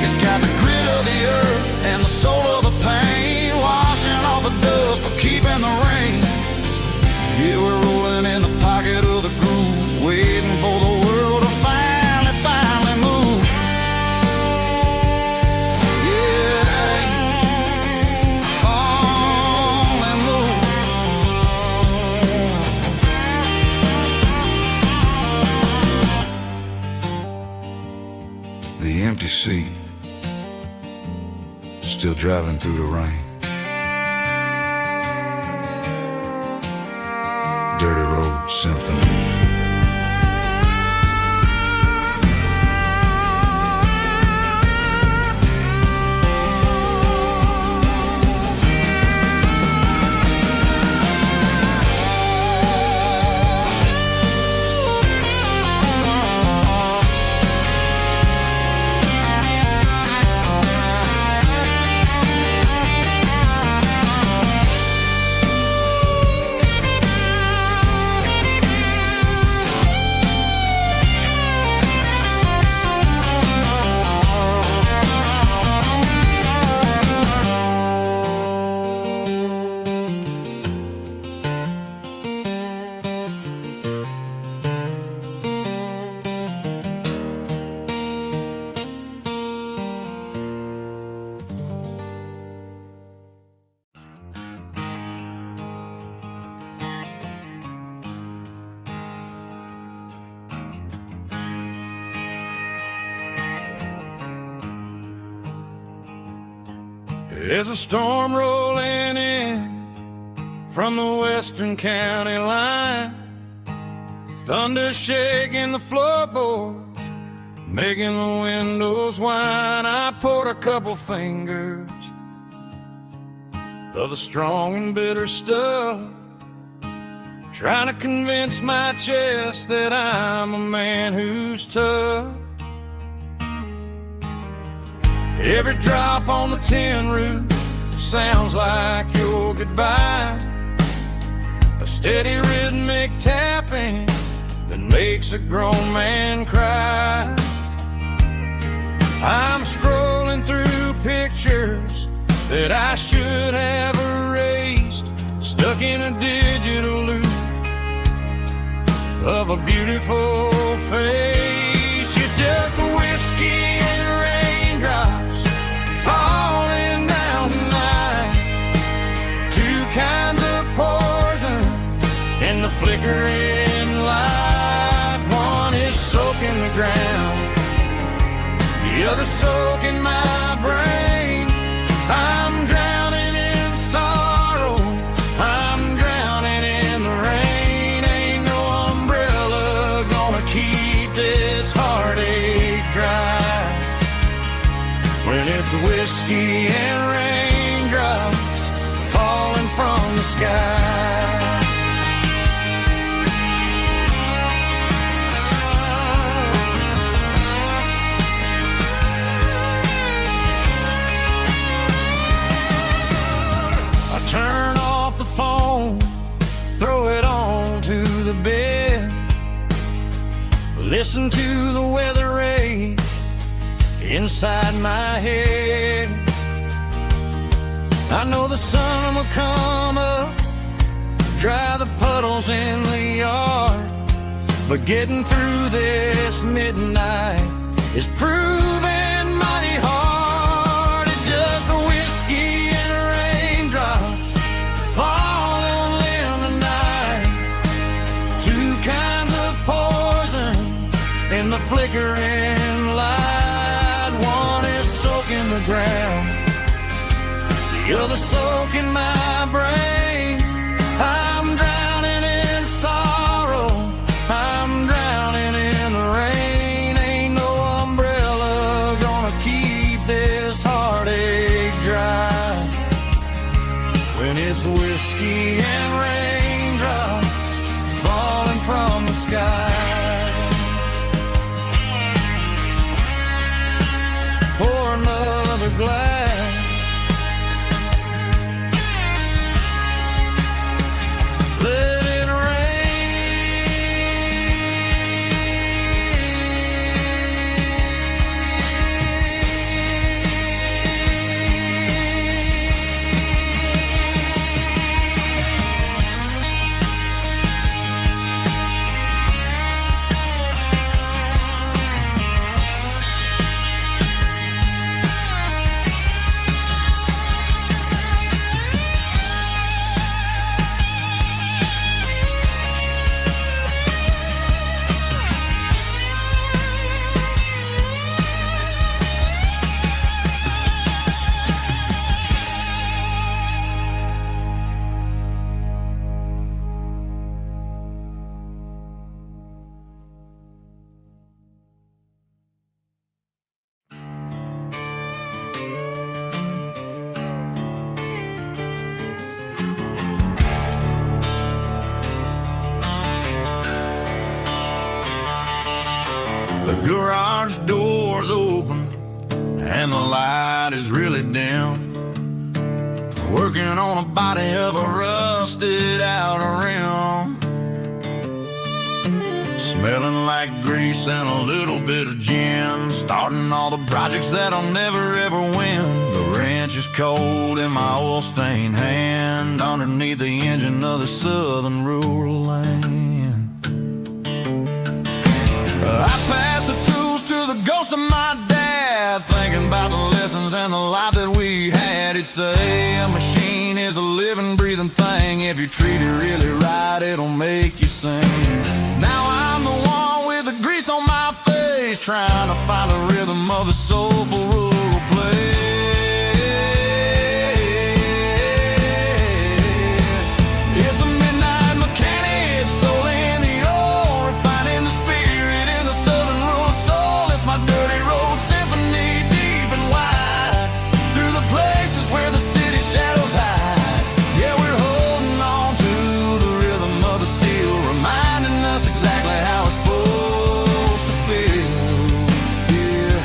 It's got the grit of the earth and the soul of the pain, washing off the dust but keeping the rain. Yeah, we're rolling in the pocket of the groove, waiting for the world to finally move. Yeah, finally move. The empty seat, still driving through the rain. Dirty Road Symphony. There's a storm rolling in from the western county line, thunder shaking the floorboards, making the windows whine. I poured a couple fingers of the strong and bitter stuff, trying to convince my chest that I'm a man who's tough. Every drop on the tin roof sounds like your goodbye, a steady rhythmic tapping that makes a grown man cry. I'm scrolling through pictures that I should have erased, stuck in a digital loop of a beautiful face. It's just whiskey and raindrops falling In the flickering light, one is soaking the ground, the other soaking my brain. I'm drowning in sorrow, I'm drowning in the rain. Ain't no umbrella gonna keep this heartache dry when it's whiskey and raindrops falling from the sky. Turn off the phone, throw it on to the bed, listen to the weather rage inside my head. I know the sun will come up, dry the puddles in the yard, but getting through this midnight is proving mighty hard. It's just a whiskey and raindrops falling in the night, two kinds of poison in the flickering light. One is soaking the ground, the other soaking my brain. I'm drowning in sorrow, I'm drowning in the rain. Ain't no umbrella gonna keep this heartache dry when it's whiskey and raindrops falling from the sky. Pour another glass, let it The garage door's open and the light is really dim. Working on a body of a rusted out rim, smelling like grease and a little bit of gin. Starting all the projects that I'll never ever win. The wrench is cold in my oil stained hand underneath the engine of the southern rural land. I pass the tools to the ghost of my dad, thinking about the lessons and the life that we had. He'd say a machine is a living, breathing thing. If you treat it really right, it'll make you sing. Now I'm the one with the grease on my face, trying to find the rhythm of the soulful rural place. It's a midnight mechanic, soul in the ore, refining the spirit in the southern rural soul. It's my dirty road symphony, deep and wide, through the places where the city shadows hide. Yeah, we're holding on to the rhythm of the steel, reminding us exactly how it's supposed to feel. Yeah.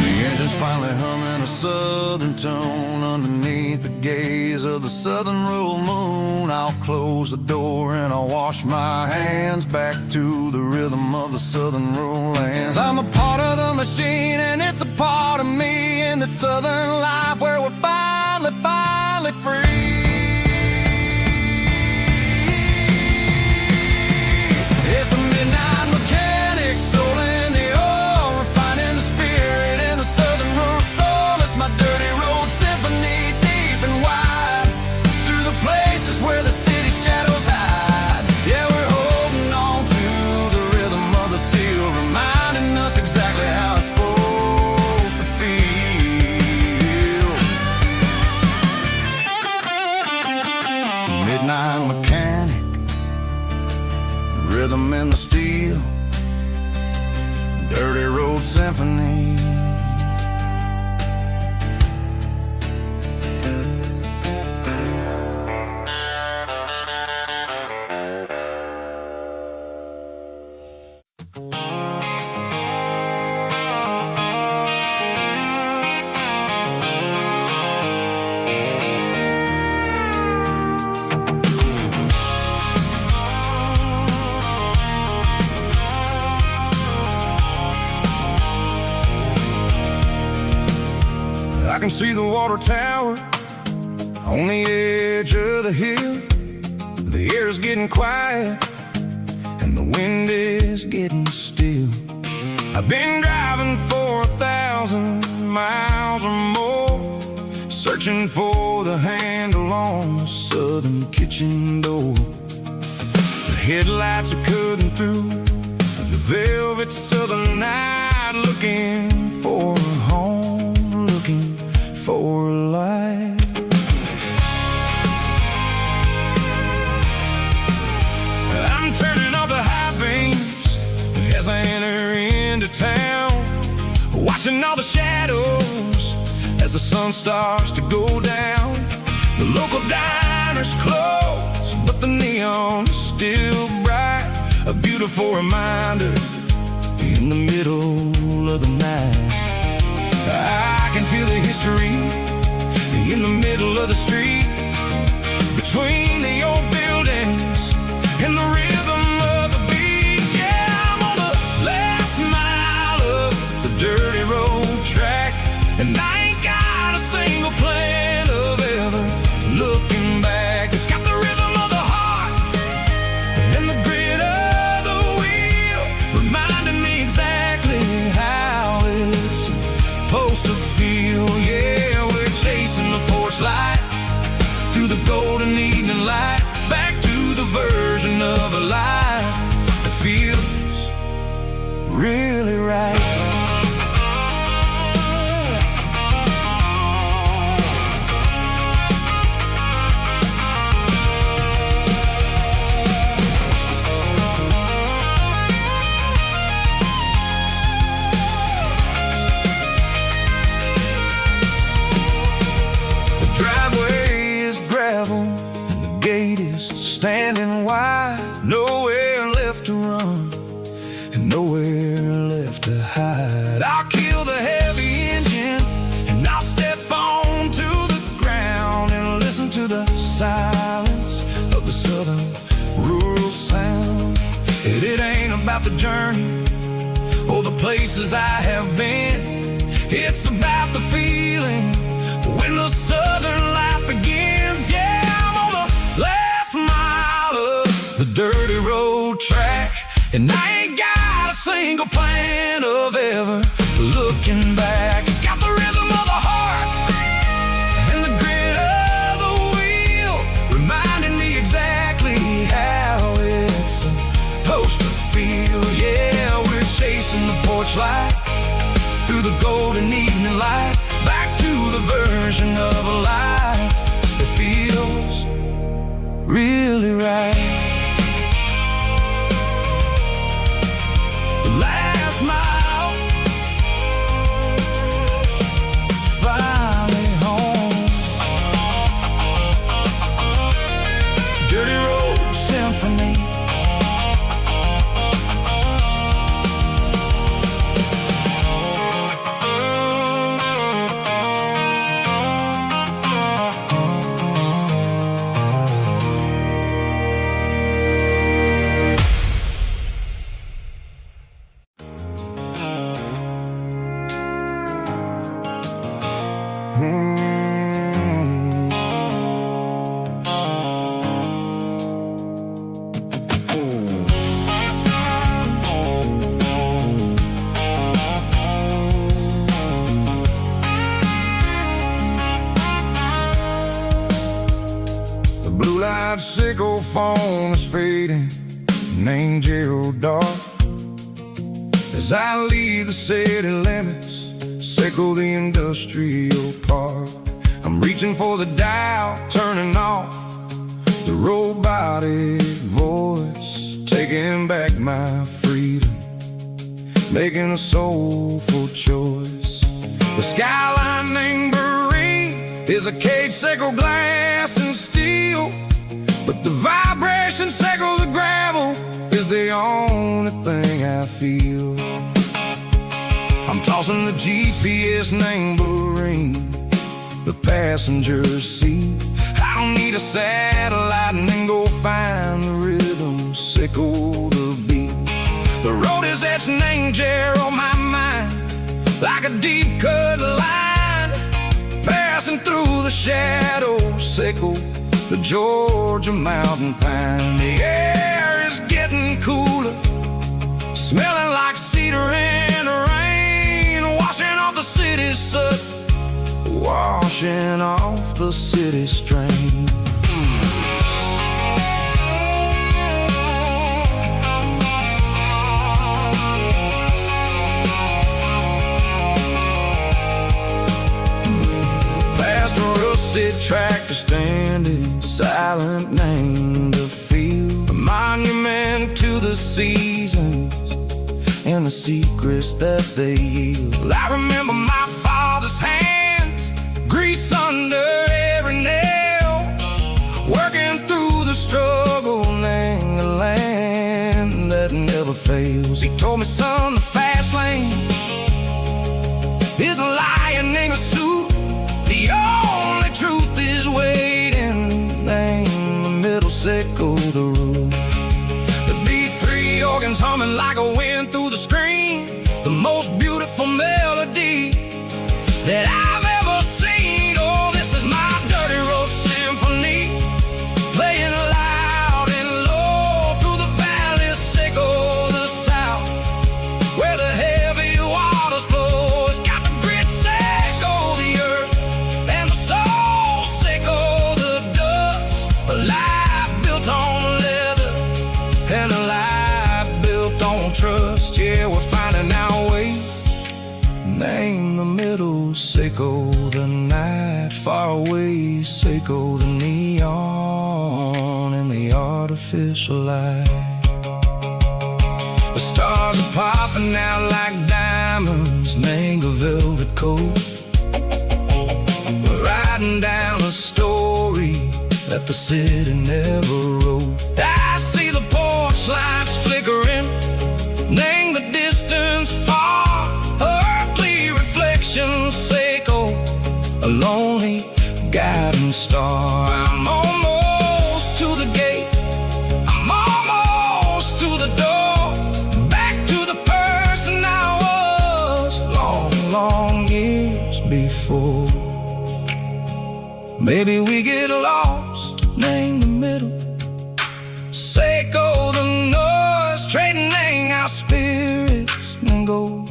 The engine's finally humming a southern tone underneath the gaze of the southern rural moon. I'll close the door and I'll wash my hands back to the rhythm of the southern rural lands. I'm a part of the machine and it's a part of me in the southern life where we're finally free. midnight mechanic, rhythm in the steel, dirty road symphony. I can see the water tower on the edge of the hill. The air is getting quiet and the wind is getting still. I've been driving for 1,000 miles or more, searching for the handle on the southern kitchen door. The headlights are cutting through the velvet southern night, looking for a home, looking for life. I'm turning off the high beams as I enter into town, watching all the shadows as the sun starts to go down. The local diner's closed, but the neon is still bright, a beautiful reminder in the middle of the night. I can feel the history in the middle of the street, between the old buildings and the rhythm of the beat. Yeah, I'm on the last mile of the dirty road track, and I ain't got a single plan of ever looking back. It's got the rhythm of the heart and the grit of the wheel, reminding me exactly how it's supposed to feel. Yeah, we're chasing the porch light through the golden evening light, back to the version of a life that feels really right. Standing wide, nowhere left to run and nowhere left to hide. I'll kill the heavy engine and I'll step onto the ground and listen to the silence of the southern rural sound. It ain't about the journey or the places I have been, it's about the feeling when the southern life begins. Yeah, I'm on the last mile of the dirty road track, and I ain't got a single plan of ever looking back. It's got the rhythm of the heart and the grit of the wheel, reminding me exactly how it's supposed to feel. Yeah, we're chasing the porch light through the golden evening light, back to the version of a life that feels really right. The last mile, finally home. Dirty road symphony. Blue-light sickle phone is fading, name Gerald dark. As I leave the city limits, sickle the industrial park. I'm reaching for the dial, turning off The robotic voice taking back my freedom, making a soulful choice. The skyline named Marine is a cage circle, glass and steel, but the vibration circle, the gravel, is the only thing I feel. I'm tossing the GPS named Marine, the passenger seat. I don't need a satellite and then go find the rhythm, sickle the beat. The road is etched and angel on my mind, like a deep cut line, passing through the shadows, sickle the Georgia mountain pine. The air is getting cooler, smelling like cedar in the rain, washing off the city's soot, washing off the city strain. Past a rusted tractor standing silent, named a field, a monument to the seasons and the secrets that they yield. I remember my father's hands, grease under every nail, working through the struggle, name the land that never fails. He told me, son, the fast lane is a lion in a suit. The only truth is waiting, name the middle, sickle the root. The B3 organs humming like a wind through the screen, the most beautiful melody that I've ever seen. Oh, this is my dirty road symphony, playing loud and low through the valleys, sickle the south, where the heavy waters flow. It's got the grit, sickle the earth, and the soul, sickle the dust. A life built on leather and a life built on trust. Yeah, we're finding our way, name the middle, sickle the night, far away, sickle the neon and the artificial light. The stars are popping out like diamonds, mango velvet coat. We're riding down a story that the city never wrote. I see the porch lights flickering, name the distance far, earthly reflections, sickle a lonely guiding star. I'm almost to the gate, I'm almost to the door, back to the person I was long, long years before. Maybe we get lost, name the middle, sickle the noise, trading our spirits and go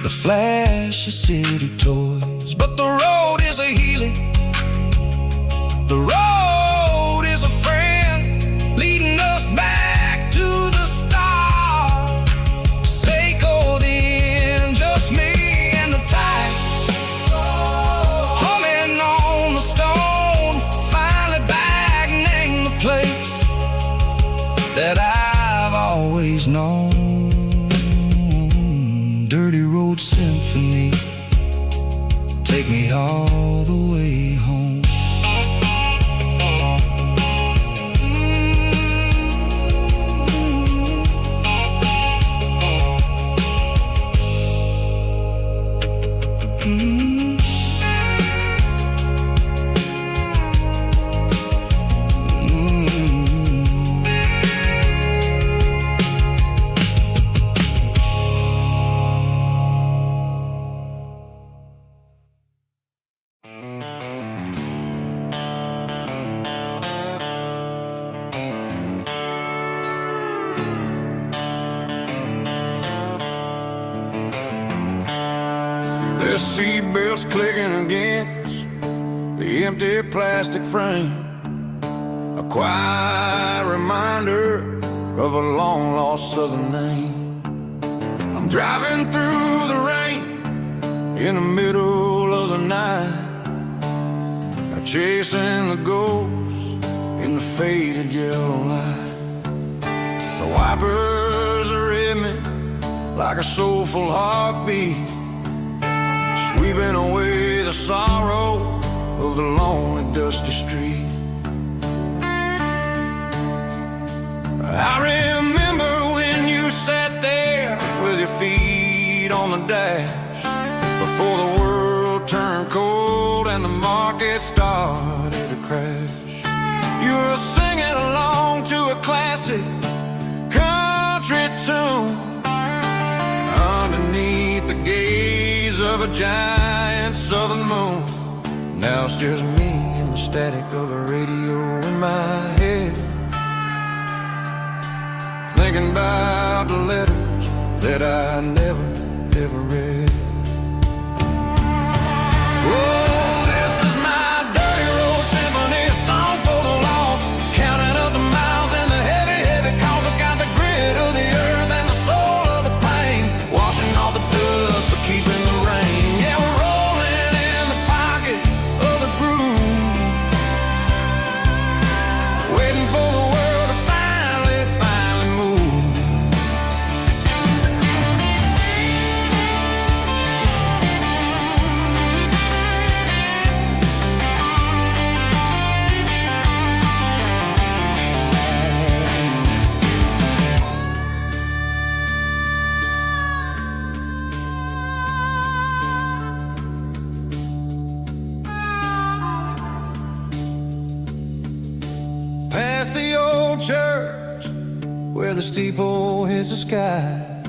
the flash of city toys. But the road is a healing, the road is a friend, leading us back to the start. Sickle the end, just me and the tides, humming on the stone, finally back, name the place that I've always known. Dirty road symphony, take me all the way home. The seatbelts clicking against the empty plastic frame, a quiet reminder of a long lost southern name. I'm driving through the rain in the middle of the night, chasing the ghosts in in the faded yellow light. The wipers are in me like a soulful heartbeat, sweeping away the sorrow of the lonely, dusty street. I remember when you sat there with your feet on the dash, before the world turned cold and the market started to crash. You were singing along to a classic country tune underneath the gaze of a giant southern moon. Now it's just me and the static of the radio in my head, thinking about the letters that I never, ever read. Oh, this is my dirty road symphony, a song for the lost, counting up the miles and the heavy, heavy calls. It's got the grit of the earth and the soul of the pain, washing off the dust but keeping the rain. Yeah, we're rolling in the pocket of the groove, waiting for the world to finally move. Past the old church where the steeple hits the sky,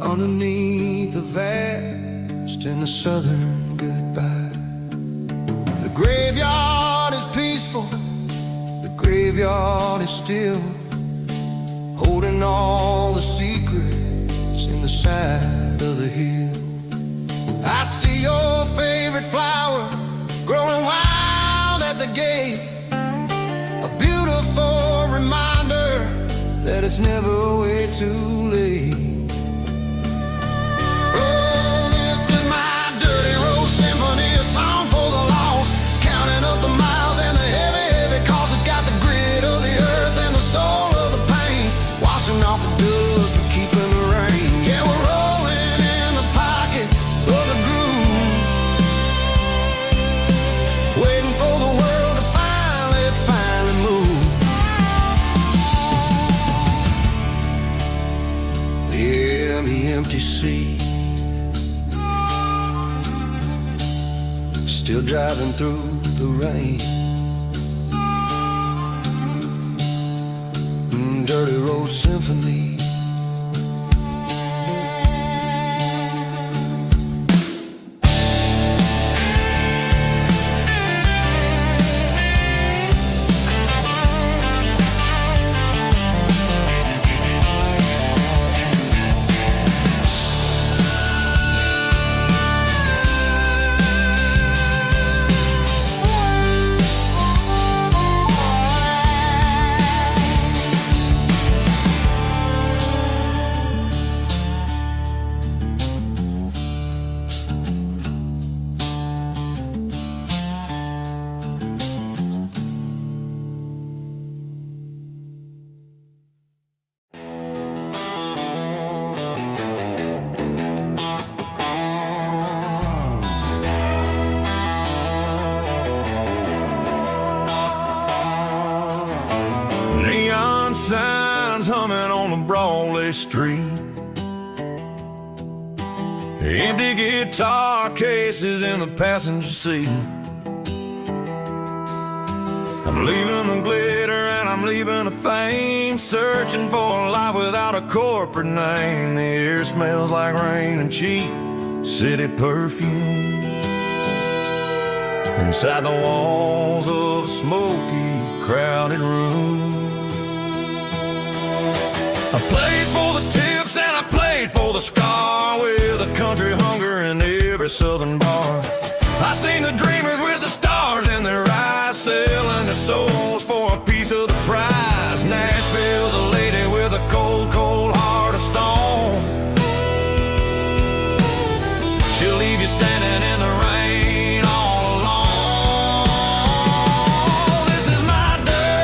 underneath the vast and the southern goodbye. The graveyard is peaceful, the graveyard is still, holding all the secrets in the side of the hill. I see your favorite flower growing wild at the gate, a beautiful reminder that it's never way too late. Oh, this is my dirty road symphony, a song for the lost, counting up the miles and the heavy, heavy calls. It's got the grit of the earth and the soul of the pain, washing off the dust but keeping the rain. Yeah, we're rolling in the pocket of the groove, waiting for the world to finally move. Yeah, the empty sea, still driving through the rain. Dirty road symphony. Neon signs humming on the Broadway street, empty guitar cases in the passenger seat. I'm leaving the glitter and I'm leaving the fame, searching for a life without a corporate name. The air smells like rain and cheap city perfume inside the walls of a smoky, crowded room. I played for the tips and I played for the scar, with a country hunger in every southern bar. I seen the dreamers with the stars in their eyes, selling their souls for a piece of the prize. Nashville's a lady with a cold, cold heart of stone. She'll leave you standing in the rain all alone. This is my dirty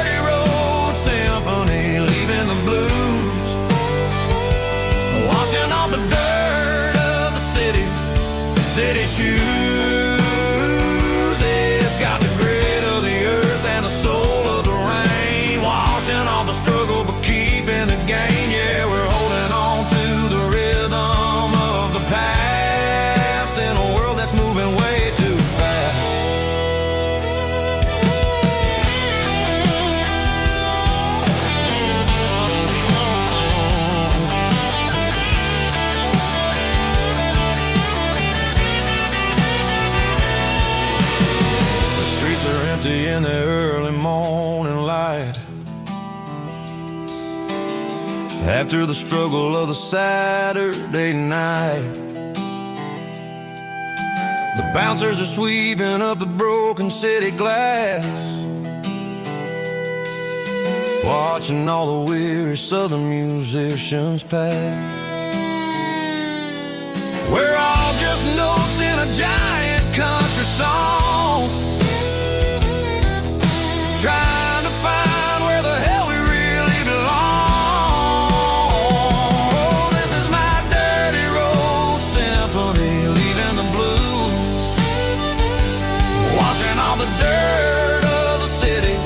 after the struggle of the Saturday night. The bouncers are sweeping up the broken city glass, watching all the weary southern musicians pass. We're all just notes in a giant country song, trying to find where the hell we really belong. Oh, this is my dirty road symphony, leaving the blues, washing all the dirt of the city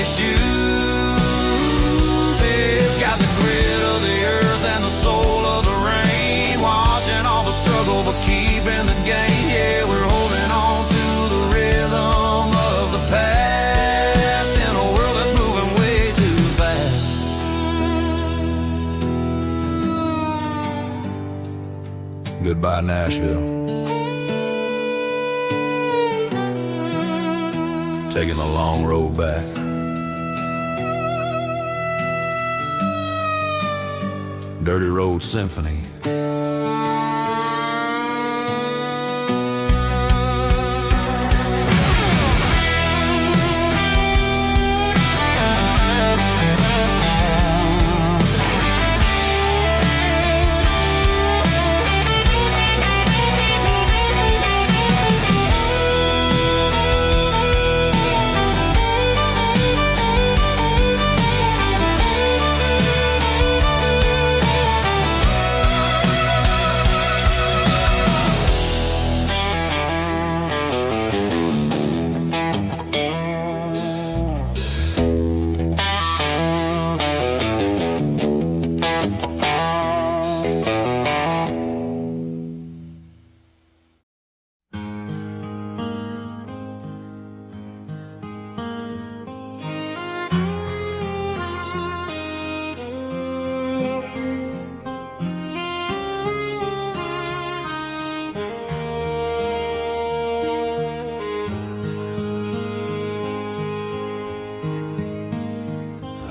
shoes. It's got the grit of the earth and the soul of the rain, washing all the struggle but keeping the gain. Yeah, we're holding on to the rhythm of the past in a world that's moving way too fast. Goodbye, Nashville. Taking the long road back. Dirty Road Symphony.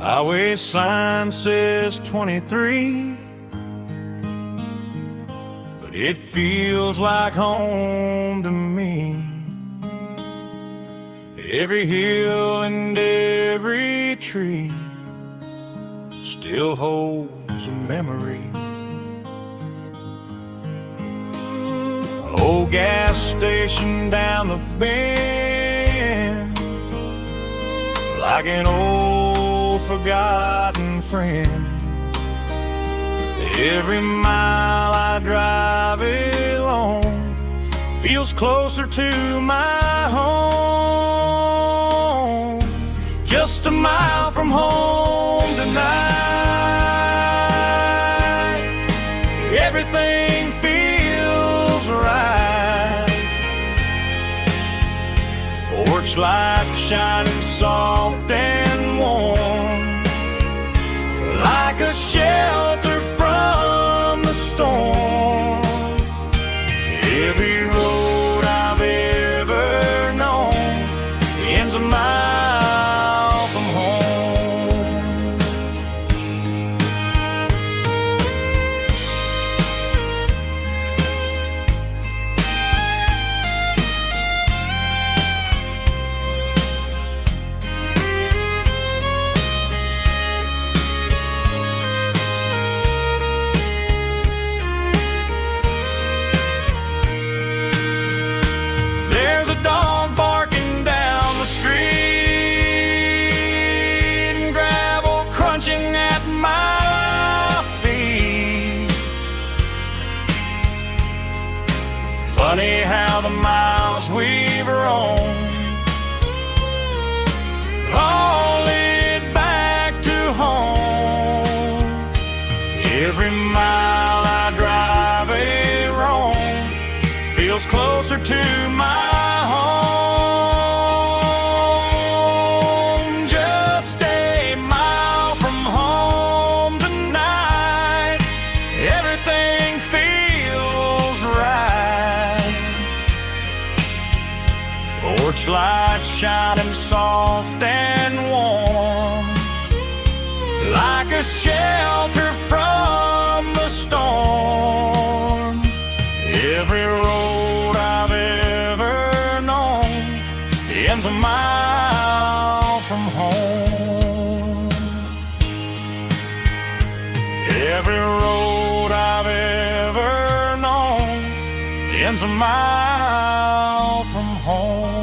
Highway sign says 23, but it feels like home to me. Every hill and every tree still holds a memory. Old gas station down the bend, like an old forgotten friend. Every mile I drive it along feels closer to my home. Just a mile from home tonight, everything feels right. Porch light shining soft and warm, like a shelter from the storm. Every road I've ever known ends a mile from home. There's a dog barking down the street, and gravel crunching at my feet. Funny how the miles we've roamed all lead back to home. Every mile I drive a roam feels closer to my home. Just a mile from home tonight, everything feels right. Porch light shining soft and warm, like like a shelter from the storm. Every road I've ever known ends a mile from home. Every road I've ever known ends a mile from home.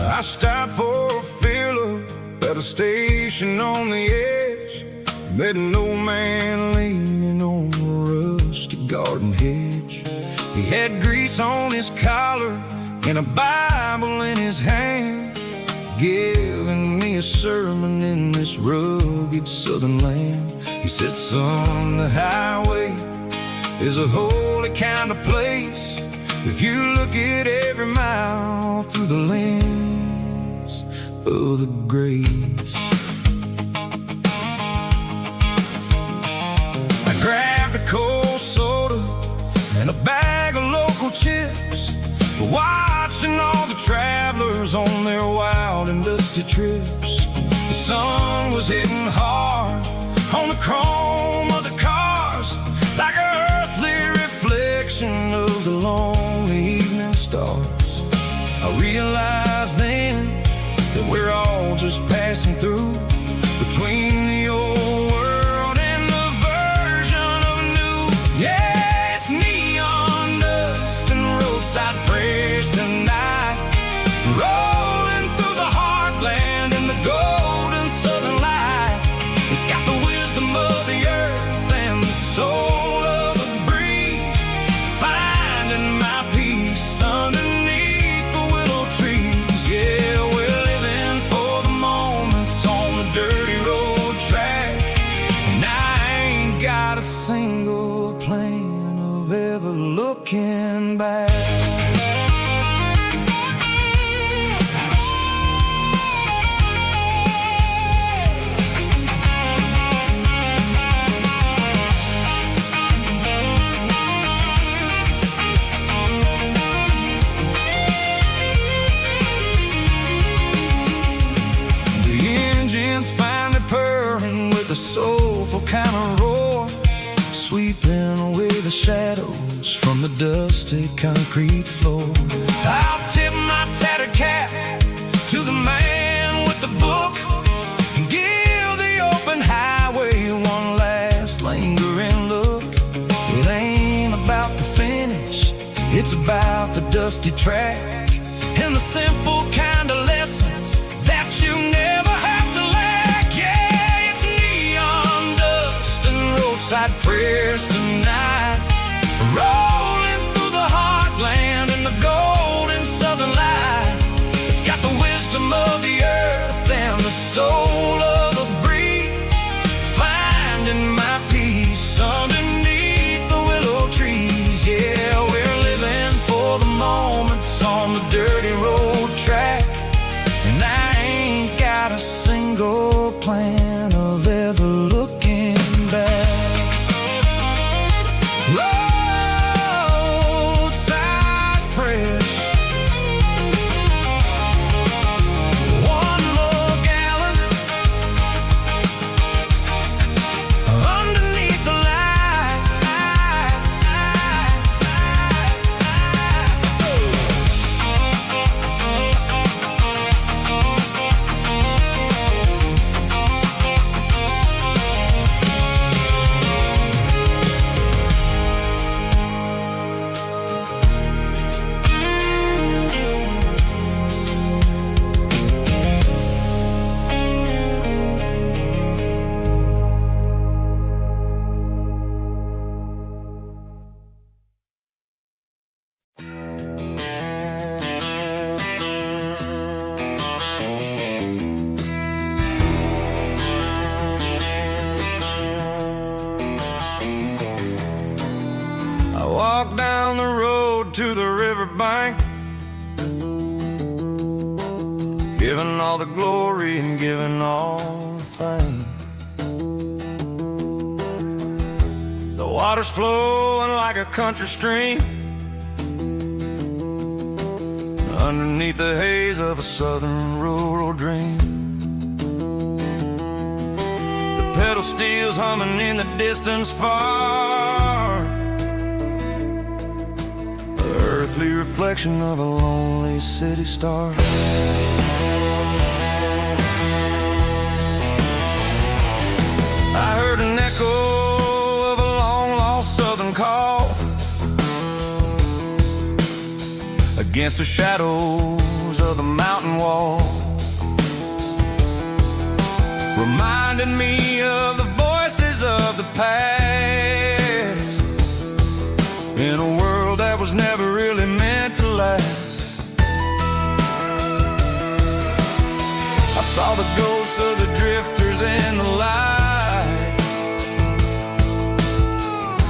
I stopped for a fill-up at a station on the edge. Met an old man leaning on a rusty garden hedge. He had grease on his collar and a Bible in his hand, giving me a sermon in this rugged southern land. He said, son, the highway is a holy kind of place if you look at every mile through the lens of the grace. I grabbed a cold soda and a bag of local chips, watching all the travelers on their wild and dusty trips. The sun was hitting hard on the chrome of the cars, like an earthly reflection of the lonely evening stars. I realized then that we're all just passing through between the old world and the version of new. Yeah, it's neon dust and roadside prayers tonight, rolling through the heartland in the golden southern light. It's got the wisdom of the earth and the soul of the breeze, finding my peace underneath the willow trees. Yeah, we're living for the moments on the dirty road track, and I ain't got a single plan of ever looking back. Soulful kind of roar, sweeping away the shadows from the dusty concrete floor. I'll tip my tattered cap to the man with the book and give the open highway one last lingering look. It ain't about the finish, it's about the dusty track and the simple kind of lessons that you never have to lack. Yeah, it's neon dust and roadside prayers tonight, rolling through the heartland in the golden southern light. It's got the wisdom of the earth and the soul of the breeze, finding my peace underneath the willow trees. Yeah, we're living for the moments on the dirty road track, and I ain't got a single plan of ever looking back. walk down the road to the riverbank, giving all the glory and giving all the thanks. The water's flowing like a country stream underneath the haze of a southern rural dream. The pedal steel's humming in the distance far, the earthly reflection of a lonely city star. I heard an echo of a long-lost southern call against the shadows of the mountain wall, reminding me of the voices of the past in a world that was never really meant to last. I saw the ghosts of the drifters in the light,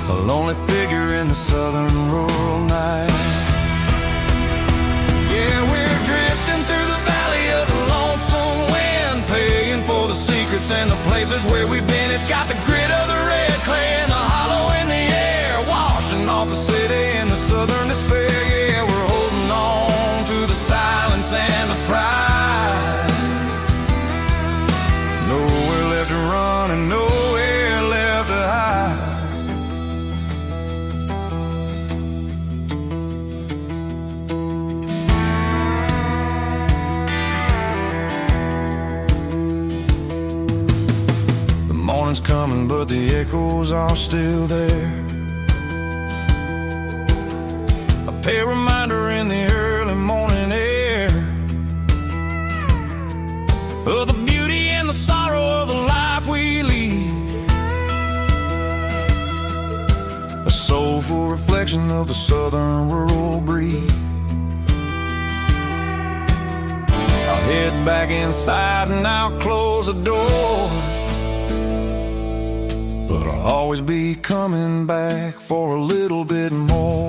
a lonely figure in the southern rural night. Yeah, we're drifting through the valley of the lonesome wind, paying for the secrets and the places where we've been. It's got the grit of the red clay and the hollow in the air, washing off the city and the southern despair. Yeah, we're holding on to the silence and the pride. Nowhere left to run and nowhere left to hide. Morning's coming, but the echoes are still there. A pale reminder in the early morning air of the beauty and the sorrow of the life we lead, a soulful reflection of the southern rural breed. I'll head back inside and I'll close the door, but I'll always be coming back for a little bit more.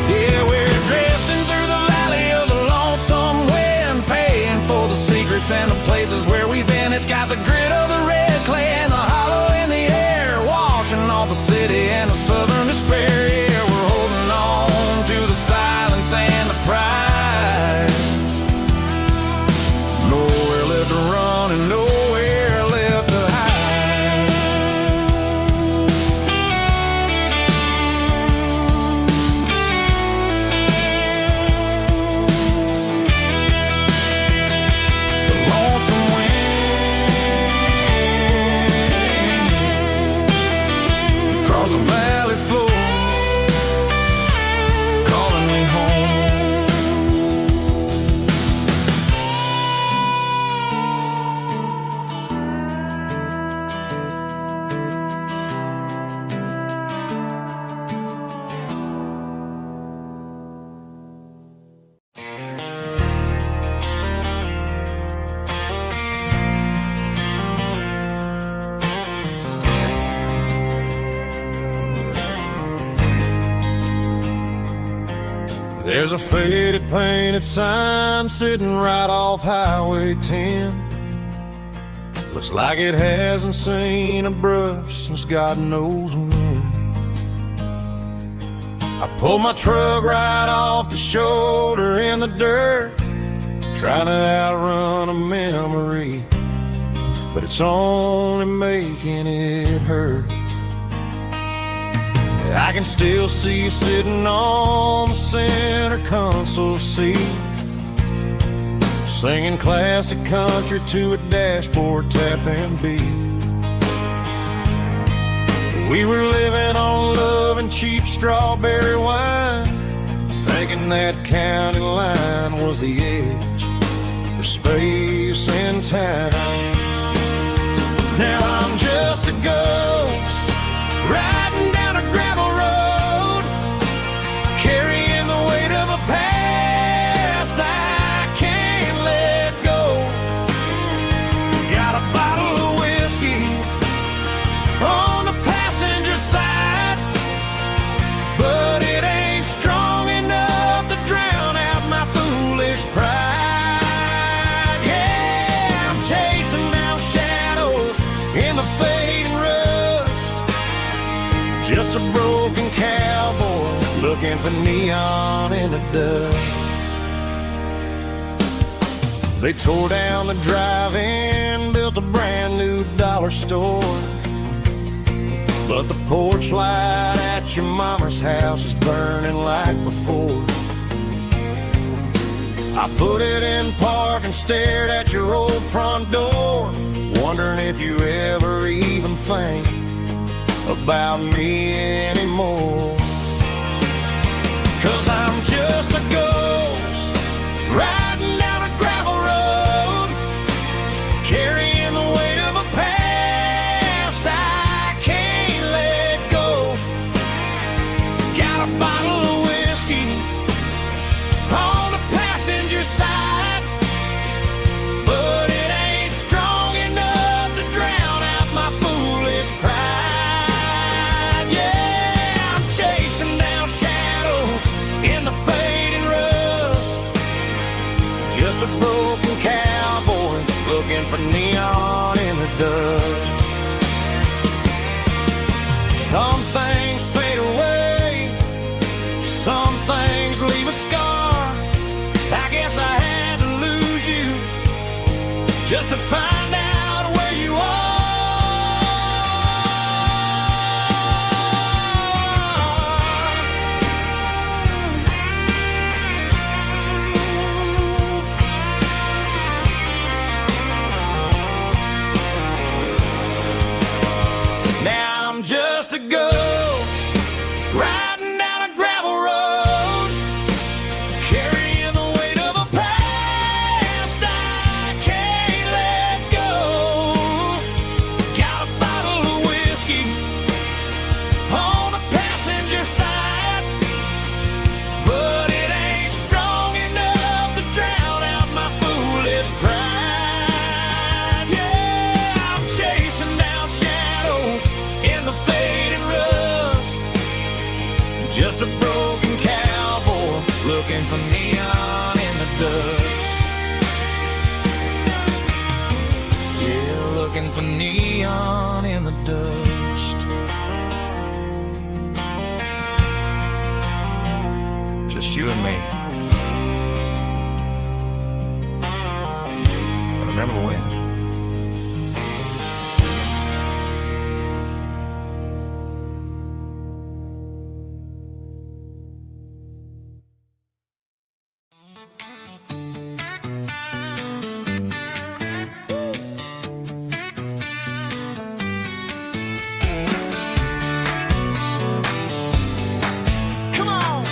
Yeah, we're drifting through the valley of the lonesome wind, paying for the secrets and the places where we've been. It's got the grit of the red clay and the hollow in the air, washing off the city and the southern despair. Yeah, we're holding on to the silence and the pride. Nowhere left to run and nowhere left to hide. Across the valley floor, calling me home. There's a faded painted sign sitting right off Highway 10. Looks like it hasn't seen a brush since God knows when. I pulled my truck right off the shoulder in the dirt, trying to outrun a memory, but it's only making it hurt. I can still see you sitting on the center console seat, singing classic country to a dashboard tapping beat. We were living on love and cheap strawberry wine, thinking that county line was the edge for space and time. Now I'm just a ghost riding down a gravel road, carrying the weight of a past I can't let go. Got a bottle of whiskey on the passenger side, Just a broken cowboy looking for neon in the dust. They tore down the drive-in, built a brand new dollar store. But the porch light at your mama's house is burning like before. I put it in park and stared at your old front door, wondering if you ever even think about me anymore. 'Cause I'm just a ghost riding down a gravel road, carrying the weight of a past I can't let go. Got a bottle of whiskey on the passenger side, but it ain't strong enough to drown out my foolish pride. Yeah, I'm chasing down shadows in the fading rust. Just a broken cowboy looking for neon in the dust. Some things fade away, some things leave a scar. I guess I had to lose you just to find out where you are. Now I'm just a ghost riding down a gravel road, carrying the weight of a past I can't let go. Got a bottle of whiskey on the passenger side, but it ain't strong enough to drown out my foolish pride. Yeah, I'm chasing down shadows in the fading rust. Just a broken cowboy looking for neon in the dust. Yeah, looking for neon in the dust. Just you and me. But remember when? Come on!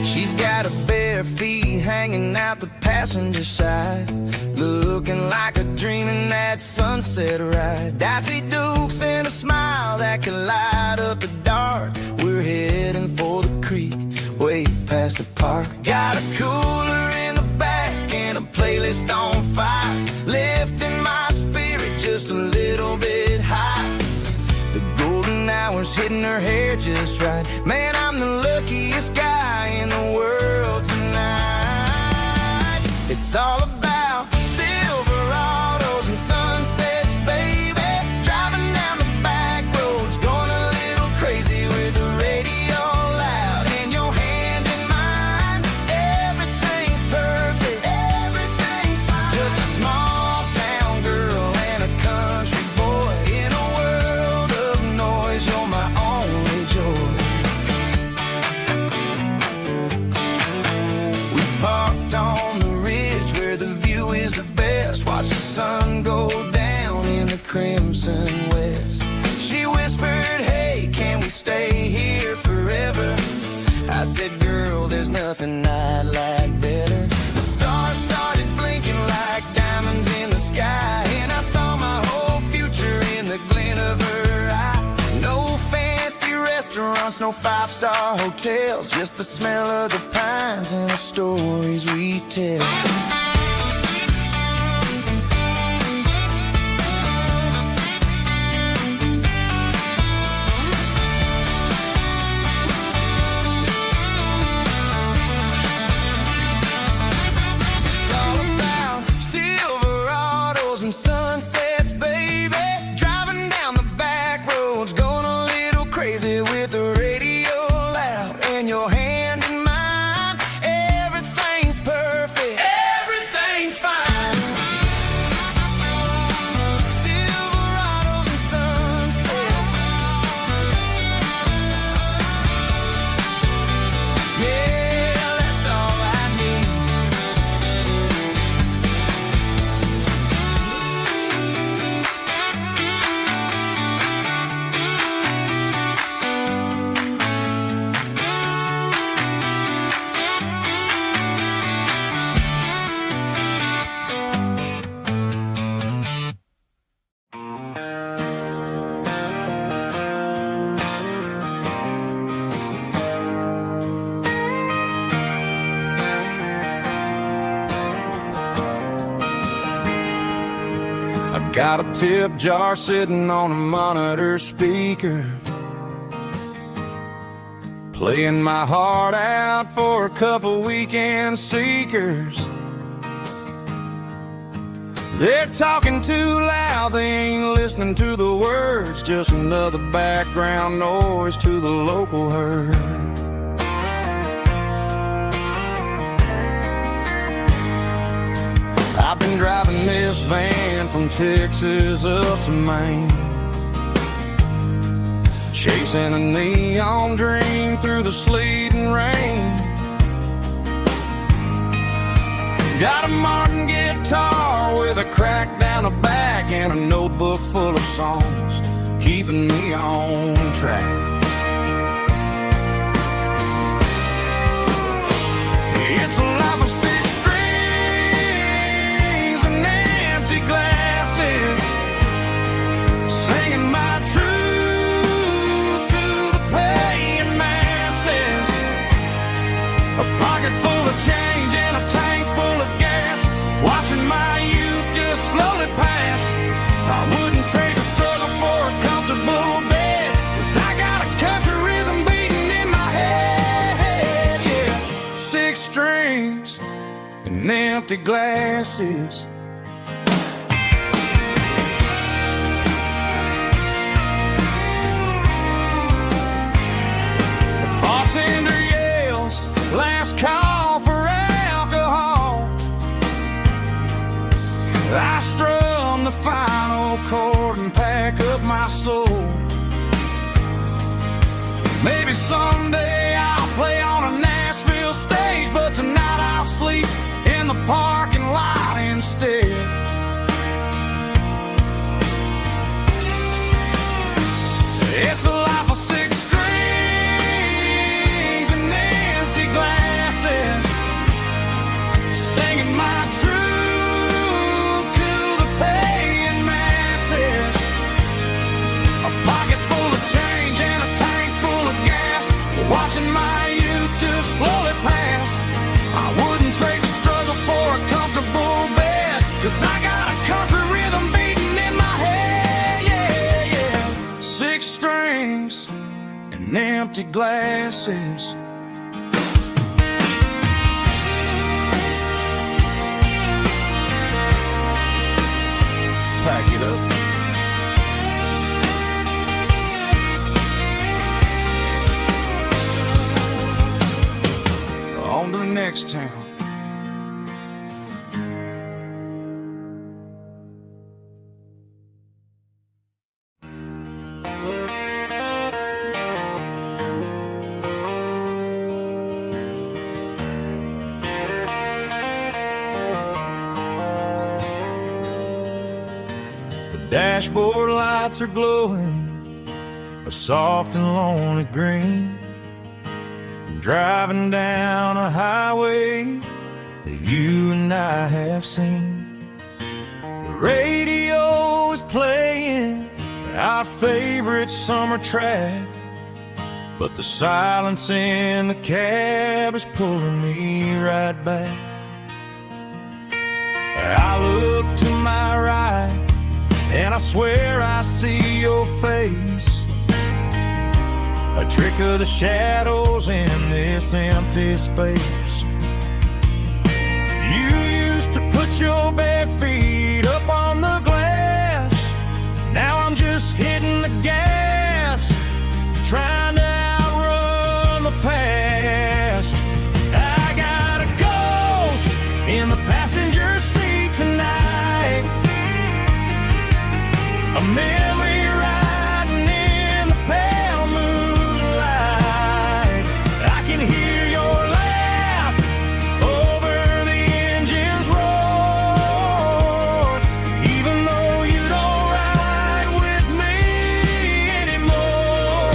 She's got her bare feet hanging out the passenger side, looking like a dream in that sunset ride. Dicey dukes and a smile that can light up the dark. We're heading for the creek, way past the park. Got a cooler in the back and a playlist on fire, lifting my spirit just a little bit high. The golden hours hitting her hair just right. Man, I'm the luckiest guy in the world tonight. It's all about Silverados and sunsets, baby. Driving down the back roads, going a little crazy with the radio loud and your hand in mine. Everything's perfect, everything's fine. Just a small town girl and a country boy in a world of noise. You're my only joy. We parked on the ridge where the view is the best. Watch the sun go down in the crimson west. She whispered, hey, can we stay here forever? I said, girl, there's nothing I'd like better. The stars started blinking like diamonds in the sky, and I saw my whole future in the glint of her eye. No fancy restaurants, no five-star hotels, just the smell of the pines and the stories we tell. It's all about Silverados and sunsets, baby. Driving down the back Got a tip jar sitting on a monitor speaker, playing my heart out for a couple weekend seekers. They're talking too loud, they ain't listening to the words, just another background noise to the local herd. I've been driving this van from Texas up to Maine, chasing a neon dream through the sleet and rain. Got a Martin guitar with a crack down the back and a notebook full of songs, keeping me on track. It's a life of six strings and empty glasses, singing my truth to the paying masses. A pocket full of change and a tank full of gas, watching my youth just slowly pass. I wouldn't trade the struggle for a comfortable bed, 'cause I got a country rhythm beating in my head, yeah. Six strings and empty glasses. The bartender yells, last call for alcohol. I strum the final chord and pack up my soul. Maybe someday I'll play on a Nashville stage, but tonight I'll sleep in the parking lot instead. It's a life of six strings and empty glasses, singing my truth to the paying masses. A pocket full of change and a tank full of gas, watching my youth just slowly pass. I wouldn't trade the struggle for a comfortable bed, 'cause I got a country rhythm beating in my head, yeah, yeah. Six strings and empty glasses. Pack it up. On to the next town. The dashboard lights are glowing a soft and lonely green, driving down a highway that you and I have seen. The radio is playing our favorite summer track, but the silence in the cab is pulling me right back. I look to my right and I swear I see your face, a trick of the shadows in this empty space. You used to put your bare feet up on the glass, now I'm just hitting the gas, trying to outrun the past. I got a ghost in the passenger seat tonight, a memory riding in the pale moonlight. I can hear your laugh over the engine's roar, even though you don't ride with me anymore.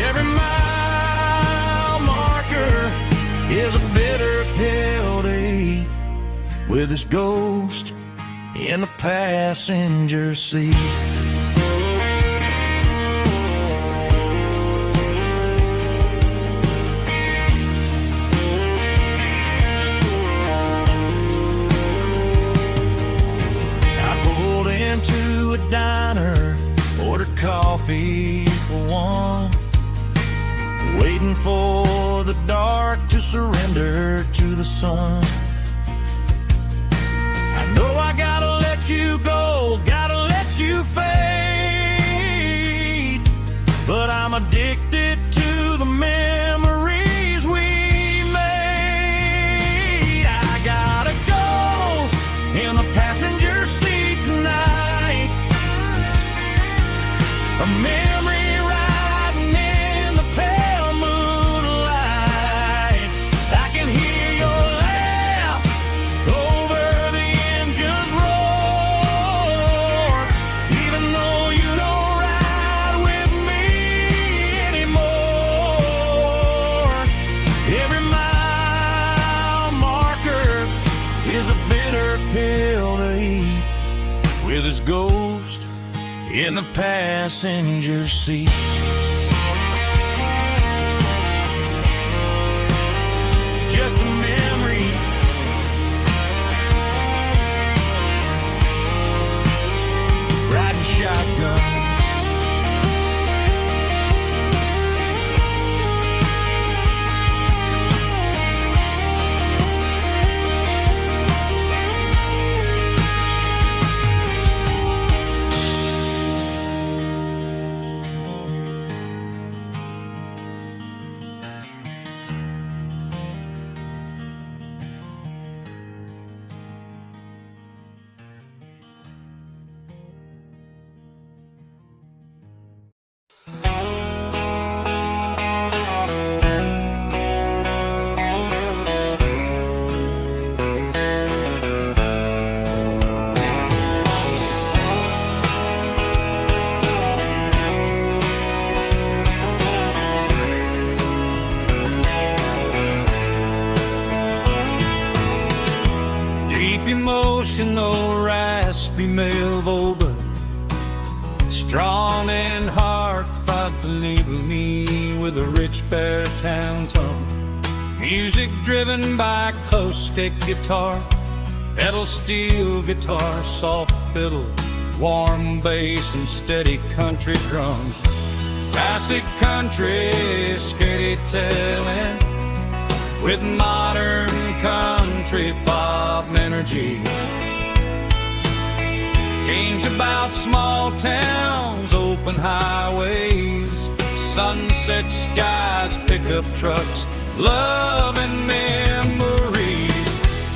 Every mile marker is a bitter pill to eat, with this ghost in the passenger seat. coffee for one, waiting for the dark to surrender to the sun. I know I gotta let you go, gotta let you fade, but I'm addicted to the memories we made. I got a ghost in the passenger seat tonight, a memory riding in the pale moonlight. I can hear your laugh over the engine's roar, even though you don't ride with me anymore. Every mile marker is a bitter pill to eat, with his ghost in the passenger seat. Just a memory, riding shotgun. Deep emotional, raspy male vocal, strong and hard fought to label me with a rich baritone tone. Music driven by close stick guitar, pedal steel guitar, soft fiddle, warm bass and steady country drums. Classic country storytelling with modern country pop energy. Games about small towns, open highways, sunset skies, pickup trucks, love and memories.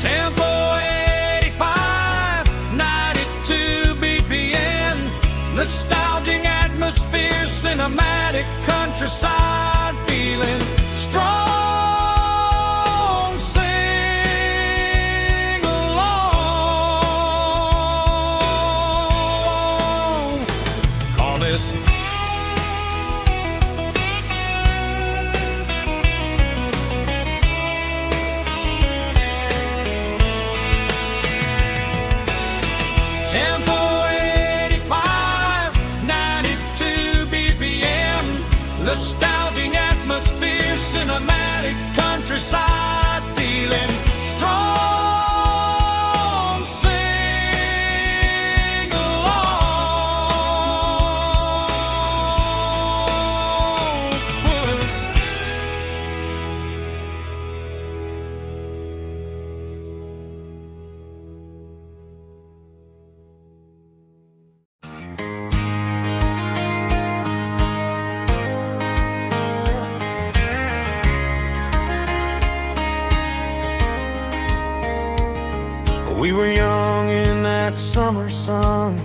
Tempo 85, 92 BPM, nostalgic atmosphere, cinematic countryside feeling strong. Tempo 85, 92 BPM, nostalgic atmosphere, cinematic countryside feeling strong. Sing along with us. We were young in that summer sun,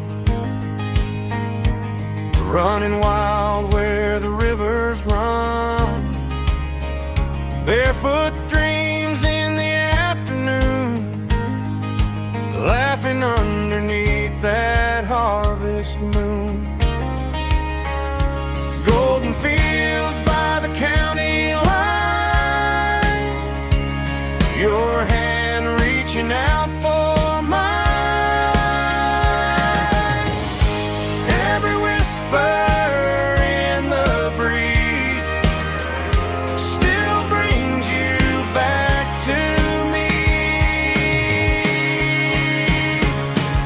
running wild where the rivers run, barefoot dreams in the afternoon, laughing underneath that harvest moon. Golden fields by the county line, your hand reaching out for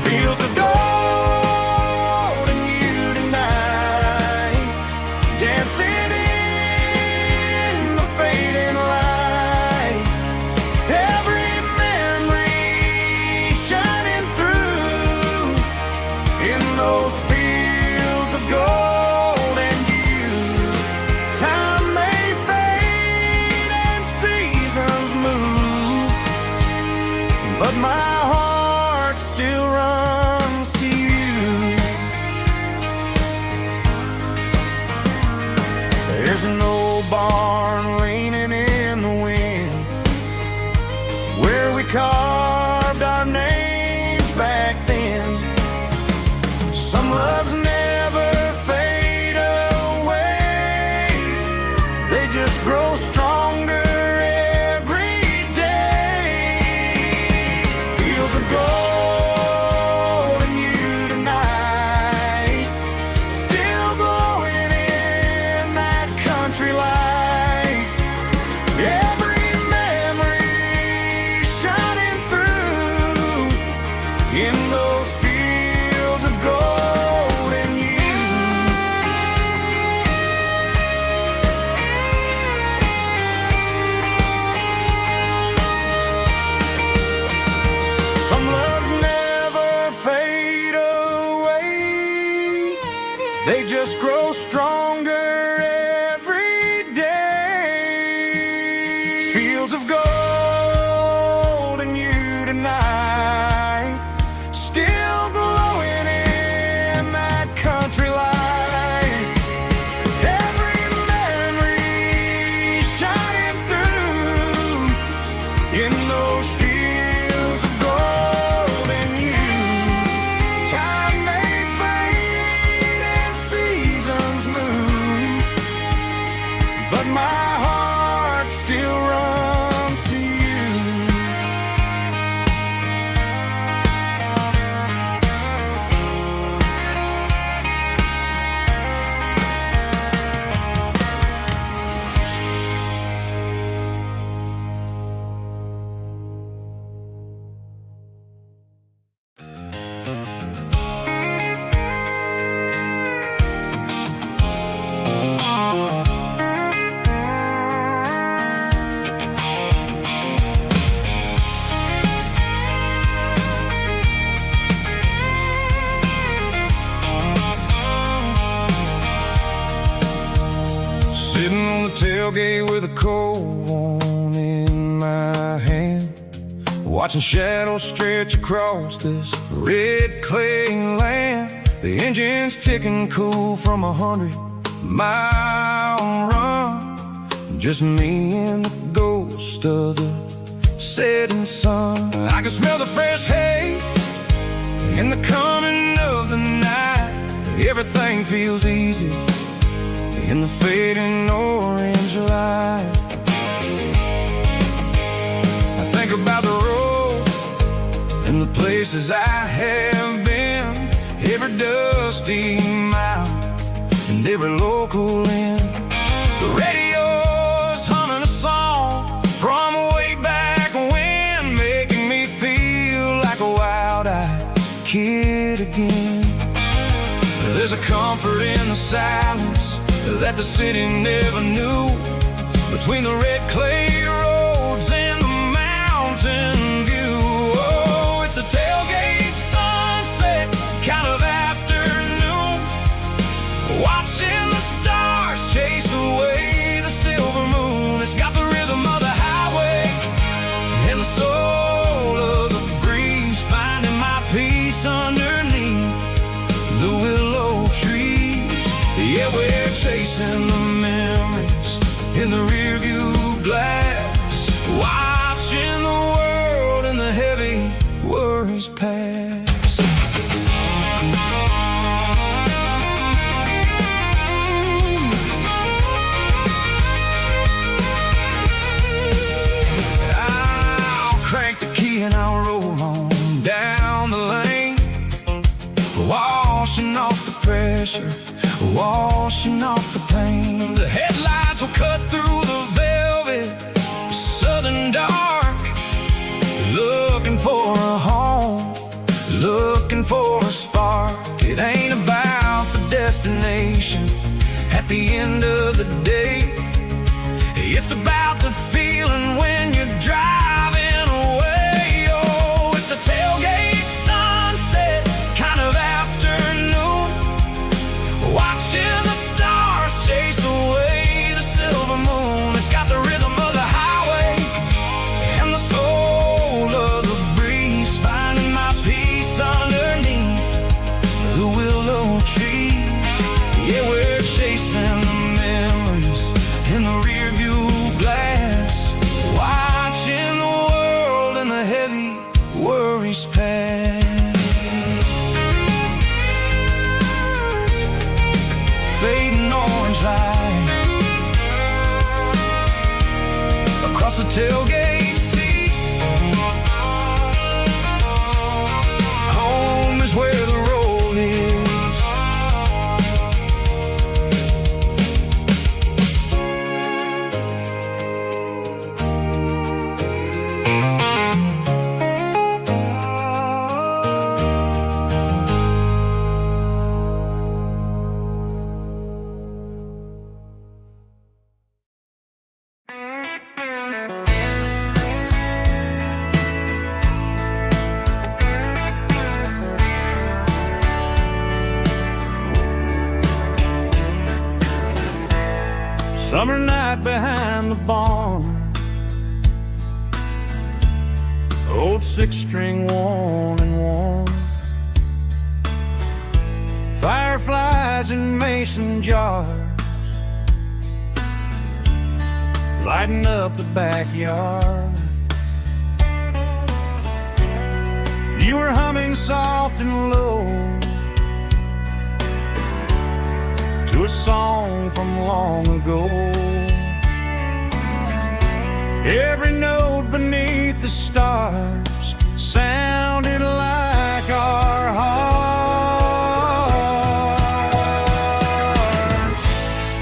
feels of gold and you those fields of gold and you. Time may fade and seasons move, but my heart still runs to you. There's an old barn leaning in the wind where we carved our names back then. Some loves never fade away, they just grow stronger every day. Fields of gold and you tonight, still glowing in that country light. Every memory shining through in those fields of gold and you. Some loves never fade away, they just grow stronger every day. Fields of gold and you tonight, still glowing in that country light. Every memory shining through in those fields of gold and you. Time may fade and seasons move, but my heart still runs to you. Sitting on the tailgate with a cold one in my hand, watching shadows stretch across this red clay land. The engine's ticking cool from 100-mile run. Just me and the ghost of the setting sun. I can smell the fresh hay in the coming of the night. Everything feels easy in the fading orange light. I think about the road and the places I have been, every dusty mile and every local inn. The radio's humming a song from way back when, making me feel like a wild-eyed kid again. There's a comfort in the silence that the city never knew, between the red clay roads and the mountain view. Oh, it's a tailgate sunset kind of afternoon, watching the stars chase away the silver moon. It's got the rhythm of the highway and the soul of the breeze, finding my peace underneath the willow trees. Yeah, we're chasing the memories in the rearview glass, watching the world and the heavy worries pass. I'll crank the key and I'll roll on down the lane, washing off the pressure, washing off the pain. The headlights will cut through the velvet southern dark, looking for a home, looking for a spark. It ain't about the destination at the end of the day, it's about the feeling when you're driving away. Oh, it's a tailgate sunset kind of afternoon, tailgate seat. Home is where the road is. Summer night behind the barn, old six-string worn and worn, fireflies in mason jars, lighting up the backyard. You were humming soft and low to a song from long ago. Every note beneath the stars sounded like our hearts.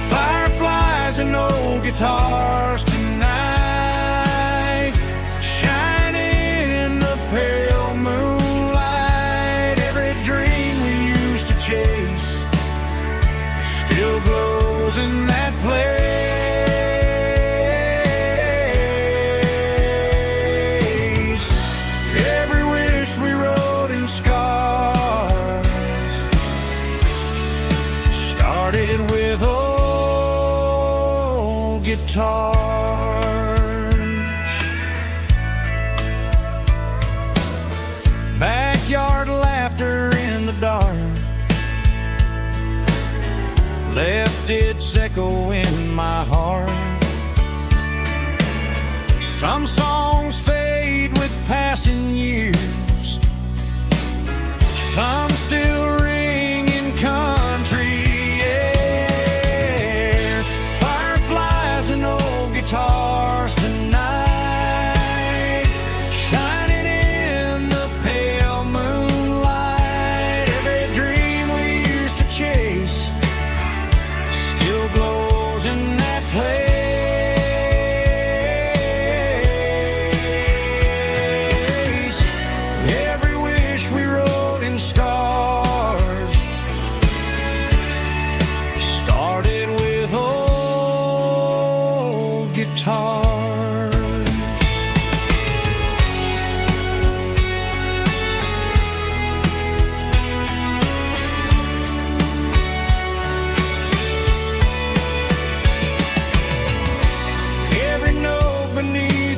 Fireflies and old guitars tonight, shining in the pale moonlight. Every dream we used to chase still glows in that place. Every wish we wrote in scars started with old guitars. Backyard laughter in the dark left its echo in my heart. Some songs fade with passing years, some still ring in country air. Fireflies and old guitars tonight, shining in the pale moonlight. Every dream we used to chase still glows in that place. Every wish we wrote in scars started with old guitars.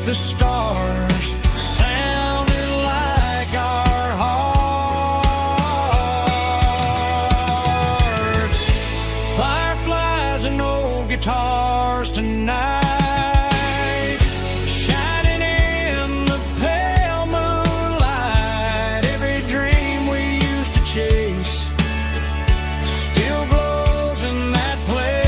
The stars sounded like our hearts. Fireflies and old guitars tonight, shining in the pale moonlight. Every dream we used to chase still glows in that place.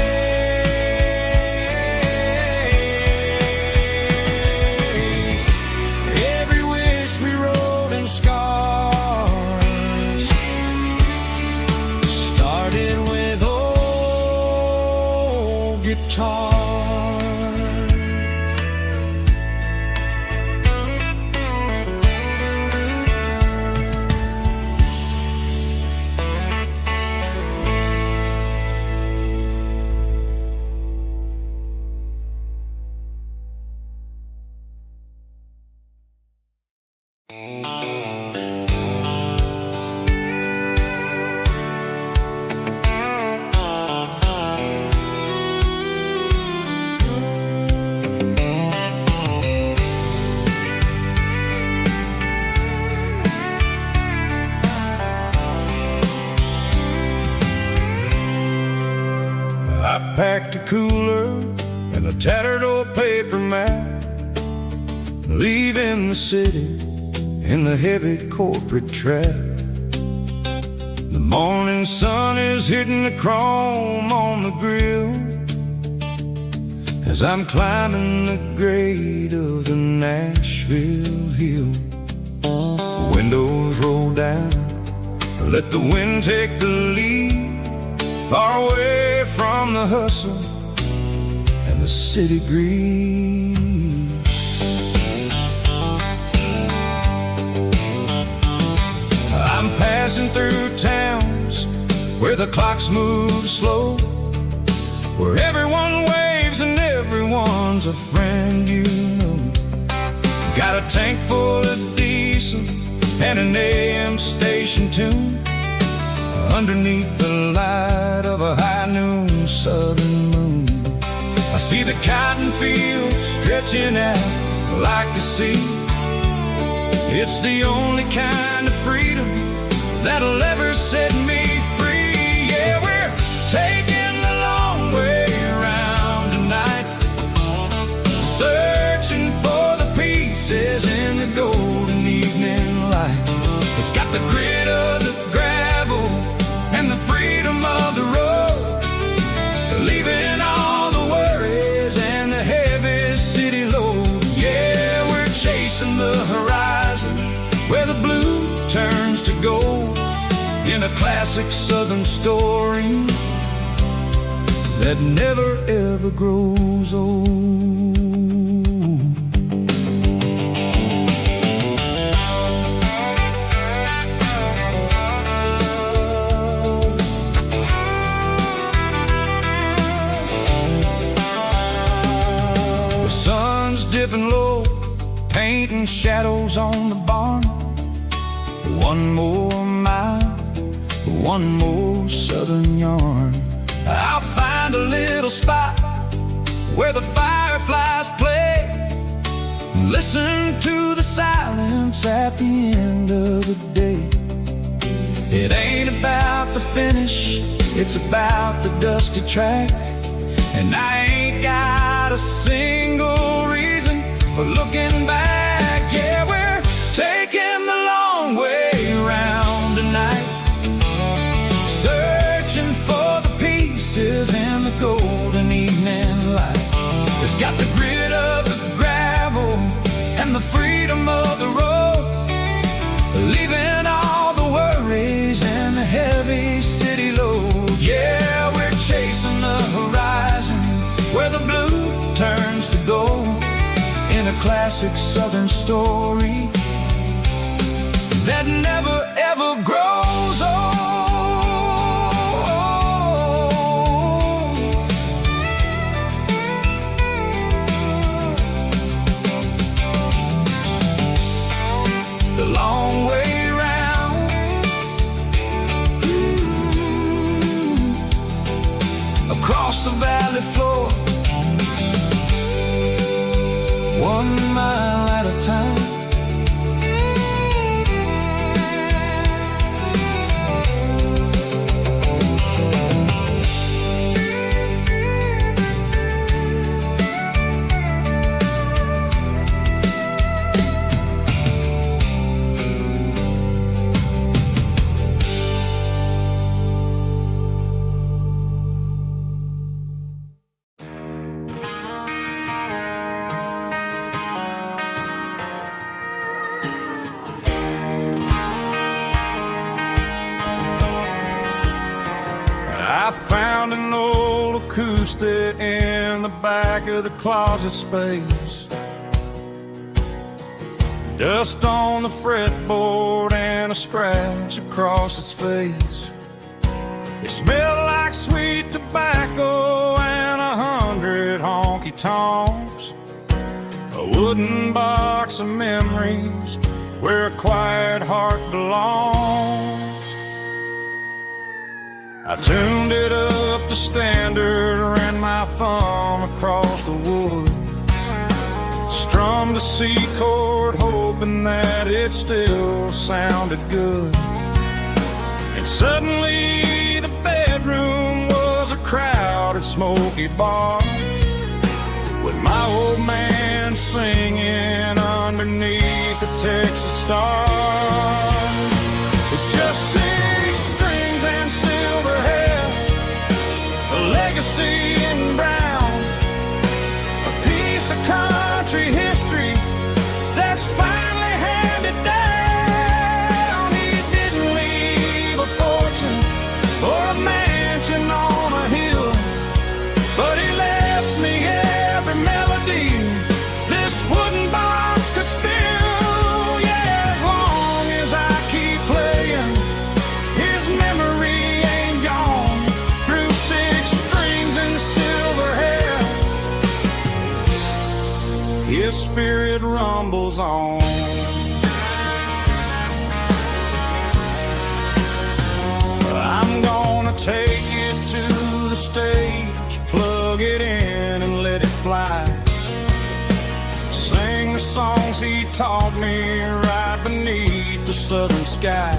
I packed a cooler and a tattered old paper map, leaving the city in the heavy corporate trap. The morning sun is hitting the chrome on the grill, as I'm climbing the grade of the Nashville hill. Windows roll down, let the wind take the lead, far away from the hustle and the city grease. I'm passing through towns where the clocks move slow, where everyone waves and everyone's a friend you know. Got a tank full of diesel and an AM station tune, underneath the light of a high noon southern moon. I see the cotton fields stretching out like a sea. It's the only kind of freedom that'll ever set me free. Yeah, we're taking the long way around tonight, searching for the pieces in the golden evening light. It's got the grit of the gravel and the freedom of the road, leaving all the worries and the heavy city load. Yeah, we're chasing the horizon where the blue turns to gold, in a classic southern story that never ever grows old. The sun's dipping low, painting shadows on the barn. One more mile, one more southern yarn. I'll find a little spot where the fireflies play, listen to the silence at the end of the day. It ain't about the finish, it's about the dusty track, and I ain't got a single reason for looking back. Yeah, we're taking the long way around tonight, searching for the pieces in the golden evening light. It's got the grit of the gravel and the freedom of the road, leaving all the worries and the heavy city load. Yeah, we're chasing the horizon where the blue turns to gold, in a classic southern story that never ever grows old. The long way round, across the valley floor, 1 mile at a time. I found an old acoustic in the back of the closet space, dust on the fretboard and a scratch across its face. It smelled like sweet tobacco and 100 honky-tonks, a wooden box of memories where a quiet heart belongs. I tuned it up to standard, ran my thumb across the wood, strummed a C chord hoping that it still sounded good. And suddenly the bedroom was a crowded smoky bar, with my old man singing underneath the Texas star. It's just 6 strings and silver hair, a legacy in brown, spirit rumbles on. I'm gonna take it to the stage, plug it in and let it fly. Sing the songs he taught me right beneath the southern sky.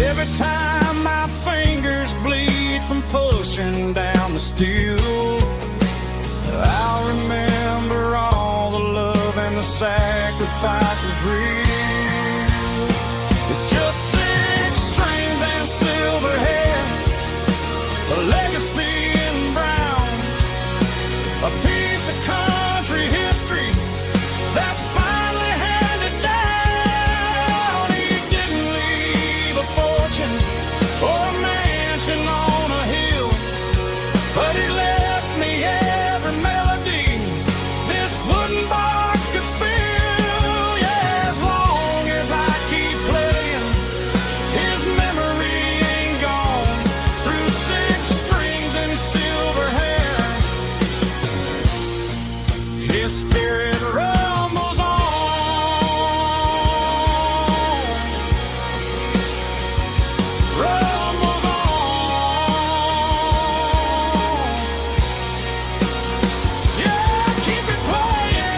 Every time my fingers bleed from pushing down the steel, I'll remember all the love and the sacrifices real. It's just 6 strings and silver hair, a legacy in brown, a piece of country history that's finally handed down. He didn't leave a fortune or a mansion on a hill, but he left me every melody this wooden box could spill. Yeah, as long as I keep playing, his memory ain't gone. Through 6 strings and silver hair, his spirit rumbles on. Rumbles on. Yeah, keep it playing.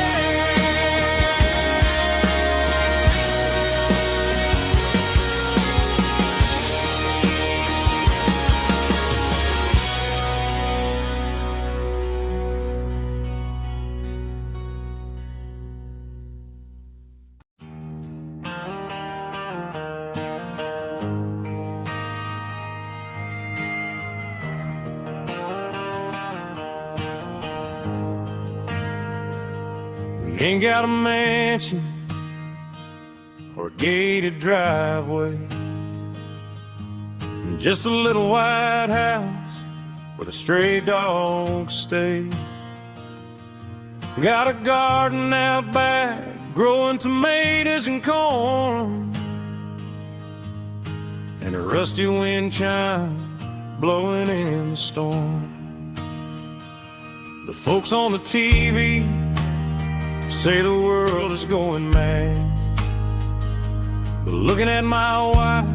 We ain't got a mansion or a gated driveway, just a little white house where the stray dogs stay. Got a garden out back, growing tomatoes and corn, and a rusty wind chime blowing in the storm. The folks on the TV say the world is going mad, but looking at my wife,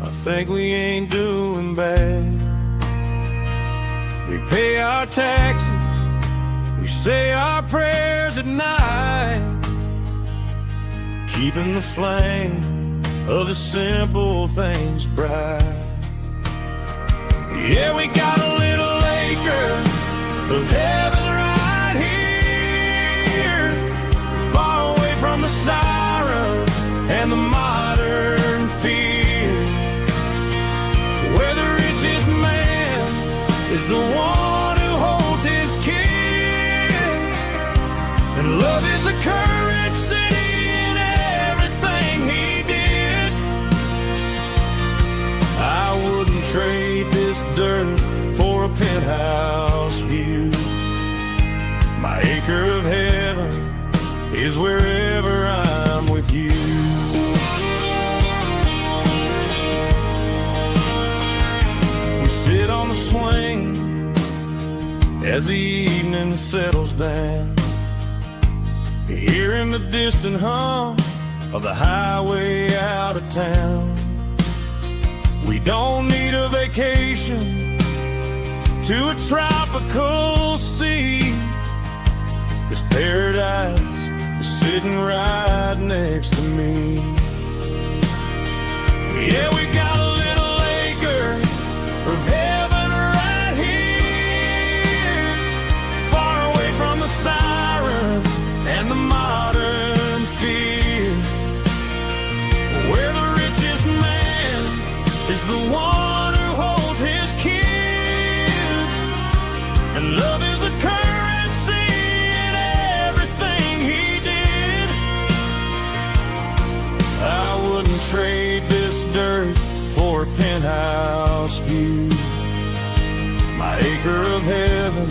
I think we ain't doing bad. We pay our taxes, we say our prayers at night, keeping the flame of the simple things bright. Yeah, we got a little acre of heaven right here, far away from the sirens and the modern fear, where the richest man is the one who holds his kids, and love is a currency in everything he did. I wouldn't trade this dirt for a penthouse view. My acre of heaven is wherever I'm with you. We sit on the swing as the evening settles down, hearing the distant hum of the highway out of town. We don't need a vacation to a tropical sea, 'cause paradise is sitting right next to me. Yeah, we got a little acre of heaven right here, far away from the sirens and the modern fear, where the richest man is the one who holds his kids, and love is a currency in everything he did. I wouldn't trade this dirt for a penthouse view. My acre of heaven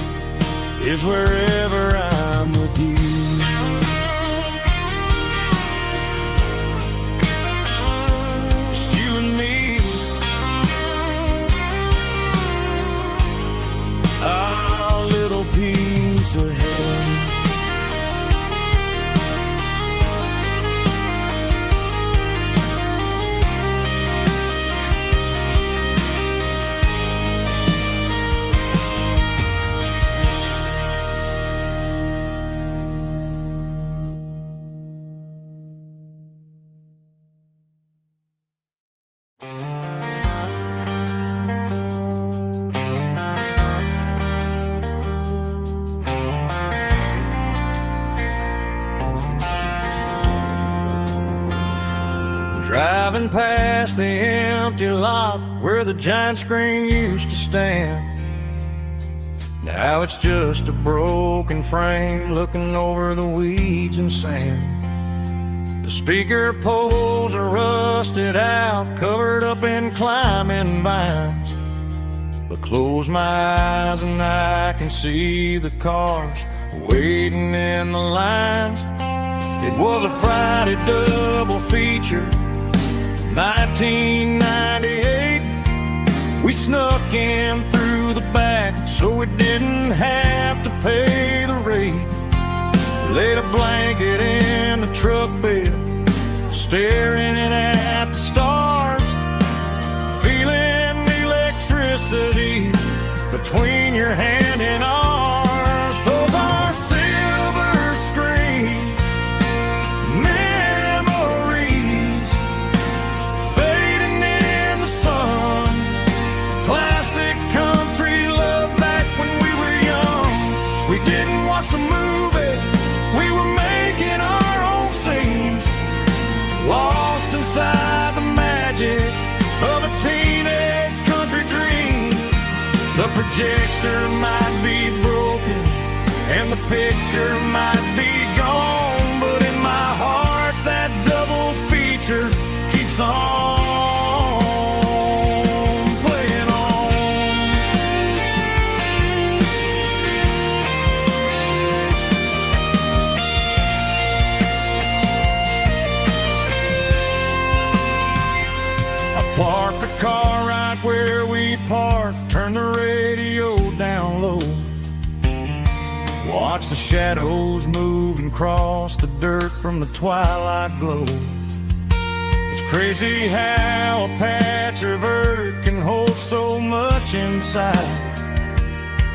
is wherever I'm with you. Just you and me, our little piece of heaven. past the empty lot where the giant screen used to stand. Now it's just a broken frame looking over the weeds and sand. The speaker poles are rusted out, covered up in climbing vines. But close my eyes and I can see the cars waiting in the lines. It was a Friday double feature, 1998. We snuck in through the back so we didn't have to pay the rate. Laid a blanket in the truck bed, staring at the stars, feeling the electricity between your hand and ours. Those are silver screen memories fading in the sun. Classic country love back when we were young. We didn't watch the movie, we were making our own scenes, lost inside the magic of a teenage country dream. The projector might be broken and the picture might be gone, but in my heart that double feature keeps on playing on. I parked the car right where we parked, turned the radio down low, watch the shadows move and cross the dirt from the twilight glow. It's crazy how a patch of earth can hold so much inside.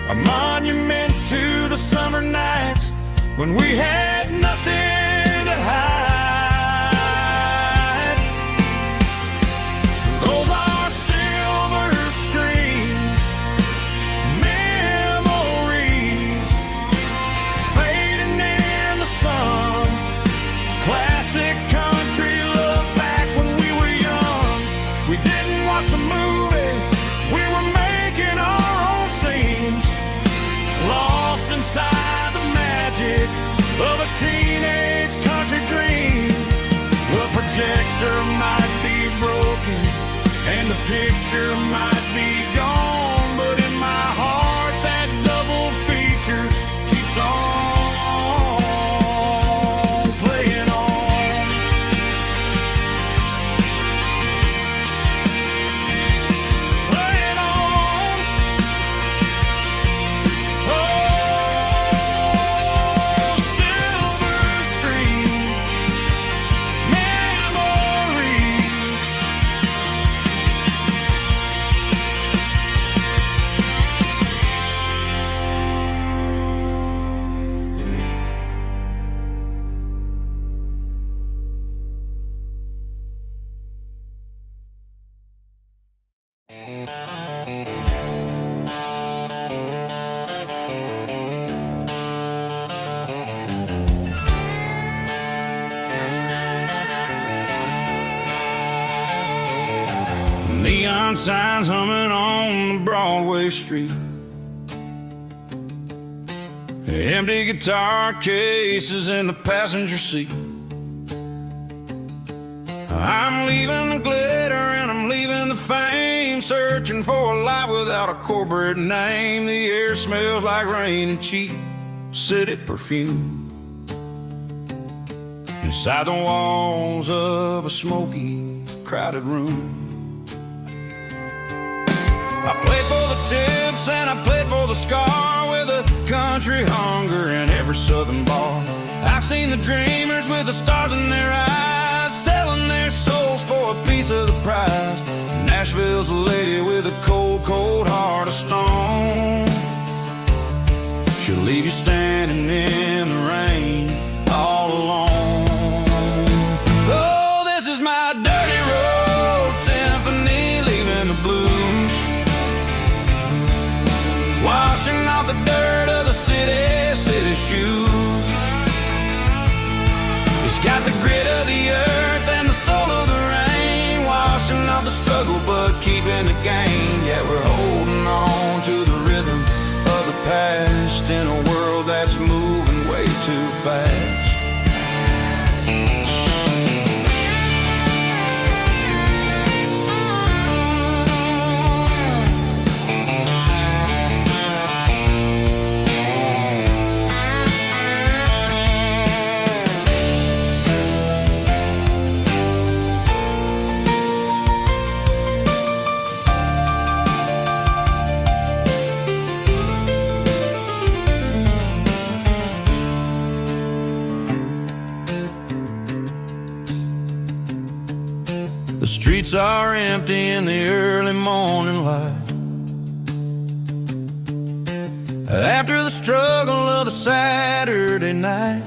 A monument to the summer nights when we had nothing to hide. Those are silver screen memories fading in the sun. Classic country love back when we were young. We didn't watch the movie, we were making our own scenes, lost inside the magic of a teenage country dream. The projector might be broken and the picture might be gone, but in my heart that double feature keeps on playing on. Playing on. Oh, silver screen memories. Neon signs humming on the Broadway street, empty guitar cases in the passenger seat. I'm leaving the glitter and I'm leaving the fame, searching for a life without a corporate name. The air smells like rain and cheap city perfume inside the walls of a smoky, crowded room. I played for the tips and I played for the scar, with a country hunger in every southern bar. I've seen the dreamers with the stars in their eyes, selling their souls for a piece of the prize. Nashville's a lady with a cold, cold heart of stone. She'll leave you standing in the rain all alone. Oh, this is my dirty road symphony, leaving the blues, washing off the dirt of the city shoes. It's got the grit of the earth and the soul of the rain, washing the gain, yet we're holding on to the rhythm of the past in a world that's moving way too fast. The streets are empty in the early morning light. After the struggle of the Saturday night,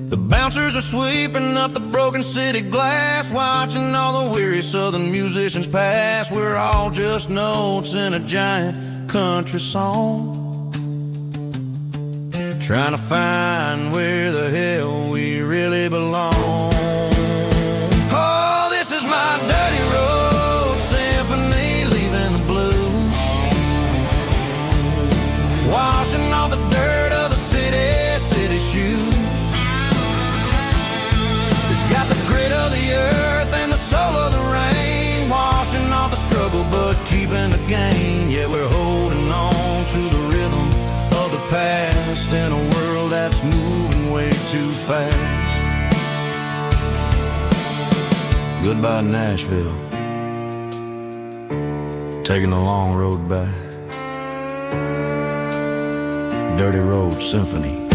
the bouncers are sweeping up the broken city glass, watching all the weary southern musicians pass. We're all just notes in a giant country song, trying to find where the hell we really belong. Oh, this is my dirty road symphony, leaving the blues, washing off the dirt of the city shoes. It's got the grit of the earth and the soul of the rain, washing off the struggle but keeping the gain. Yeah, we're holding on to the rhythm of the past in a world that's moving way too fast. Goodbye, Nashville. Taking the long road back. Dirty Road Symphony.